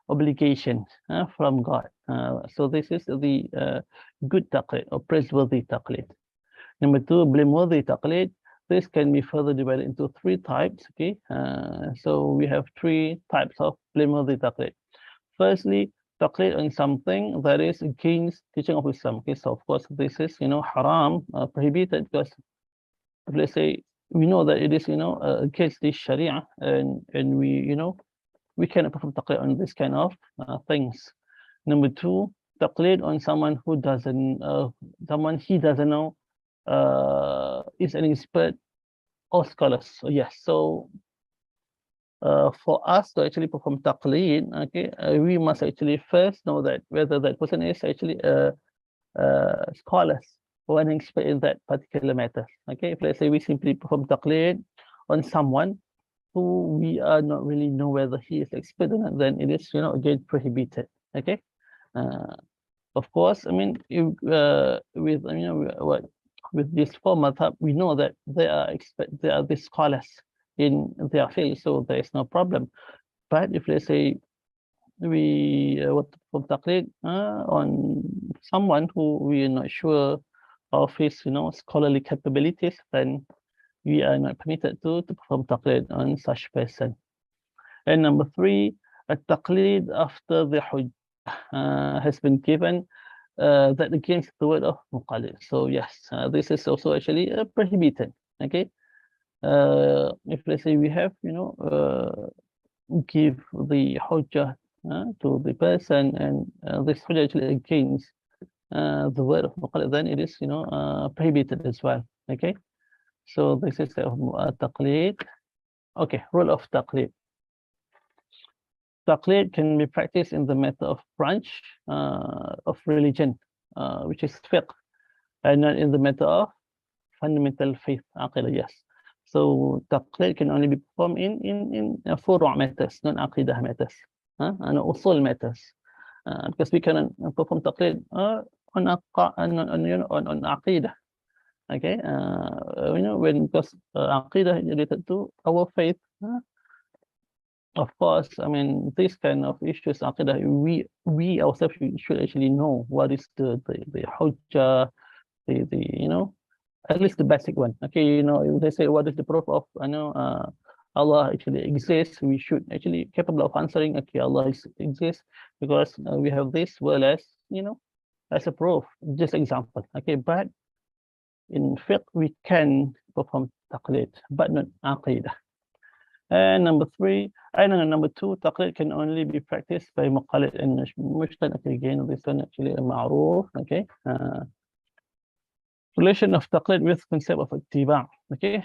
obligation from God. So this is the good taqlid or praiseworthy taqlid. Number two, blameworthy taqlid. This can be further divided into three types. Okay, so we have three types of blameworthy taqlid. Firstly, taqlid on something that is against teaching of Islam. Okay, so of course this is haram, prohibited, because let's say we know that it is against the Sharia, and we cannot perform taqlid on this kind of things. Number two, taqlid on someone who doesn't he doesn't know is an expert or scholars. So yes, so for us to actually perform taqlid, okay, we must actually first know that whether that person is actually a scholars or an expert in that particular matter. Okay, if let's say we simply perform taqlid on someone who we are not really know whether he is expert or not, then it is again prohibited. Okay, of course, with this four madhab, we know that they are the scholars in their field, so there is no problem. But if let's say we want to perform taqlid on someone who we are not sure of his scholarly capabilities, then we are not permitted to perform taqlid on such person. And number three, a taqlid after the hujjah has been given that against the word of muqallid. So yes, this is also actually prohibited. Okay, if let's say we have give the hujjah to the person, and this hujjah actually against the word of muqallid, then it is prohibited as well. Okay, so this is taqlid. Okay, rule of taqlid. Taqlid can be practiced in the matter of branch of religion, which is fiqh. and not in the matter of fundamental faith, aqidah, yes. So taqlid can only be performed in furu' matters, not aqidah matters, and usul matters, because we cannot perform taqlid on aqidah. Okay, because aqidah is related to our faith. Of course, I mean, this kind of issues, aqidah, we ourselves should actually know what is the hujjah, at least the basic one. Okay, if they say what is the proof of Allah actually exists, we should actually capable of answering, okay, Allah exists because we have this, well as as a proof, just example. Okay, but in fiqh we can perform taqlid, but not aqidah. And number two, taqlid can only be practiced by muqallid and mujtahid. Okay, again, this one actually a ma'ruf. Okay, relation of taqlid with concept of ittiba'. Okay,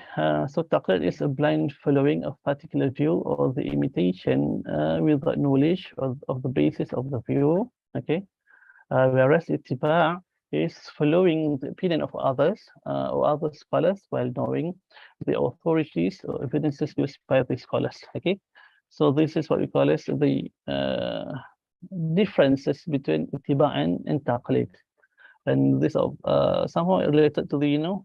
so taqlid is a blind following of particular view or the imitation without knowledge of the basis of the view. Okay, whereas ittiba' is following the opinion of others or other scholars while knowing the authorities or evidences used by the scholars. Okay, so this is what we call as the differences between ittiba' and taqlid, and this somehow related to the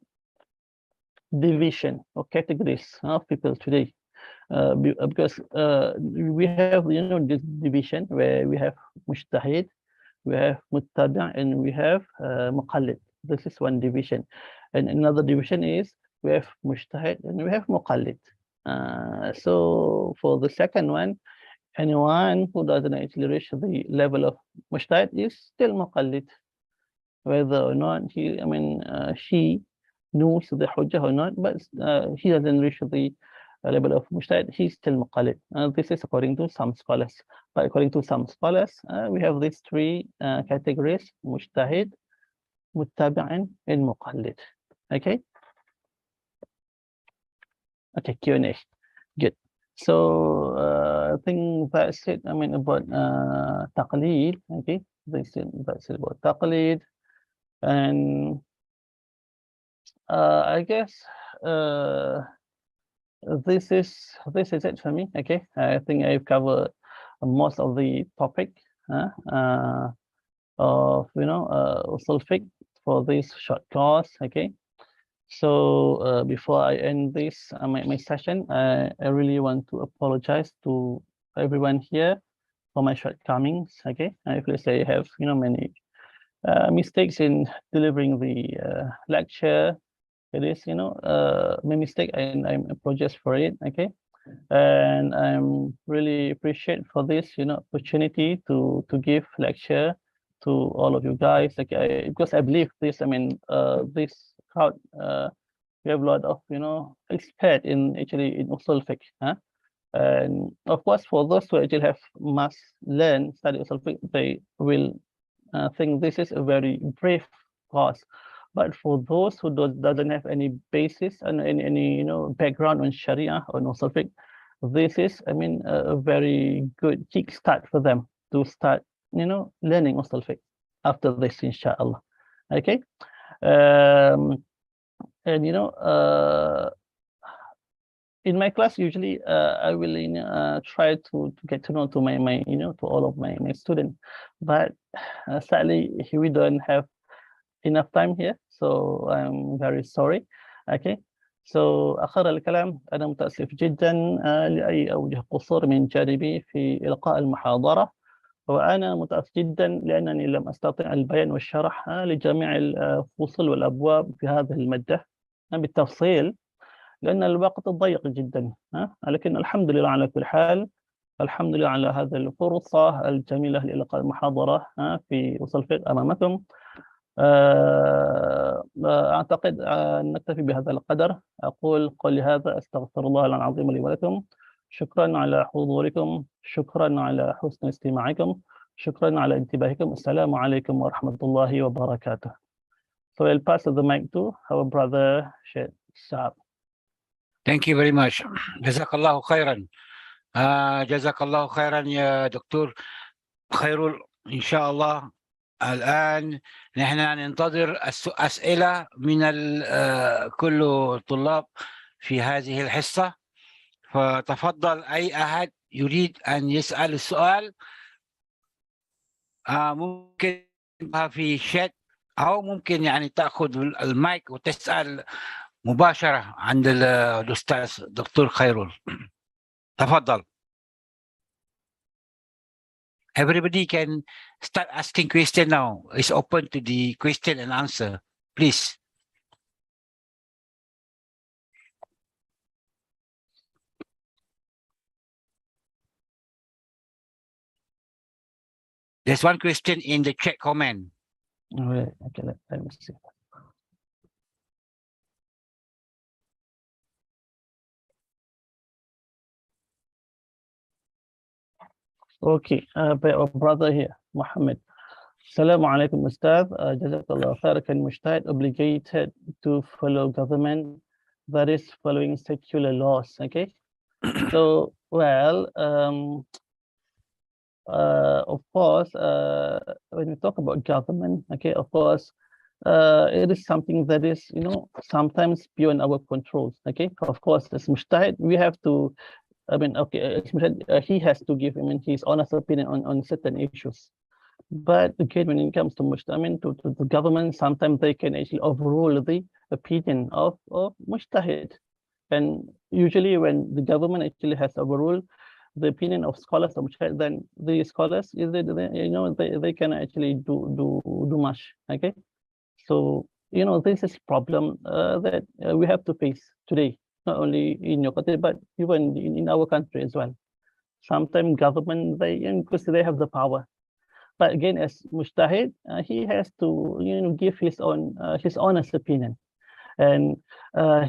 division or categories of people today, because we have this division where we have mujtahid, we have muttabi', and we have muqallid. This is one division. And another division is we have mujtahid and we have muqallid. So for the second one, anyone who doesn't actually reach the level of mujtahid is still muqallid, whether or not she knows the hujjah or not, but he doesn't reach the level of mujtahid, he's still muqallid. This is according to some scholars. But according to some scholars, we have these three categories: mujtahid, muttabi', and muqallid. Okay. Okay, Q&A. Good. So I think that's it. I mean about taqlid. Okay, that's it about taqlid, and I guess this is it for me. Okay, I think I've covered most of the topic of Usul al-Fiqh for this short class. Okay, so before I end this my session, I really want to apologize to everyone here for my shortcomings. Okay, if let's say I have many mistakes in delivering the lecture, it is my mistake, and I apologize for it. Okay, and I'm really appreciate for this opportunity to give lecture to all of you guys. Like because I believe this, this crowd, we have a lot of expert in Usul al-Fiqh, and of course for those who actually must learn study Usul al-Fiqh, they will think this is a very brave course. But for those who doesn't have any basis and any background on Sharia or Usul al-Fiqh, this is a very good kickstart for them to start learning Usul al-Fiqh after this, inshallah. Okay, and in my class usually I will try to get to know to my to all of my students, but sadly we don't have enough time here, so I'm very sorry. Okay, so آخر الكلام أنا متأسف جدا لأي أوجه قصور من جانبي في إلقاء المحاضرة، وأنا متأسف جدا لأنني لم أستطع البيان والشرح لجميع الفصول والأبواب في هذه المادة بالتفصيل لأن الوقت ضيق جدا، لكن الحمد لله على كل حال. الحمد لله على هذه الفرصة الجميلة لإلقاء المحاضرة في أصول الفقه أمامكم. أعتقد أن نكتفي بهذا القدر. أقول قولي هذا، أستغفر الله العظيم لي ولكم. شكرا على حضوركم، شكرا على حسن استماعكم، شكرا على انتباهكم. السلام عليكم ورحمة الله وبركاته. So I'll pass the mic to our brother Sheikh Sept. Thank you very much. Jazakallahu khairan. Jazakallahu khairan ya Dr. Khairul. Inshallah الآن نحن ننتظر أسئلة من كل الطلاب في هذه الحصة، فتفضل أي أحد يريد أن يسأل السؤال ممكن في شات، أو ممكن يعني تأخذ المايك وتسأل مباشرة عند الأستاذ دكتور خيرول. تفضل. Everybody can start asking question now. It's open to the question and answer. Please. There's one question in the chat comment. All right. Okay, let me see. Okay, our brother here, Muhammad. Assalamu alaikum, Ustad. Jazakallah khair. Can Mujtahid obligated to follow government that is following secular laws? Okay. So, well, of course, when we talk about government, okay, of course, it is something that is, sometimes beyond our controls. Okay. Of course, as Mujtahid, we have to. I mean, okay, he has to give, his honest opinion on certain issues. But again, when it comes to Mujtahid, to the government, sometimes they can actually overrule the opinion of Mujtahid. And usually when the government actually has overruled the opinion of scholars of Mujtahid, then the scholars, they can actually do much, okay? So, this is a problem that we have to face today. Not only in your country, but even in our country as well. Sometimes government, because they have the power. But again, as Mujtahid, he has to, give his honest opinion. And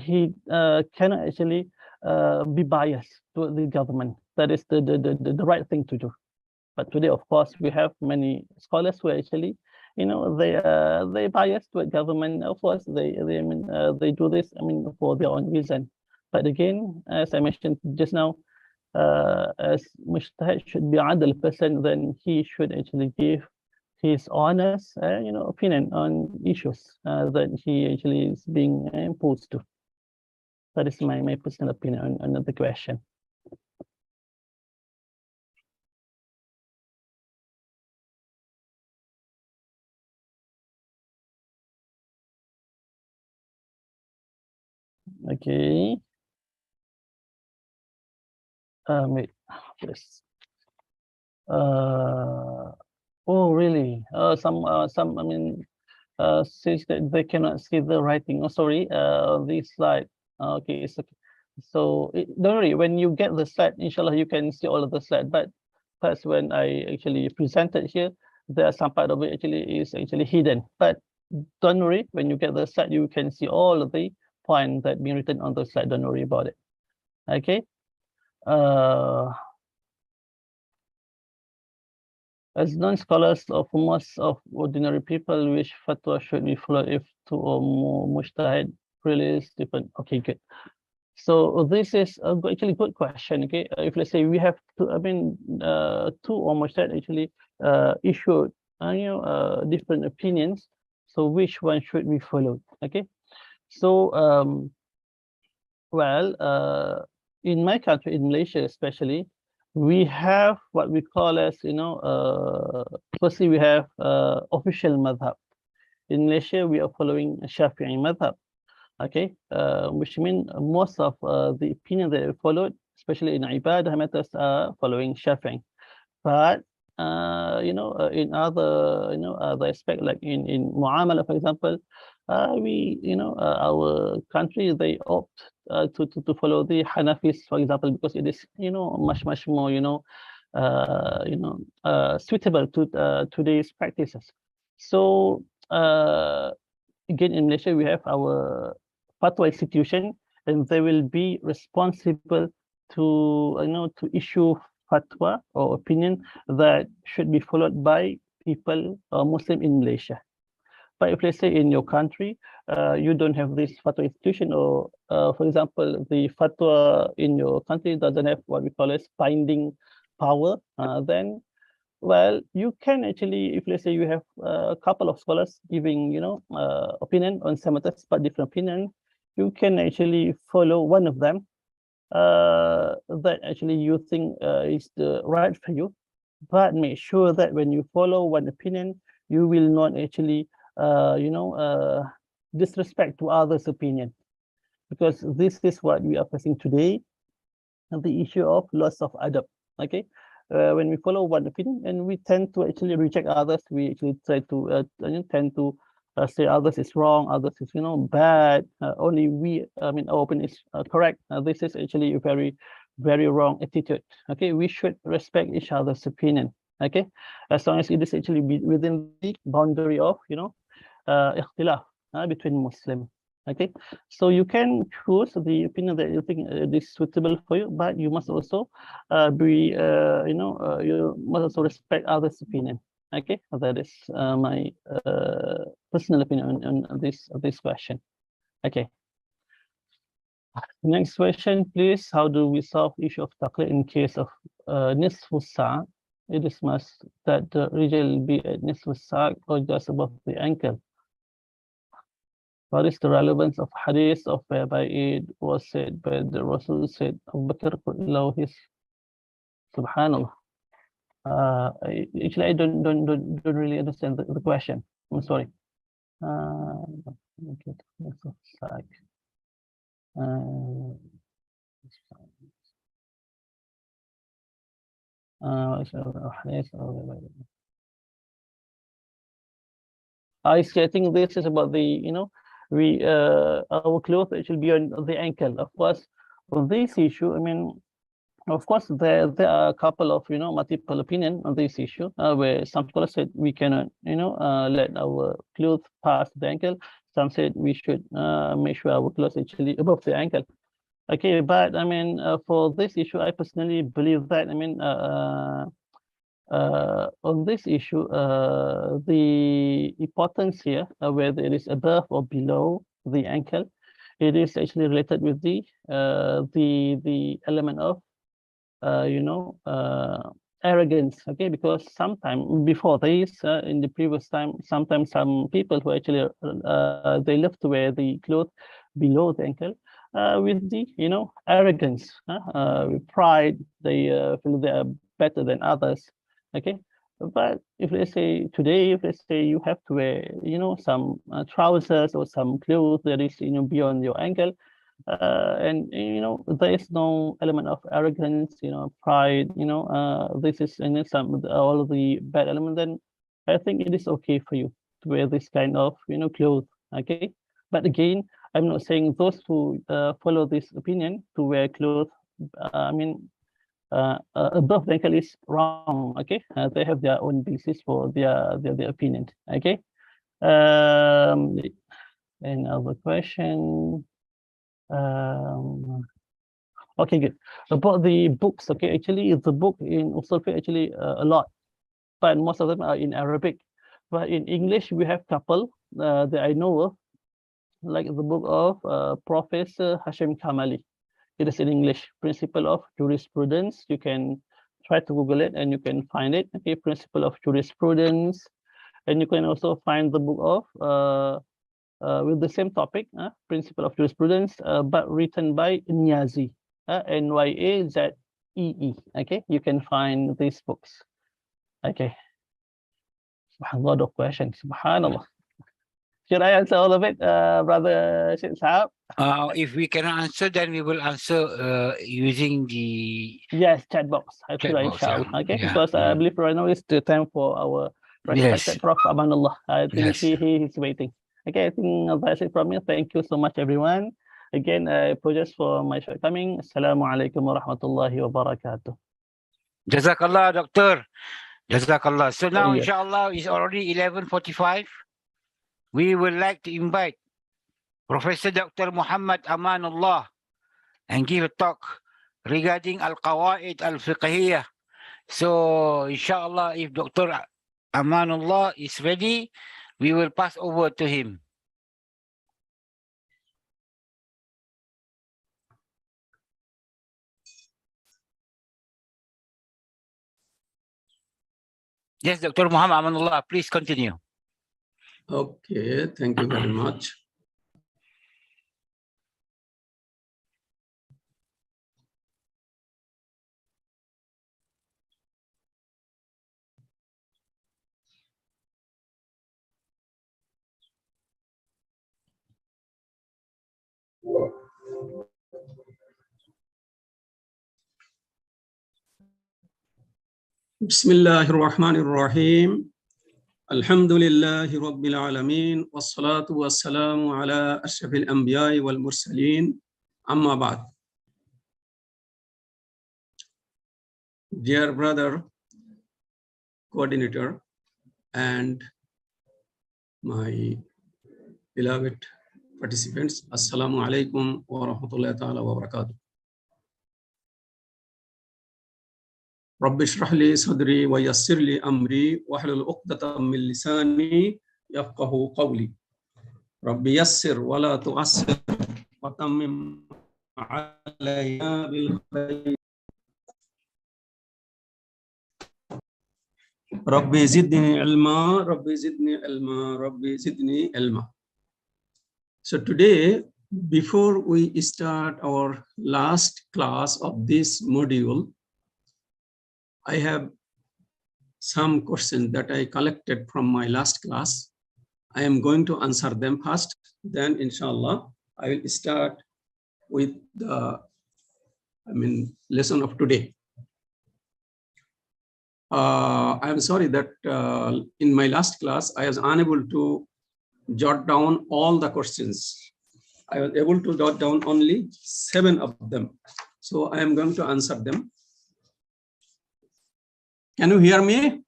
he cannot actually be biased to the government. That is the right thing to do. But today, of course, we have many scholars who actually, they biased to government. Of course, they do this, for their own reason. But again, as I mentioned just now, as Mujtahid should be adil person, then he should actually give his honest, opinion on issues that he actually is being imposed to. That is my personal opinion on the question. Okay. Wait, please. Oh, really? Some says that they cannot see the writing. Oh, sorry. This slide. Okay, it's okay. So don't worry. When you get the slide, inshallah, you can see all of the slide. But first, when I actually presented here, there are some part of it actually is actually hidden. But don't worry. When you get the slide, you can see all of the points that being written on the slide. Don't worry about it. Okay. As non-scholars of most of ordinary people, which fatwa should be followed if two or more mujtahid really is different? Okay, good. So this is actually good question. Okay, if let's say we have two, two or mujtahid actually issued different opinions. So which one should be followed? Okay, so well, in my country, in Malaysia especially, we have what we call as, firstly we have official madhab. In Malaysia, we are following Shafi'i madhab, okay, which means most of the opinion that we followed, especially in ibadah matters, are following Shafi'i. But in other other aspect, like in muamala, for example, our country, they opt to follow the Hanafis, for example, because it is much more suitable to today's practices. So again, in Malaysia, we have our fatwa institution, and they will be responsible to issue fatwa or opinion that should be followed by people Muslim in Malaysia. But if let's say in your country, you don't have this fatwa institution, or for example, the fatwa in your country doesn't have what we call as binding power, then well, you can actually, if let's say you have a couple of scholars giving, opinion on some matters, but different opinion, you can actually follow one of them that actually you think is the right for you, but make sure that when you follow one opinion, you will not actually, disrespect to others' opinion, because this is what we are facing today, the issue of loss of adab. Okay, when we follow one opinion and we tend to actually reject others, we actually try to tend to say others is wrong, others is bad. Only we, our opinion is correct. This is actually a very, very wrong attitude. Okay, we should respect each other's opinion. Okay, as long as it is actually within the boundary of ikhtilaf between Muslim. Okay, so you can choose the opinion that you think is suitable for you, but you must also you must also respect others' opinion. Okay, that is my personal opinion on this question. Okay. Next question, please. How do we solve issue of taqlid in case of nisfu sa'? It is must that the rijal be at nisfu sa' or just above the ankle. What is the relevance of hadith of whereby it was said by the Rasul said Abu Bakr law his subhanallah. Actually, I don't really understand the question. I'm sorry. Okay. I think this is about the our clothes should be on the ankle. Of course, on this issue, of course, there are a couple of multiple opinion on this issue, where some scholars said we cannot let our clothes pass the ankle. Some said we should make sure our clothes actually above the ankle. Okay, but for this issue, I personally believe that on this issue, the importance here, whether it is above or below the ankle, it is actually related with the element of arrogance. Okay, because sometime before this, in the previous time, sometimes some people who actually they love to wear the clothes below the ankle with the arrogance, with pride. They feel they are better than others. Okay, but if let's say today, if let's say you have to wear some trousers or some clothes that is beyond your ankle, and there is no element of arrogance, pride, this is some all of the bad elements, then I think it is okay for you to wear this kind of clothes. Okay, but again, I'm not saying those who follow this opinion to wear clothes above the ankle is wrong. Okay, they have their own basis for their opinion. Okay, another question. Okay, good. About the books, okay, actually the book in Usul al-Fiqh actually a lot, but most of them are in Arabic. But in English, we have couple that I know of, like the book of Professor Hashim Kamali. It is in English, Principle of Jurisprudence. You can try to Google it and you can find it. Okay, Principle of Jurisprudence. And you can also find the book of with the same topic, Principle of Jurisprudence, but written by Nyazi, N-Y-A-Z-E-E. Okay, you can find these books. Okay. A lot of questions. Subhanallah. Should I answer all of it, Brother Sheikh Sahab? If we cannot answer, then we will answer using the chat box. Inshallah. Okay, yeah. Because I believe right now is the time for our respected Prof. Amanullah. I think he is waiting. Okay, I think that's it from me. Thank you so much, everyone. Again, I apologize for my shortcoming. Assalamu alaikum wa rahmatullahi wa barakatuh. Jazakallah, Doctor. Jazakallah. So now, inshallah, it's already 11:45. We would like to invite Professor Dr. Muhammad Amanullah and give a talk regarding Al-Qawa'id al-Fiqhiyyah. So, inshallah, if Dr. Amanullah is ready, we will pass over to him. Yes, Dr. Muhammad Amanullah, please continue. Okay, thank you very much. Bismillahirrahmanirrahim. Alhamdulillahi Rabbil Alameen. Wassalatu wassalamu ala ashrafil anbiya'i wal mursaleen. Amma ba'd. Dear brother, coordinator, and my beloved participants, Assalamu alaikum wa rahmatullahi ta'ala wa barakatuh. Rabbi shrah li sadri wa yassir li amri wahlul 'uqdatam min lisani yafqahu qawli. Rabbi yassir wa la tu'assir wa tammim 'alayya bil khair. Rabbi zidni ilma, Rabbi zidni ilma, Rabbi zidni ilma. So today, before we start our last class of this module, I have some questions that I collected from my last class. I am going to answer them first, then inshallah, I will start with the lesson of today. I am sorry that in my last class, I was unable to jot down all the questions. I was able to jot down only 7 of them. So I am going to answer them. Can you hear me?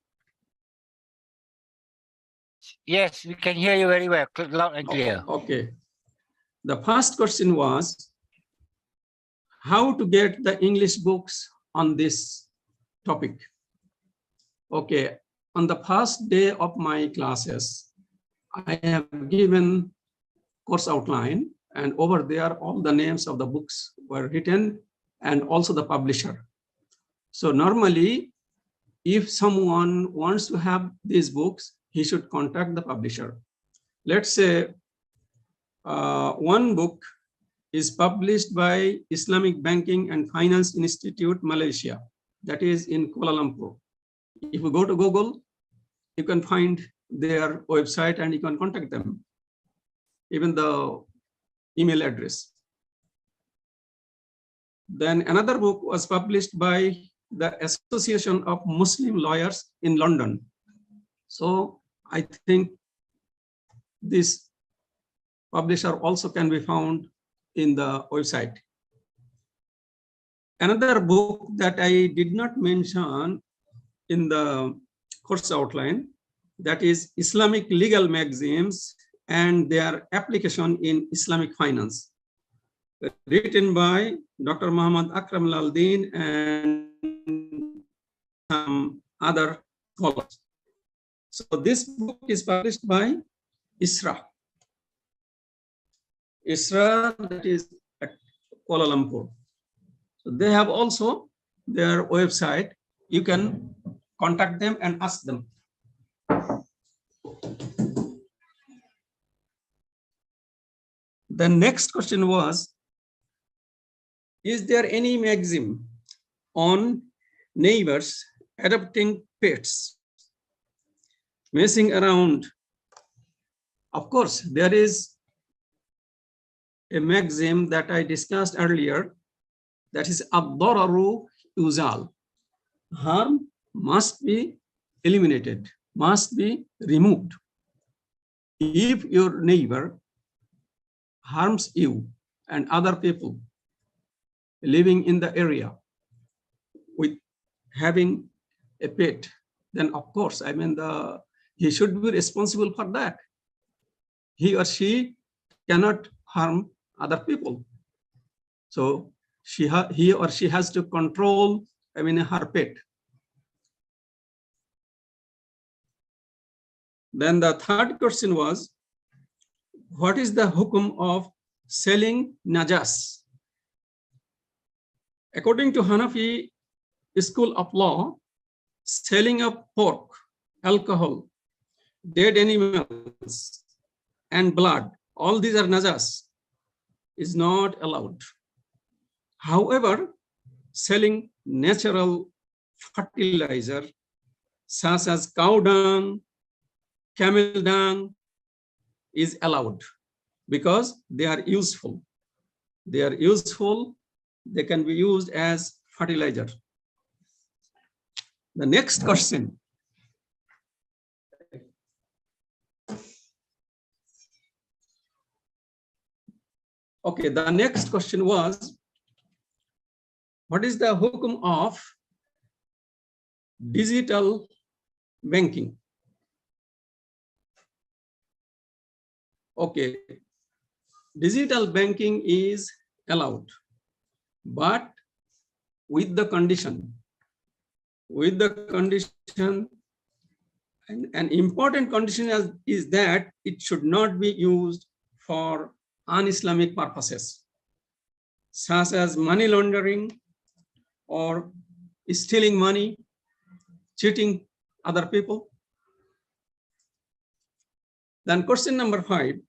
Yes, we can hear you very well, loud and clear. Okay. The first question was how to get the English books on this topic. Okay, on the first day of my classes, I have given course outline, and over there all the names of the books were written and also the publisher. So normally, if someone wants to have these books, he should contact the publisher. Let's say one book is published by Islamic Banking and Finance Institute, Malaysia, that is in Kuala Lumpur. If you go to Google, you can find their website and you can contact them, even the email address. Then another book was published by the Association of Muslim Lawyers in London. So I think this publisher also can be found in the website. Another book that I did not mention in the course outline, that is Islamic Legal Maxims and their application in Islamic finance, written by Dr. Muhammad Akram Al-Din and some other scholars. So this book is published by ISRA. ISRA, that is at Kuala Lumpur. So they have also their website. You can contact them and ask them. The next question was, is there any maxim on neighbors adopting pets, messing around? Of course, there is a maxim that I discussed earlier, that is ad-dararu yuzal. Harm must be eliminated, must be removed. If your neighbor harms you and other people living in the area with having a pet, then of course, he should be responsible for that. He or she cannot harm other people. So he or she has to control, her pet. Then the third question was, what is the hukum of selling najas? According to Hanafi school of law, selling of pork alcohol, dead animals, and blood, all these are najas, is not allowed. However, selling natural fertilizer such as cow dung, camel dung is allowed because they are useful. They are useful, they can be used as fertilizer. The next question. Okay, the next question was, what is the hukum of digital banking? Okay, digital banking is allowed, but with the condition, and an important condition is that it should not be used for un-Islamic purposes, such as money laundering or stealing money, cheating other people. Then question number 5,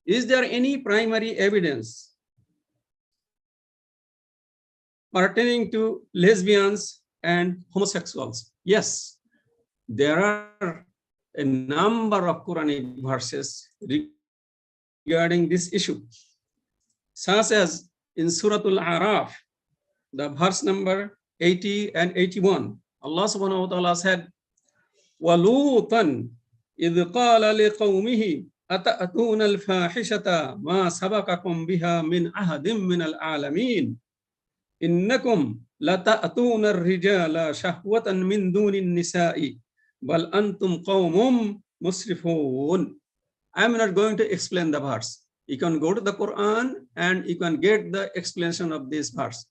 is there any primary evidence pertaining to lesbians and homosexuals? Yes, there are a number of Quranic verses regarding this issue, such as in Surah Al-Araf, the verse number 80 and 81, Allah subhanahu wa ta'ala said, وَلُوطًا إِذْ قَالَ لِقَوْمِهِ أَتَأْتُونَ الْفَاحِشَةَ مَا سَبَقَكُمْ بِهَا مِنْ أَحَدٍ مِنَ الْعَالَمِينَ إِنَّكُمْ لَتَأْتُونَ الرِّجَالَ شَهْوَةً مِنْ دُونِ النِّسَاءِ بَلْ أَنْتُمْ قَوْمٌ مُسْرِفُونَ. I'm not going to explain the verse. You can go to the Quran and you can get the explanation of this verse.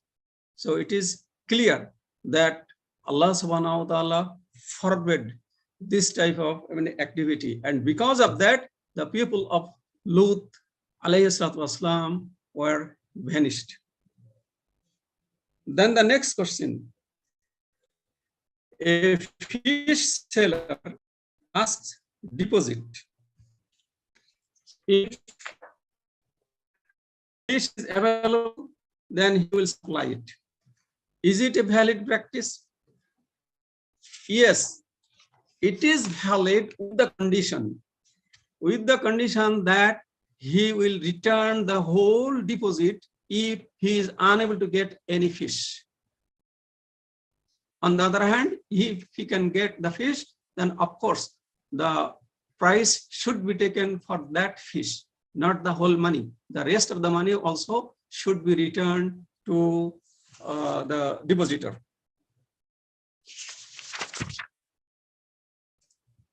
So it is clear that Allah subhanahu wa ta'ala forbade this type of activity. And because of that, the people of Lut alayhi salatu wasalam were vanished. Then the next question. A fish seller asks deposit. If fish is available, then he will supply it. Is it a valid practice? Yes, it is valid with the condition that he will return the whole deposit if he is unable to get any fish. On the other hand, if he can get the fish, then of course the price should be taken for that fish, not the whole money. The rest of the money also should be returned to the depositor.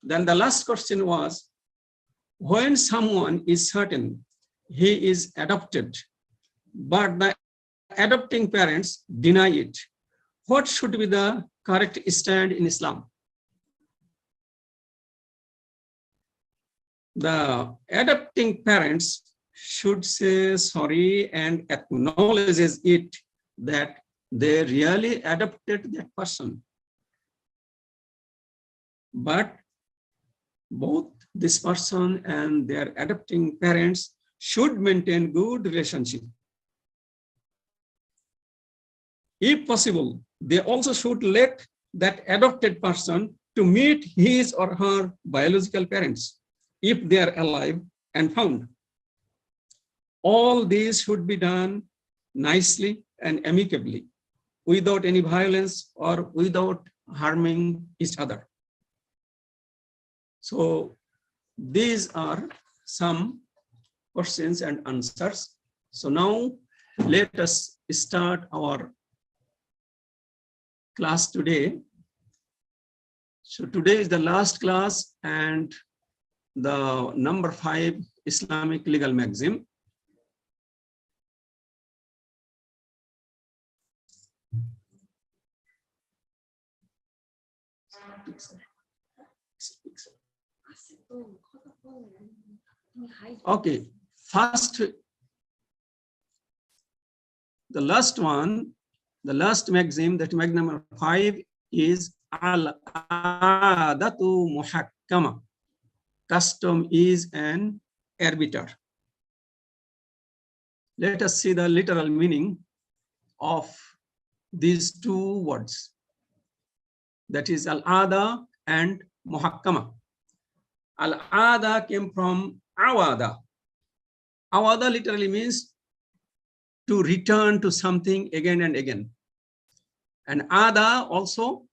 Then the last question was, when someone is certain he is adopted, but the adopting parents deny it, what should be the correct stand in Islam? The adopting parents should say sorry and acknowledges it that they really adopted that person. But both this person and their adopting parents should maintain good relationship. If possible, they also should let that adopted person to meet his or her biological parents if they are alive and found. All these should be done nicely and amicably, without any violence or without harming each other. So these are some questions and answers. So now let us start our class today. So today is the last class and the number 5 Islamic legal maxim. Okay, first, the last one, the last maxim, that maxim number 5 is al-adatu muhakkama. Custom is an arbiter. Let us see the literal meaning of these two words. That is al-ada and muhakkama. Al-ada came from awada. Awada literally means to return to something again and again. And ada also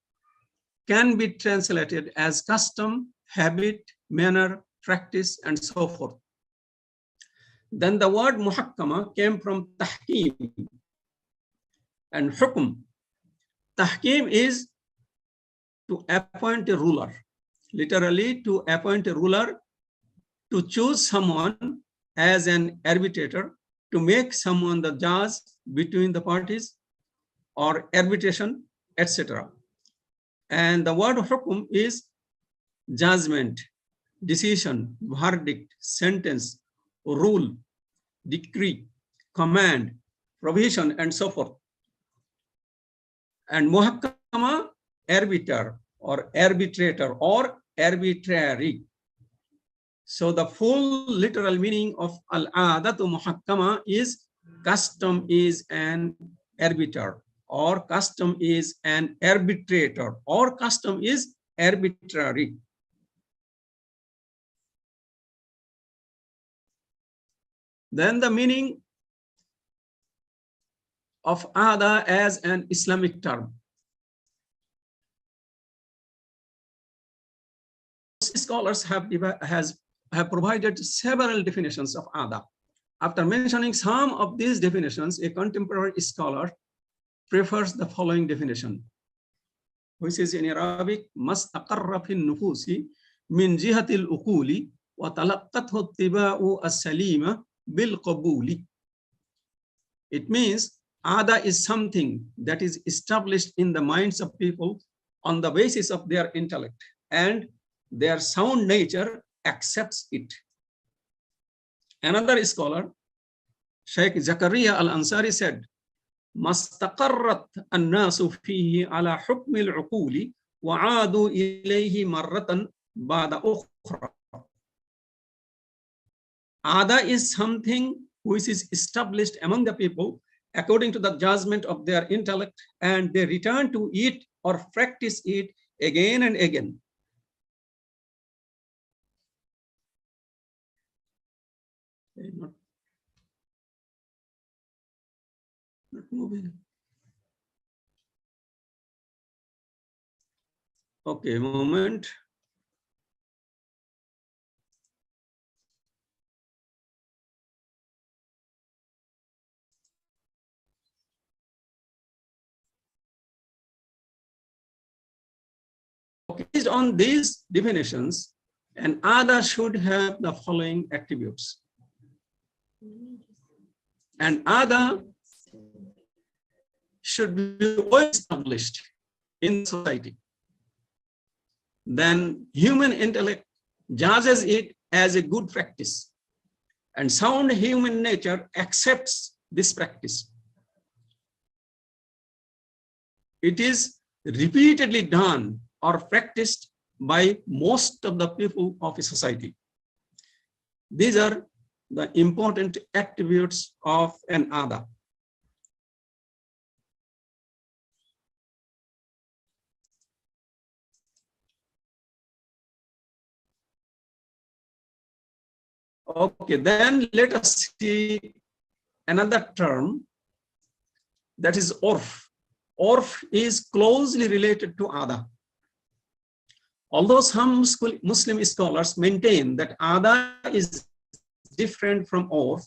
can be translated as custom, habit, manner, practice, and so forth. Then the word muhakkama came from tahkim and hukum. Tahkim is to appoint a ruler, literally to appoint a ruler, to choose someone as an arbitrator, to make someone the judge between the parties or arbitration, etc. And the word hukum is judgment, decision, verdict, sentence, rule, decree, command, provision, and so forth. And muhakkama, arbiter or arbitrator or arbitrary. So the full literal meaning of al-adatu muhakkama is custom is an arbiter, or custom is an arbitrator, or custom is arbitrary. Then the meaning of ada as an Islamic term. Scholars have provided several definitions of ada. After mentioning some of these definitions, a contemporary scholar prefers the following definition, which is in Arabic, mastaqarra fi nufusi min jihatil uquli wa talaqqathu ittiba'u as-salima bil qabuli. It means ada is something that is established in the minds of people on the basis of their intellect, and their sound nature accepts it. Another scholar, Sheikh Zakaria al-Ansari, said, mastaqarrat an-nasu fihi ala hukm al-uquli wa aadu ilayhi marratan ba'da ukhra. Ada is something which is established among the people according to the judgment of their intellect, and they return to it or practice it again and again. Not moving. Okay, moment. Okay, based on these definitions, an ada should have the following attributes. An ada should be well established in society. Then human intellect judges it as a good practice, and sound human nature accepts this practice. It is repeatedly done or practiced by most of the people of a society. These are the important attributes of an ada. Okay, then let us see another term, that is orf. Orf is closely related to ada. Although some Muslim scholars maintain that ada is different from orf,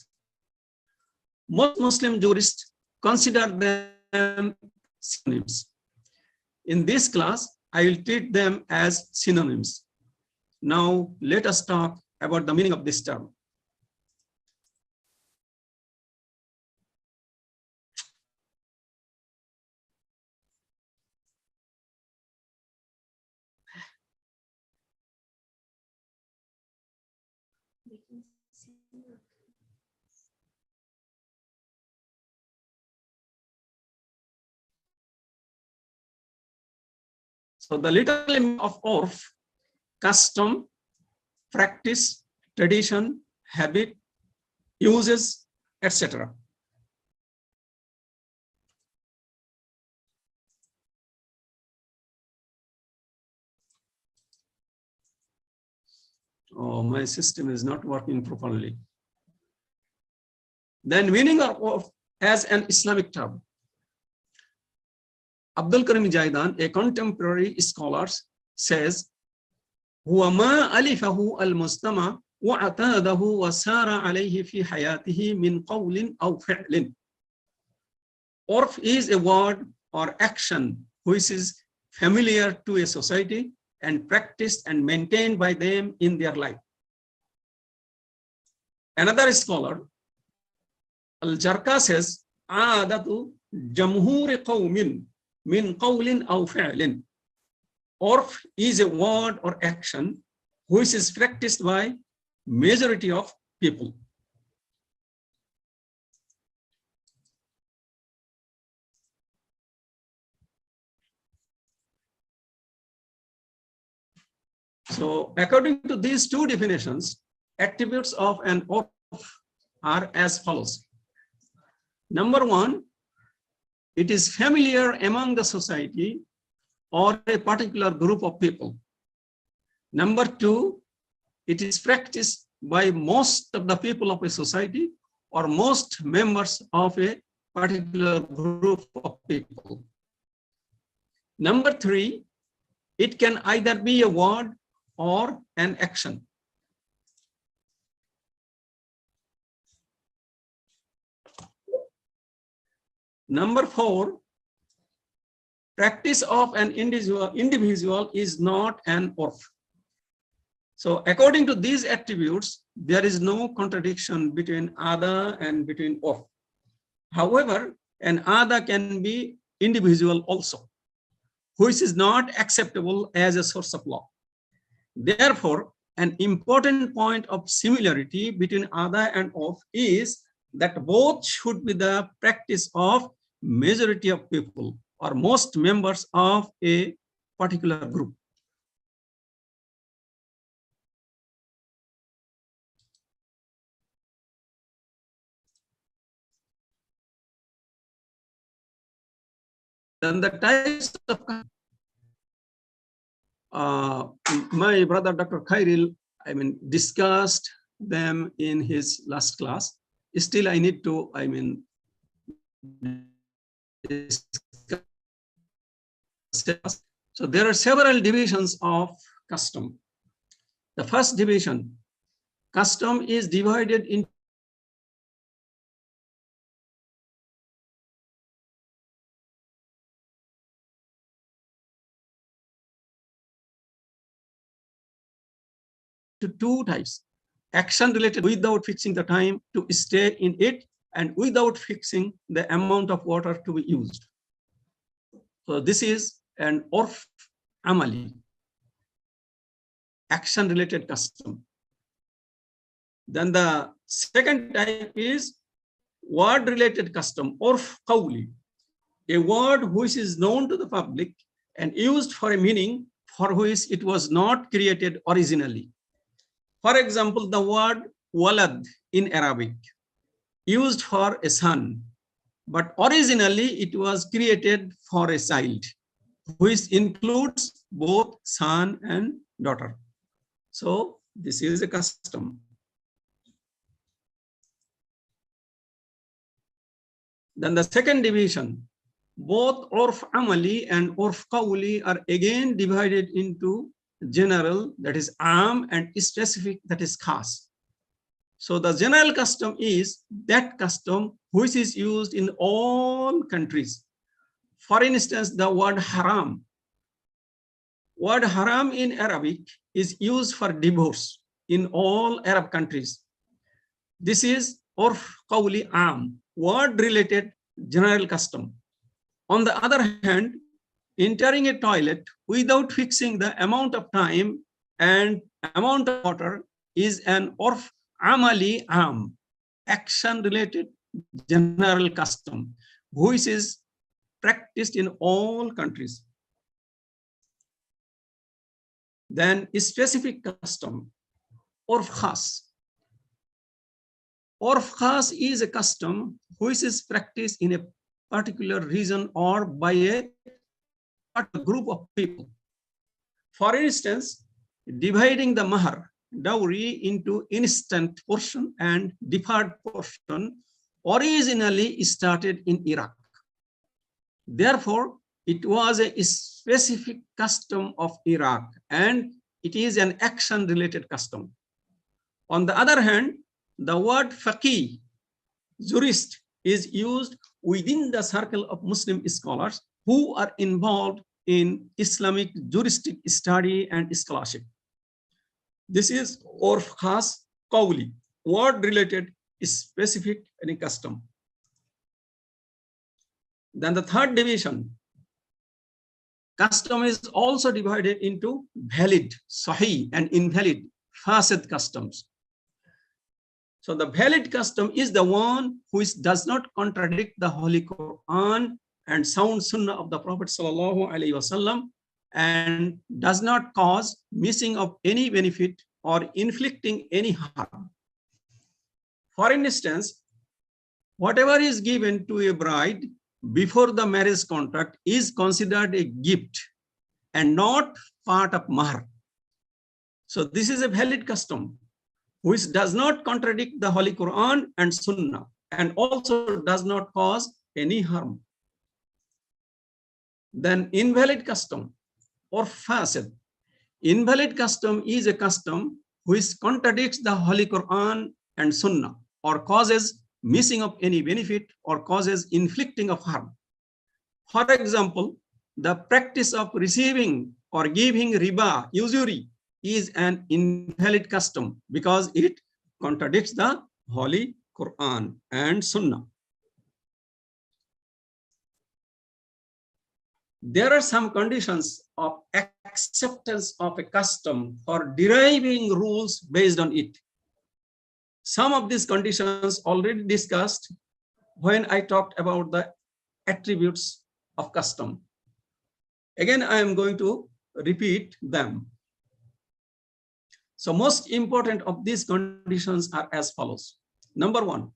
most Muslim jurists consider them synonyms. In this class, I will treat them as synonyms. Now, let us talk about the meaning of this term. So the literal meaning of urf, custom, practice, tradition, habit, uses, etc. Oh, my system is not working properly. Then meaning of as an Islamic term. Abdul Karim Jaidan, a contemporary scholar, says, هو ما ألفه المجتمع وأعتاده وسار عليه في حياته من قول أو فعل. Urf is a word or action which is familiar to a society and practiced and maintained by them in their life. Another scholar, Al-Jarqa, says, عادة جمهور قوم من قول أو فعل. Urf is a word or action which is practiced by majority of people. So according to these two definitions, attributes of an urf are as follows. Number one, it is familiar among the society or a particular group of people. Number two, it is practiced by most of the people of a society or most members of a particular group of people. Number three, it can either be a word or an action. Number four, practice of an individual is not an urf. So according to these attributes, there is no contradiction between ada and between urf. However, an ada can be individual also, which is not acceptable as a source of law. Therefore, an important point of similarity between ada and urf is that both should be the practice of majority of people or most members of a particular group. Then the types of my brother Dr. Khairul, discussed them in his last class. Still, I need to, so there are several divisions of custom. The first division, custom is divided into two types. Action related without fixing the time to stay in it and without fixing the amount of water to be used. So this is an urf amali, action related custom. Then the second type is word related custom, urf qawli, a word which is known to the public and used for a meaning for which it was not created originally. For example, the word walad in Arabic, used for a son, but originally it was created for a child, which includes both son and daughter. So this is a custom. Then the second division, both urf amali and urf qawli are again divided into general, that is am, and specific, that is khas. So the general custom is that custom which is used in all countries. For instance, the word haram. Word haram in Arabic is used for divorce in all Arab countries. This is urf qawli am, word related general custom. On the other hand, entering a toilet without fixing the amount of time and amount of water is an urf amali am, action related general custom, which is practiced in all countries. Then specific custom, urf khas. Urf khas is a custom which is practiced in a particular region or by a group of people. For instance, dividing the mahar, dowry, into instant portion and deferred portion originally started in Iraq. Therefore, it was a specific custom of Iraq and it is an action-related custom. On the other hand, the word faqih, jurist, is used within the circle of Muslim scholars who are involved in Islamic juristic study and scholarship. This is urf khas qawli, word-related, specific, and custom. Then the third division, custom is also divided into valid, sahih, and invalid, fasid customs. So the valid custom is the one which does not contradict the Holy Quran and sound sunnah of the Prophet ﷺ and does not cause missing of any benefit or inflicting any harm. For instance, whatever is given to a bride before the marriage contract is considered a gift and not part of mahar. So this is a valid custom which does not contradict the Holy Quran and Sunnah and also does not cause any harm. Then invalid custom or fasid. Invalid custom is a custom which contradicts the Holy Quran and Sunnah or causes missing of any benefit or causes inflicting of harm. For example, the practice of receiving or giving riba, usury, is an invalid custom because it contradicts the Holy Quran and Sunnah. There are some conditions of acceptance of a custom for deriving rules based on it. Some of these conditions already discussed when I talked about the attributes of custom. Again, I am going to repeat them. So most important of these conditions are as follows. Number one,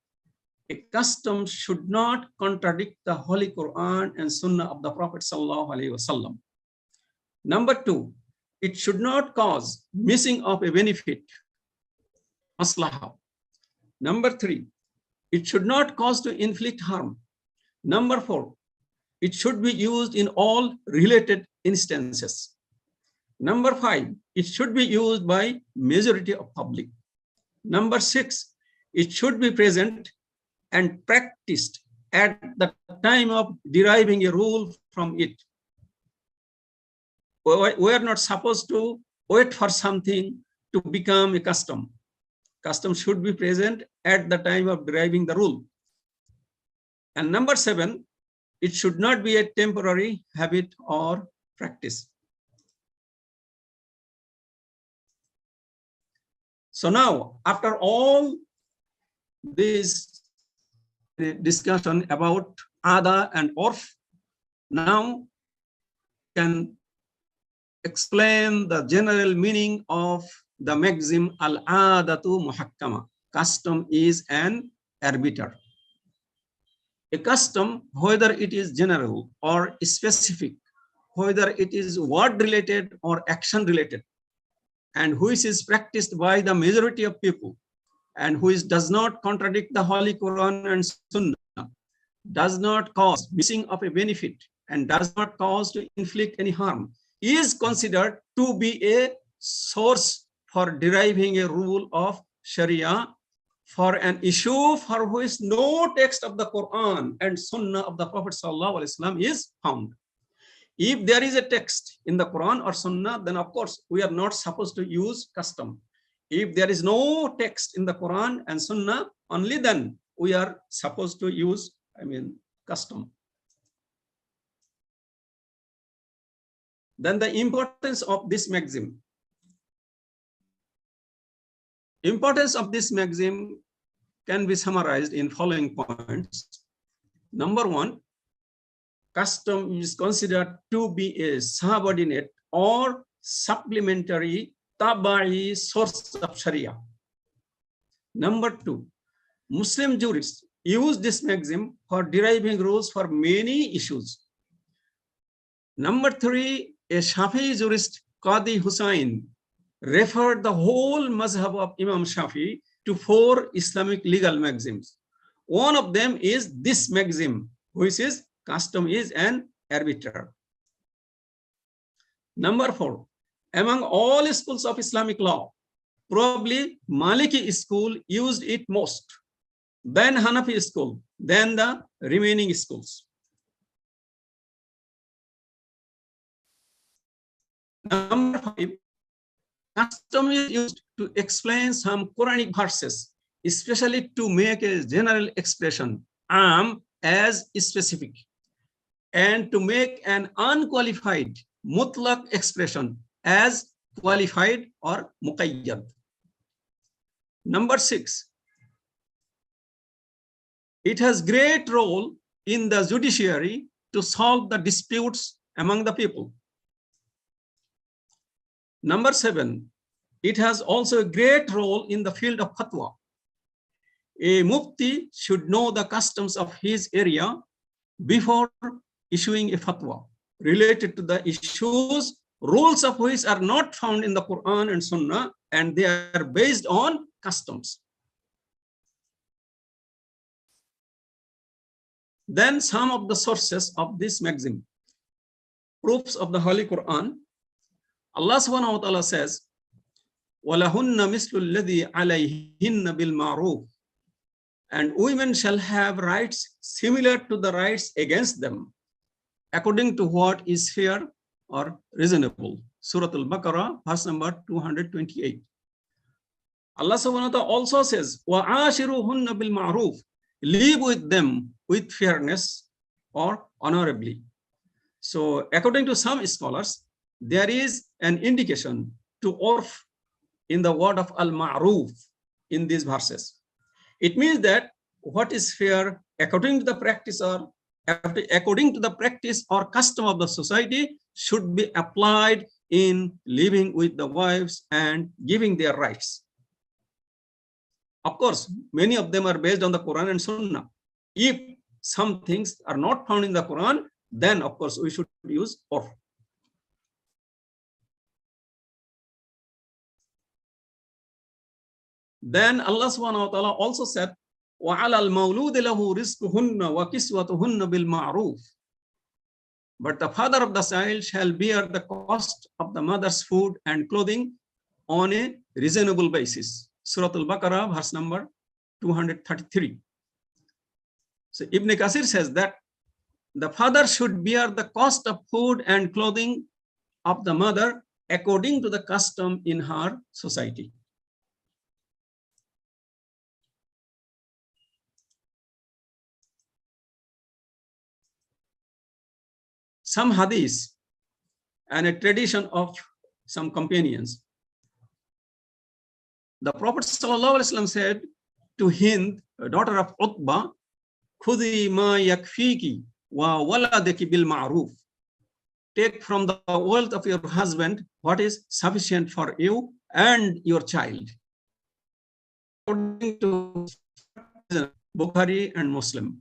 a custom should not contradict the Holy Quran and Sunnah of the Prophet ﷺ. Number two, it should not cause missing of a benefit, maslahah. Number three, it should not cause to inflict harm. Number four, it should be used in all related instances. Number five, it should be used by majority of public. Number six, it should be present and practiced at the time of deriving a rule from it. We are not supposed to wait for something to become a custom. Custom should be present at the time of deriving the rule. And number seven, it should not be a temporary habit or practice. So now, after all this discussion about ada and urf, now can explain the general meaning of the maxim al-adatu muhakkama. Custom is an arbiter. A custom, whether it is general or specific, whether it is word related or action related, and which is practiced by the majority of people, and which does not contradict the Holy Quran and Sunnah, does not cause missing of a benefit, and does not cause to inflict any harm, is considered to be a source for deriving a rule of Sharia for an issue for which no text of the Quran and Sunnah of the Prophet ﷺ is found. If there is a text in the Quran or Sunnah, then of course we are not supposed to use custom. If there is no text in the Quran and Sunnah, only then we are supposed to use, custom. Then the importance of this maxim. Importance of this maxim can be summarized in following points. Number one, custom is considered to be a subordinate or supplementary tabai source of Sharia. Number 2, Muslim jurists use this maxim for deriving rules for many issues. Number 3, a Shafi'i jurist, Qadi Hussain, referred the whole mazhab of Imam Shafi to 4 Islamic legal maxims. One of them is this maxim, which is custom is an arbiter. Number 4, among all schools of Islamic law, probably Maliki school used it most, then Hanafi school, then the remaining schools. Number 5, custom is used to explain some Quranic verses, especially to make a general expression, as specific, and to make an unqualified, mutlaq expression as qualified or muqayyad. Number 6, it has great role in the judiciary to solve the disputes among the people. Number 7, it has also a great role in the field of fatwa. A mufti should know the customs of his area before issuing a fatwa related to the issues, rules of which are not found in the Quran and Sunnah, and they are based on customs. Then some of the sources of this maxim. Proofs of the Holy Quran. Allah subhanahu wa ta'ala says, وَلَهُنَّ مِثْلُ الَّذِي عَلَيْهِنَّ بِالْمَعْرُوفِ, and women shall have rights similar to the rights against them, according to what is fair or reasonable. Surah Al-Baqarah, verse number 228. Allah subhanahu wa ta'ala also says, وَعَاشِرُهُنَّ بِالْمَعْرُوفِ, live with them with fairness or honorably. So according to some scholars, there is an indication to urf in the word of al-ma'ruf in these verses. It means that what is fair according to the practice or custom of the society should be applied in living with the wives and giving their rights. Of course, many of them are based on the Quran and Sunnah. If some things are not found in the Quran, then of course we should use urf. Then Allah subhanahu wa ta'ala also said, وَعَلَى الْمَوْلُودِ لَهُ رِزْقُهُنَّ وَكِسْوَتُهُنَّ بِالْمَعْرُوفِ, but the father of the child shall bear the cost of the mother's food and clothing on a reasonable basis. Surah Al-Baqarah, verse number 233. So Ibn Kasir says that the father should bear the cost of food and clothing of the mother according to the custom in her society. Some hadith and a tradition of some companions. The Prophet ﷺ said to Hind, daughter of Utbah, "Khudhi ma yakfiki wa waladaki bil ma'ruf." Take from the wealth of your husband what is sufficient for you and your child. According to Bukhari and Muslim.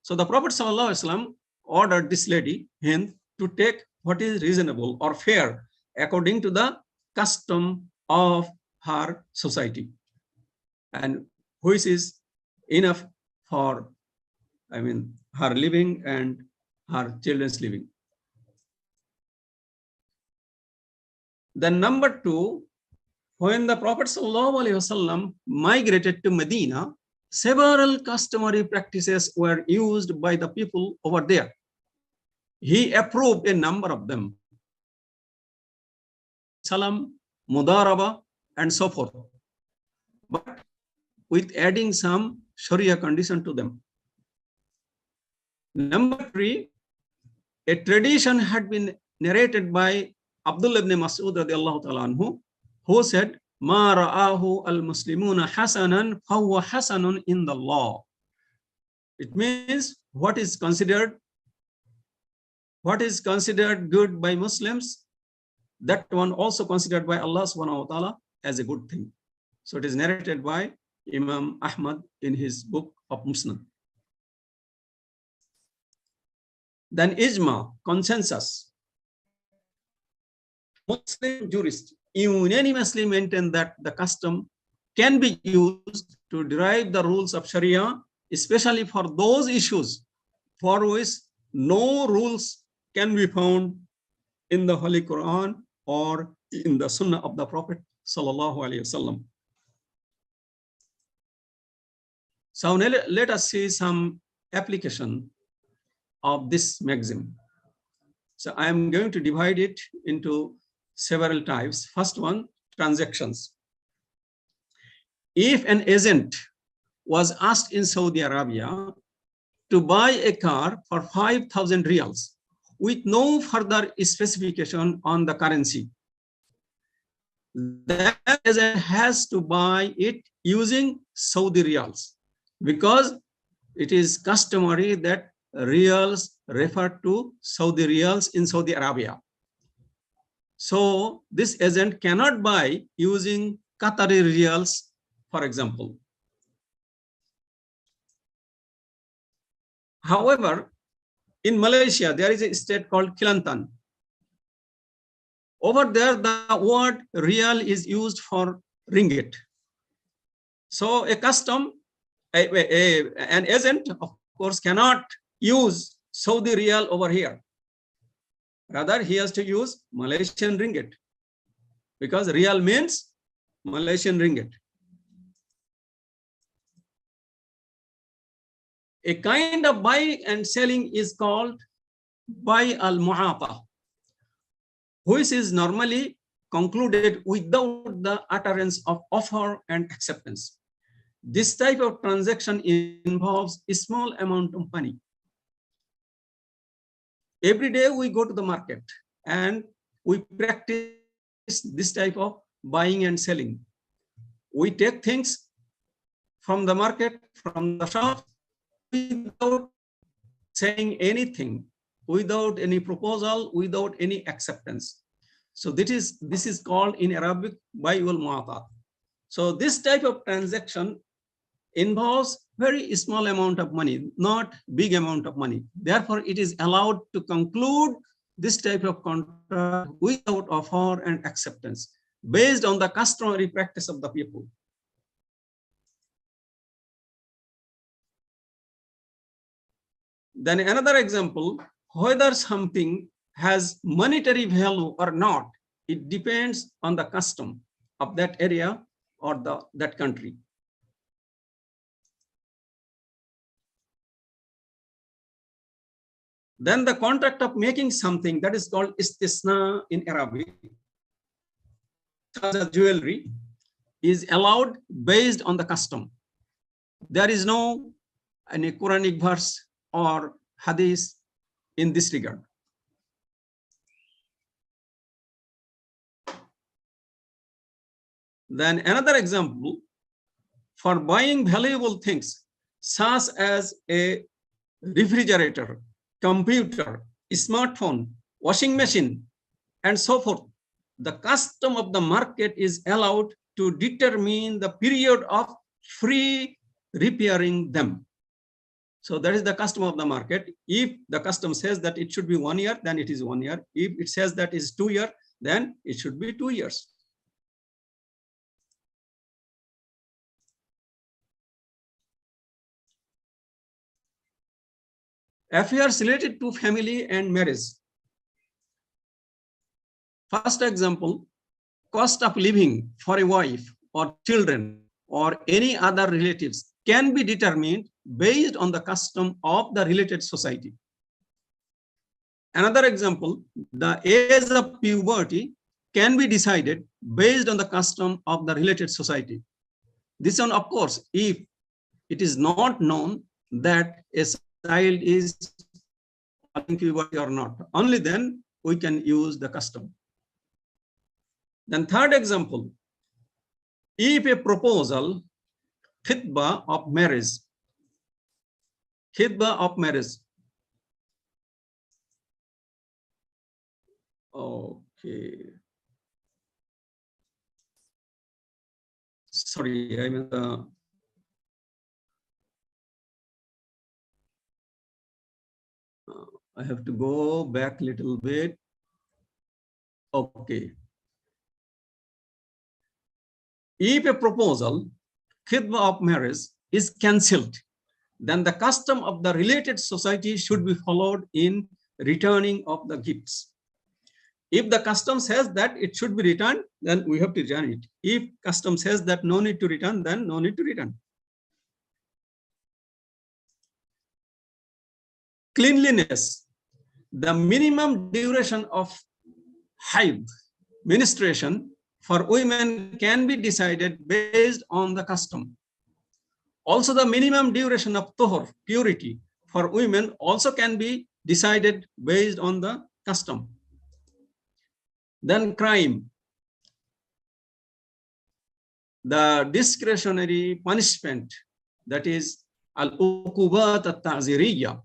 So the Prophet ﷺ ordered this lady, Hind, to take what is reasonable or fair according to the custom of her society, and which is enough for, her living and her children's living. Then number 2, when the Prophet ﷺ migrated to Medina, several customary practices were used by the people over there. He approved a number of them. Salam, Mudaraba, and so forth, but with adding some Sharia condition to them. Number 3, a tradition had been narrated by Abdul ibn Mas'ud radiallahu ta'ala anhu, who said, "Ma ra'ahu al-Muslimuna hasanan fahuwa hasanun in the law." It means what is considered good by Muslims, that one also considered by Allah subhanahu wa ta'ala as a good thing. So it is narrated by Imam Ahmad in his book of Musnad. Then ijma, consensus. Muslim jurists unanimously maintain that the custom can be used to derive the rules of Sharia, especially for those issues for which no rules can be found in the Holy Quran or in the Sunnah of the Prophet sallallahu alaihi wasallam. So now let us see some application of this maxim. So I am going to divide it into several types. First one, transactions. If an agent was asked in Saudi Arabia to buy a car for 5,000 riyals with no further specification on the currency, that agent has to buy it using Saudi riyals, because it is customary that riyals refer to Saudi riyals in Saudi Arabia. So this agent cannot buy using Qatari riyals, for example. However, in Malaysia, there is a state called Kelantan. Over there, the word riyal is used for ringgit. So an agent, of course, cannot use Saudi riyal over here. Rather, he has to use Malaysian ringgit, because riyal means Malaysian ringgit. A kind of buying and selling is called buy al-mu'ata, which is normally concluded without the utterance of offer and acceptance. This type of transaction involves a small amount of money. Every day we go to the market and we practice this type of buying and selling. We take things from the market, from the shop, without saying anything, without any proposal, without any acceptance. So this is called in Arabic bay' al-mu'ata. So this type of transaction involves very small amount of money, not big amount of money. Therefore, it is allowed to conclude this type of contract without offer and acceptance, based on the customary practice of the people. Then another example, whether something has monetary value or not, it depends on the custom of that area or that country. Then the contract of making something, that is called istisna in Arabic, such as jewelry, is allowed based on the custom. There is no any Quranic verse or hadith in this regard. Then another example, for buying valuable things, such as a refrigerator, computer, smartphone, washing machine, and so forth, the custom of the market is allowed to determine the period of free repairing them. So that is the custom of the market. If the custom says that it should be 1 year, then it is 1 year. If it says that is 2 years, then it should be 2 years. Affairs related to family and marriage. First example, cost of living for a wife or children or any other relatives can be determined based on the custom of the related society. Another example, the age of puberty can be decided based on the custom of the related society. This one, of course, if it is not known that a child is in puberty or not, only then we can use the custom. Then third example, if a proposal, khitbah of marriage, okay, sorry, I mean I have to go back a little bit. Okay. If a proposal, khidmah of marriage, is cancelled, then the custom of the related society should be followed in returning of the gifts. If the custom says that it should be returned, then we have to return it. If custom says that no need to return, then no need to return. Cleanliness. The minimum duration of haid, menstruation, for women can be decided based on the custom. Also, the minimum duration of tuhur, purity, for women also can be decided based on the custom. Then crime. The discretionary punishment, that is al-uqubat al-ta'ziriyya,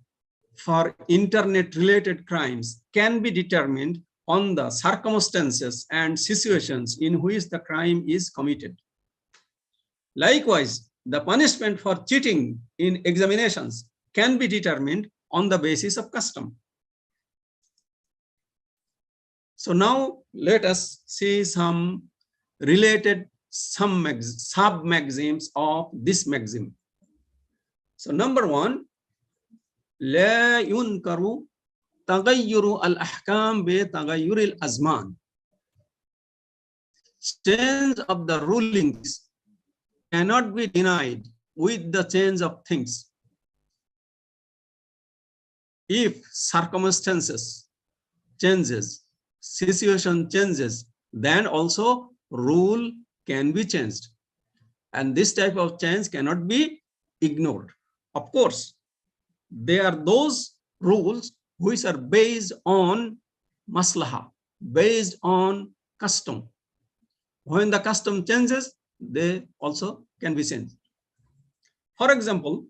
for internet-related crimes can be determined on the circumstances and situations in which the crime is committed. Likewise, the punishment for cheating in examinations can be determined on the basis of custom. So now let us see some related sub-maxims of this maxim. So number one, لا ينكر تغير الأحكام بتغير الأزمان. Change of the rulings cannot be denied with the change of things. If circumstances changes, situation changes, then also rule can be changed. And this type of change cannot be ignored. Of course, there are those rules which are based on maslaha, based on custom. When the custom changes, they also can be changed. For example,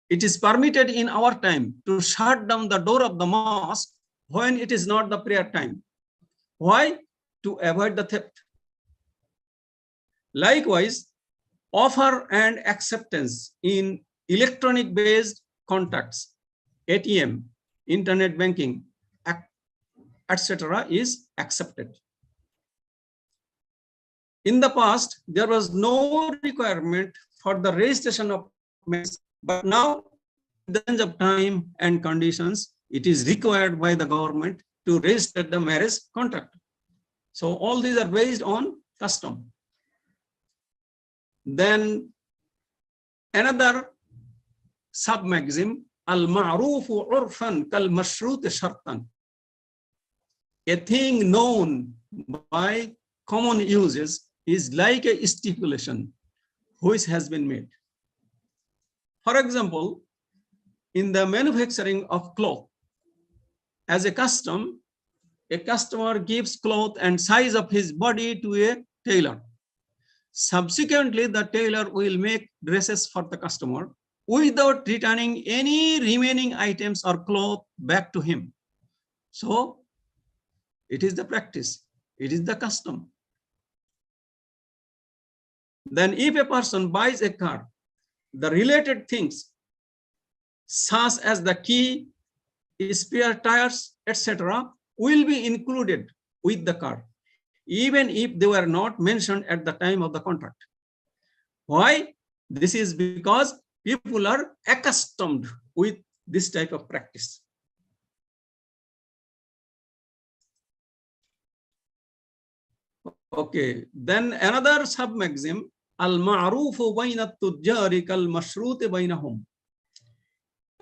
it is permitted in our time to shut down the door of the mosque when it is not the prayer time. Why? To avoid the theft. Likewise, offer and acceptance in electronic based contacts, ATM, internet banking, etc. is accepted. In the past, there was no requirement for the registration of marriage, but now, in the change of time and conditions, it is required by the government to register the marriage contract. So all these are based on custom. Then another sub-maxim, al-ma'rufu urfan kal-mashrut shartan. A thing known by common uses is like a stipulation which has been made. For example, in the manufacturing of cloth, as a custom, a customer gives cloth and size of his body to a tailor. Subsequently, the tailor will make dresses for the customer without returning any remaining items or cloth back to him. So, it is the practice, it is the custom. Then if a person buys a car, the related things such as the key, spare tires, etc. will be included with the car, even if they were not mentioned at the time of the contract. Why? This is because people are accustomed with this type of practice. Okay, then another sub-maxim, al-ma'rufu bayna at-tujjari kal-mashrut baynahum.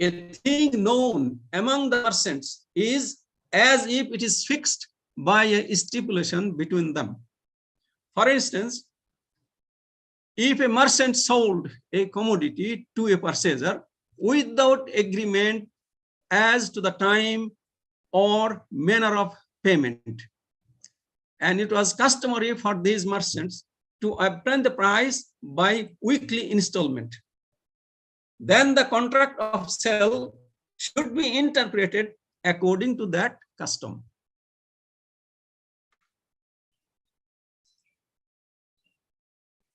A thing known among the merchants is as if it is fixed by a stipulation between them. For instance, if a merchant sold a commodity to a purchaser without agreement as to the time or manner of payment, and it was customary for these merchants to obtain the price by weekly installment, then the contract of sale should be interpreted according to that custom.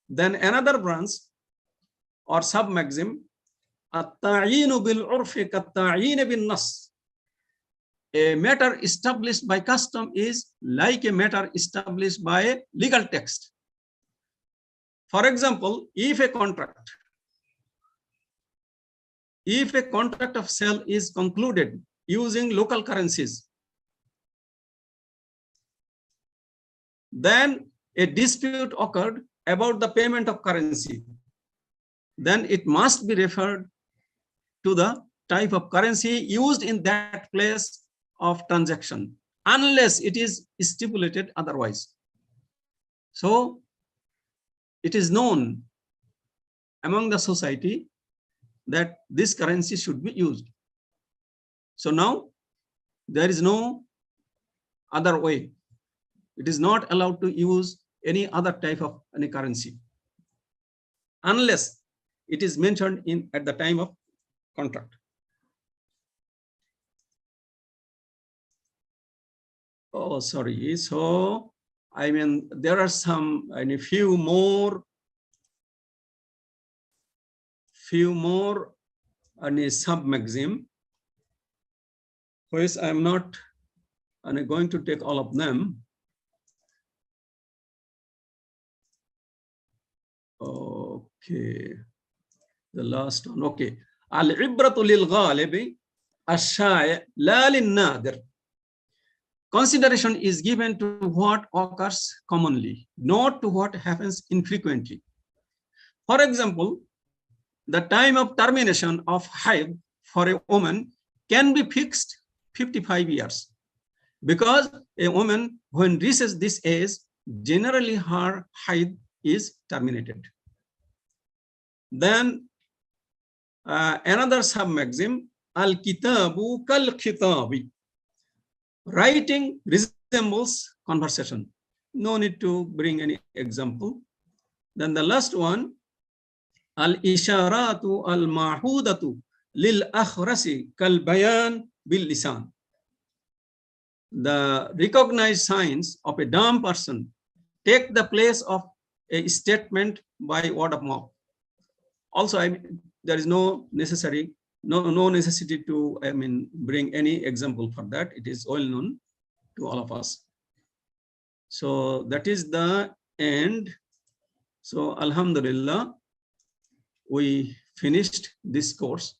Then another branch or sub-maxim, at-ta'yinu bil-urfi kat-ta'yin bin-nas. A matter established by custom is like a matter established by a legal text. For example, if a contract of sale is concluded using local currencies, then a dispute occurred about the payment of currency, then it must be referred to the type of currency used in that place of transaction, unless it is stipulated otherwise. So it is known among the society that this currency should be used. So now there is no other way. It is not allowed to use any other type of any currency unless it is mentioned in at the time of contract. Oh, sorry. So, I mean, there are some, and a few more and sub-maxim, which I'm not going to take all of them. Okay, the last one. Okay, al-ibratu lil-ghalibi ash-sha'i' la lin-nadir. Consideration is given to what occurs commonly, not to what happens infrequently. For example, the time of termination of haid for a woman can be fixed 55 years, because a woman, when reaches this age, generally her haid is terminated. Then another sub-maxim, al-kitabu kal-khitabi. Writing resembles conversation. No need to bring any example. Then the last one, al-isharatu al-mahudatu lil-akhrasi kal-bayan bil-lisan. The recognized signs of a dumb person take the place of a statement by word of mouth. Also, there is no necessity to bring any example for that. It is well known to all of us. So that is the end. So Alhamdulillah, we finished this course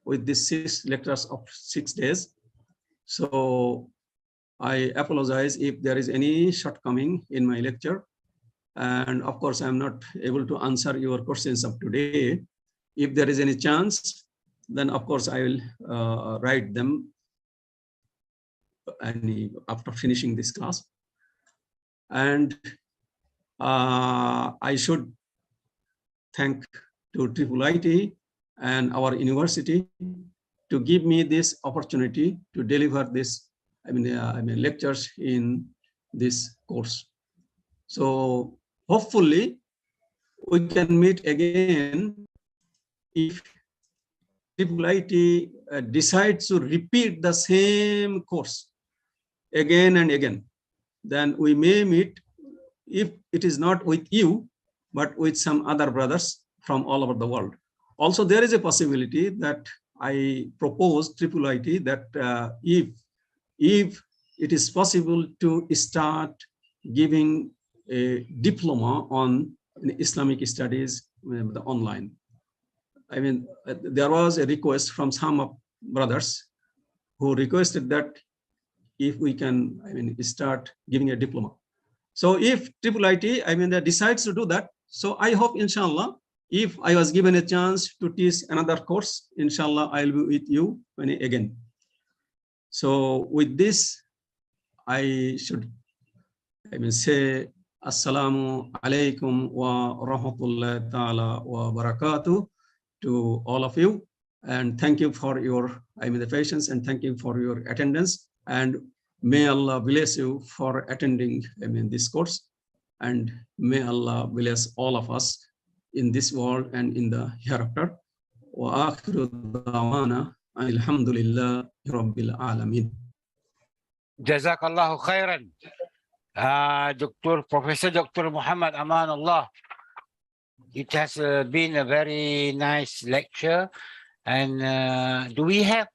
with these 6 lectures of 6 days. So I apologize if there is any shortcoming in my lecture. And of course, I'm not able to answer your questions of today. If there is any chance, then of course I will write them after finishing this class. And I should thank to IIIT and our university to give me this opportunity to deliver this lectures in this course. So hopefully we can meet again if IIIT decides to repeat the same course again and again. Then we may meet, if it is not with you, but with some other brothers from all over the world. Also, there is a possibility that I propose IIIT that if it is possible to start giving a diploma on Islamic studies online. There was a request from some brothers who requested that if we can, start giving a diploma. So if IIIT, decides to do that, so I hope, inshallah, if I was given a chance to teach another course, inshallah, I'll be with you again. So with this, I should say Assalamu alaikum wa rahmatullahi ta'ala wa barakatuh to all of you, and thank you for your the patience, and thank you for your attendance, and may Allah bless you for attending this course, and may Allah bless all of us in this world and in the hereafter. Wa akhiru da'wana alhamdulillahi rabbil alamin. Jazakallahu khairan. Professor Dr. Muhammad Amanullah. It has been a very nice lecture. And do we have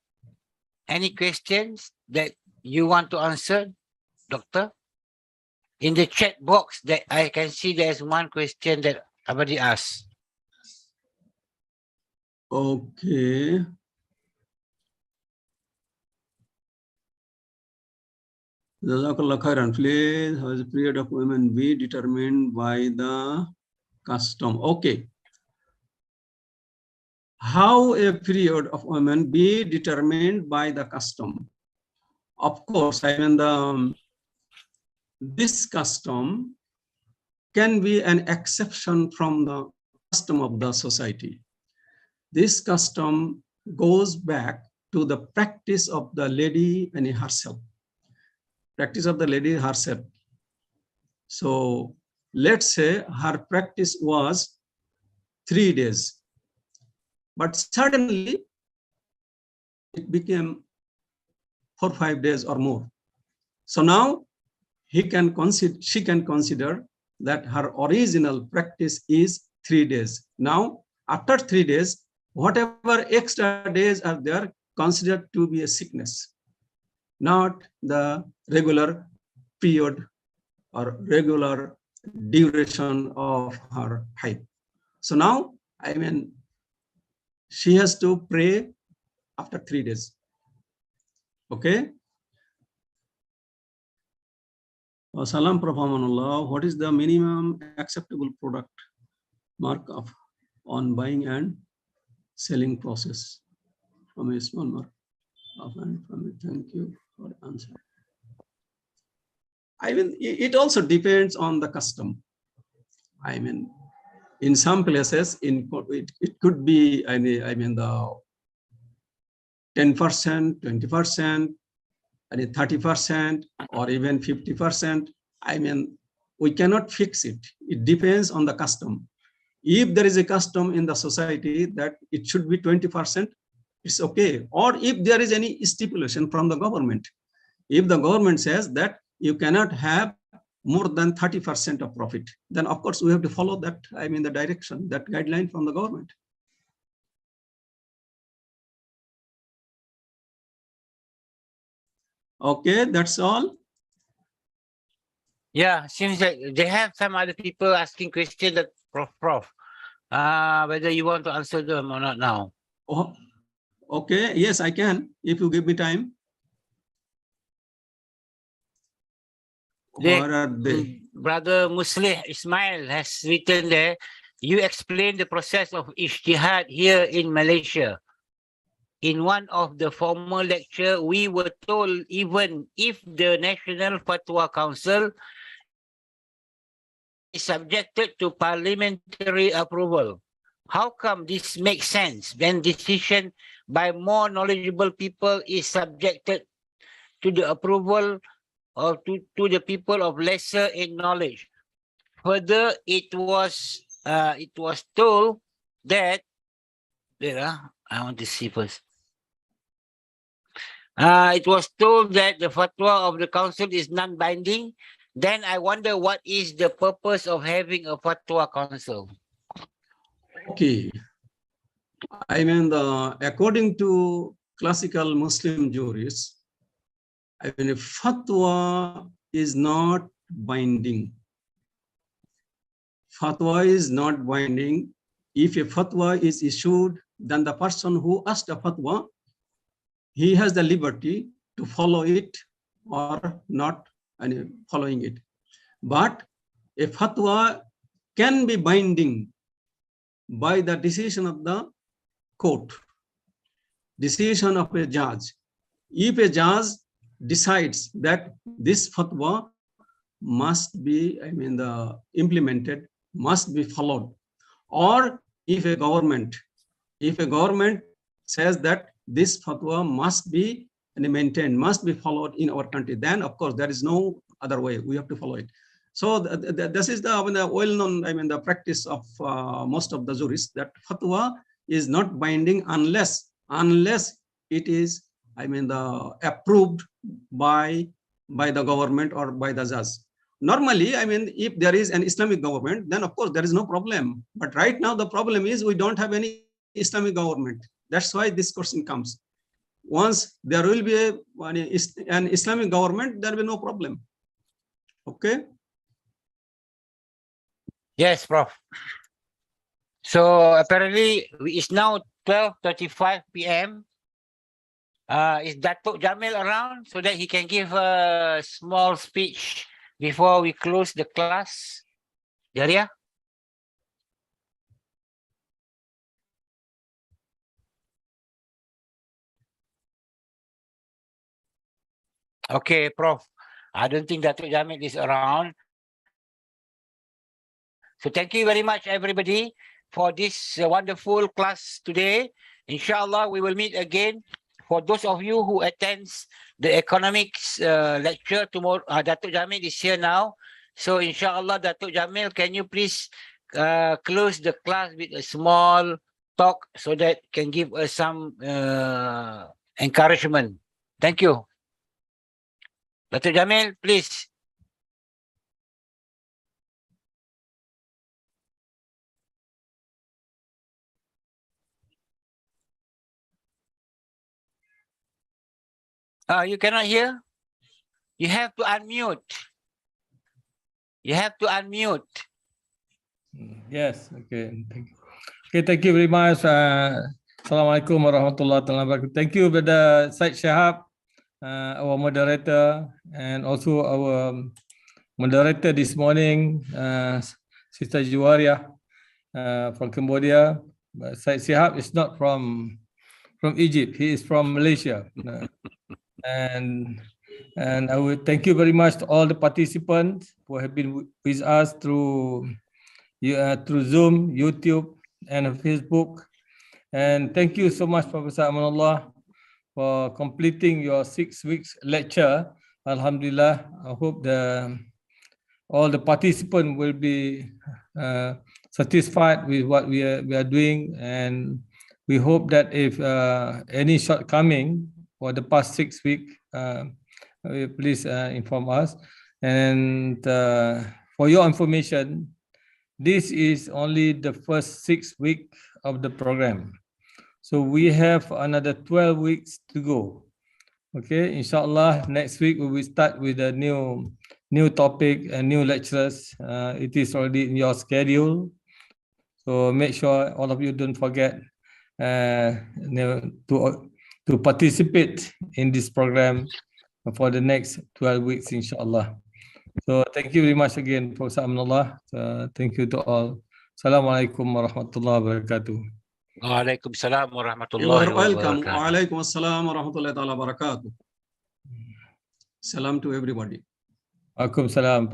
any questions that you want to answer, Doctor? In the chat box, that I can see there's one question that somebody asked. Okay. Jazakallah khairan. Please, how is the period of women be determined by the custom? Okay. How a period of women be determined by the custom? Of course, I mean this custom can be an exception from the custom of the society. This custom goes back to the practice of the lady and herself. Practice of the lady herself. So let's say her practice was 3 days, but suddenly it became 4 or 5 days or more. So now she can consider that her original practice is 3 days. Now, after 3 days, whatever extra days are there considered to be a sickness, not the regular period or regular duration of her haid. So now, I mean, she has to pray after 3 days. Okay. Salam Prof. Amanullah, what is the minimum acceptable product markup on buying and selling process? From a small mark of and from it. Thank you for the answer. I mean, it also depends on the custom. I mean, in some places, it could be, I mean, the 10%, 20%, and 30%, or even 50%. I mean, we cannot fix it. It depends on the custom. If there is a custom in the society that it should be 20%, it's okay. Or if there is any stipulation from the government, if the government says that you cannot have more than 30% of profit, then of course we have to follow that, I mean, the direction, that guideline from the government. Okay, that's all. Yeah, seems like they have some other people asking questions that Prof. Whether you want to answer them or not now. Oh, okay, yes, I can, if you give me time. Where are they? Brother Muslih Ismail has written there, you explain the process of ijtihad here in Malaysia. In one of the former lecture, we were told even if the National Fatwa Council is subjected to parliamentary approval, how come this makes sense when decision by more knowledgeable people is subjected to the approval or to the people of lesser in knowledge? Further, it was told that, I want to see first. It was told that the fatwa of the council is non-binding. Then I wonder what is the purpose of having a fatwa council? Okay. I mean, according to classical Muslim jurists, I mean, a fatwa is not binding. Fatwa is not binding. If a fatwa is issued, then the person who asked a fatwa, he has the liberty to follow it or not following it. But a fatwa can be binding by the decision of the court, decision of a judge. If a judge decides that this fatwa must be, implemented, must be followed, or if a government says that this fatwa must be maintained, must be followed in our country, then of course there is no other way. We have to follow it. So this is the well-known, the practice of most of the jurists, that fatwa is not binding unless it is, approved by the government or by the judge. normally, I mean, if there is an Islamic government, then of course there is no problem. But right now the problem is we don't have any Islamic government. That's why this question comes. Once there will be an Islamic government, there will be no problem. Okay. Yes, Prof. So apparently it's now 12:35 p.m. Is Datuk Jamil around so that he can give a small speech before we close the class? Jaria? Okay, Prof. I don't think Datuk Jamil is around. So thank you very much, everybody, for this wonderful class today. Inshallah, we will meet again. For those of you who attends the economics lecture tomorrow, Datuk Jamil is here now. So inshallah, Datuk Jamil, can you please close the class with a small talk so that can give us some encouragement. Thank you. Datuk Jamil, please. You cannot hear? You have to unmute. You have to unmute. Yes, okay. Okay, thank you very much. Assalamualaikum warahmatullahi wabarakatuh. Thank you, Brother Syed Shahab, our moderator, and also our moderator this morning, Sister Juwaria from Cambodia. But Syed Shahab is not from Egypt. He is from Malaysia. And I would thank you very much to all the participants who have been with us through Zoom, YouTube, and Facebook. And thank you so much, Professor Amanullah, for completing your 6 weeks lecture. Alhamdulillah, I hope all the participants will be satisfied with what we are doing, and we hope that if any shortcoming for the past 6 weeks, please inform us. And for your information, this is only the first 6 weeks of the program. So we have another 12 weeks to go. Okay, inshallah, next week we will start with a new topic and new lecturers. It is already in your schedule. So make sure all of you don't forget to participate in this program for the next 12 weeks, inshallah. So thank you very much again, Professor Amanullah. Thank you to all. Assalamualaikum warahmatullahi wabarakatuh. Waalaikumsalam You warahmatullahi are welcome. wabarakatuh. Waalaikumsalam warahmatullahi wabarakatuh. Salam to everybody. Waalaikumsalam.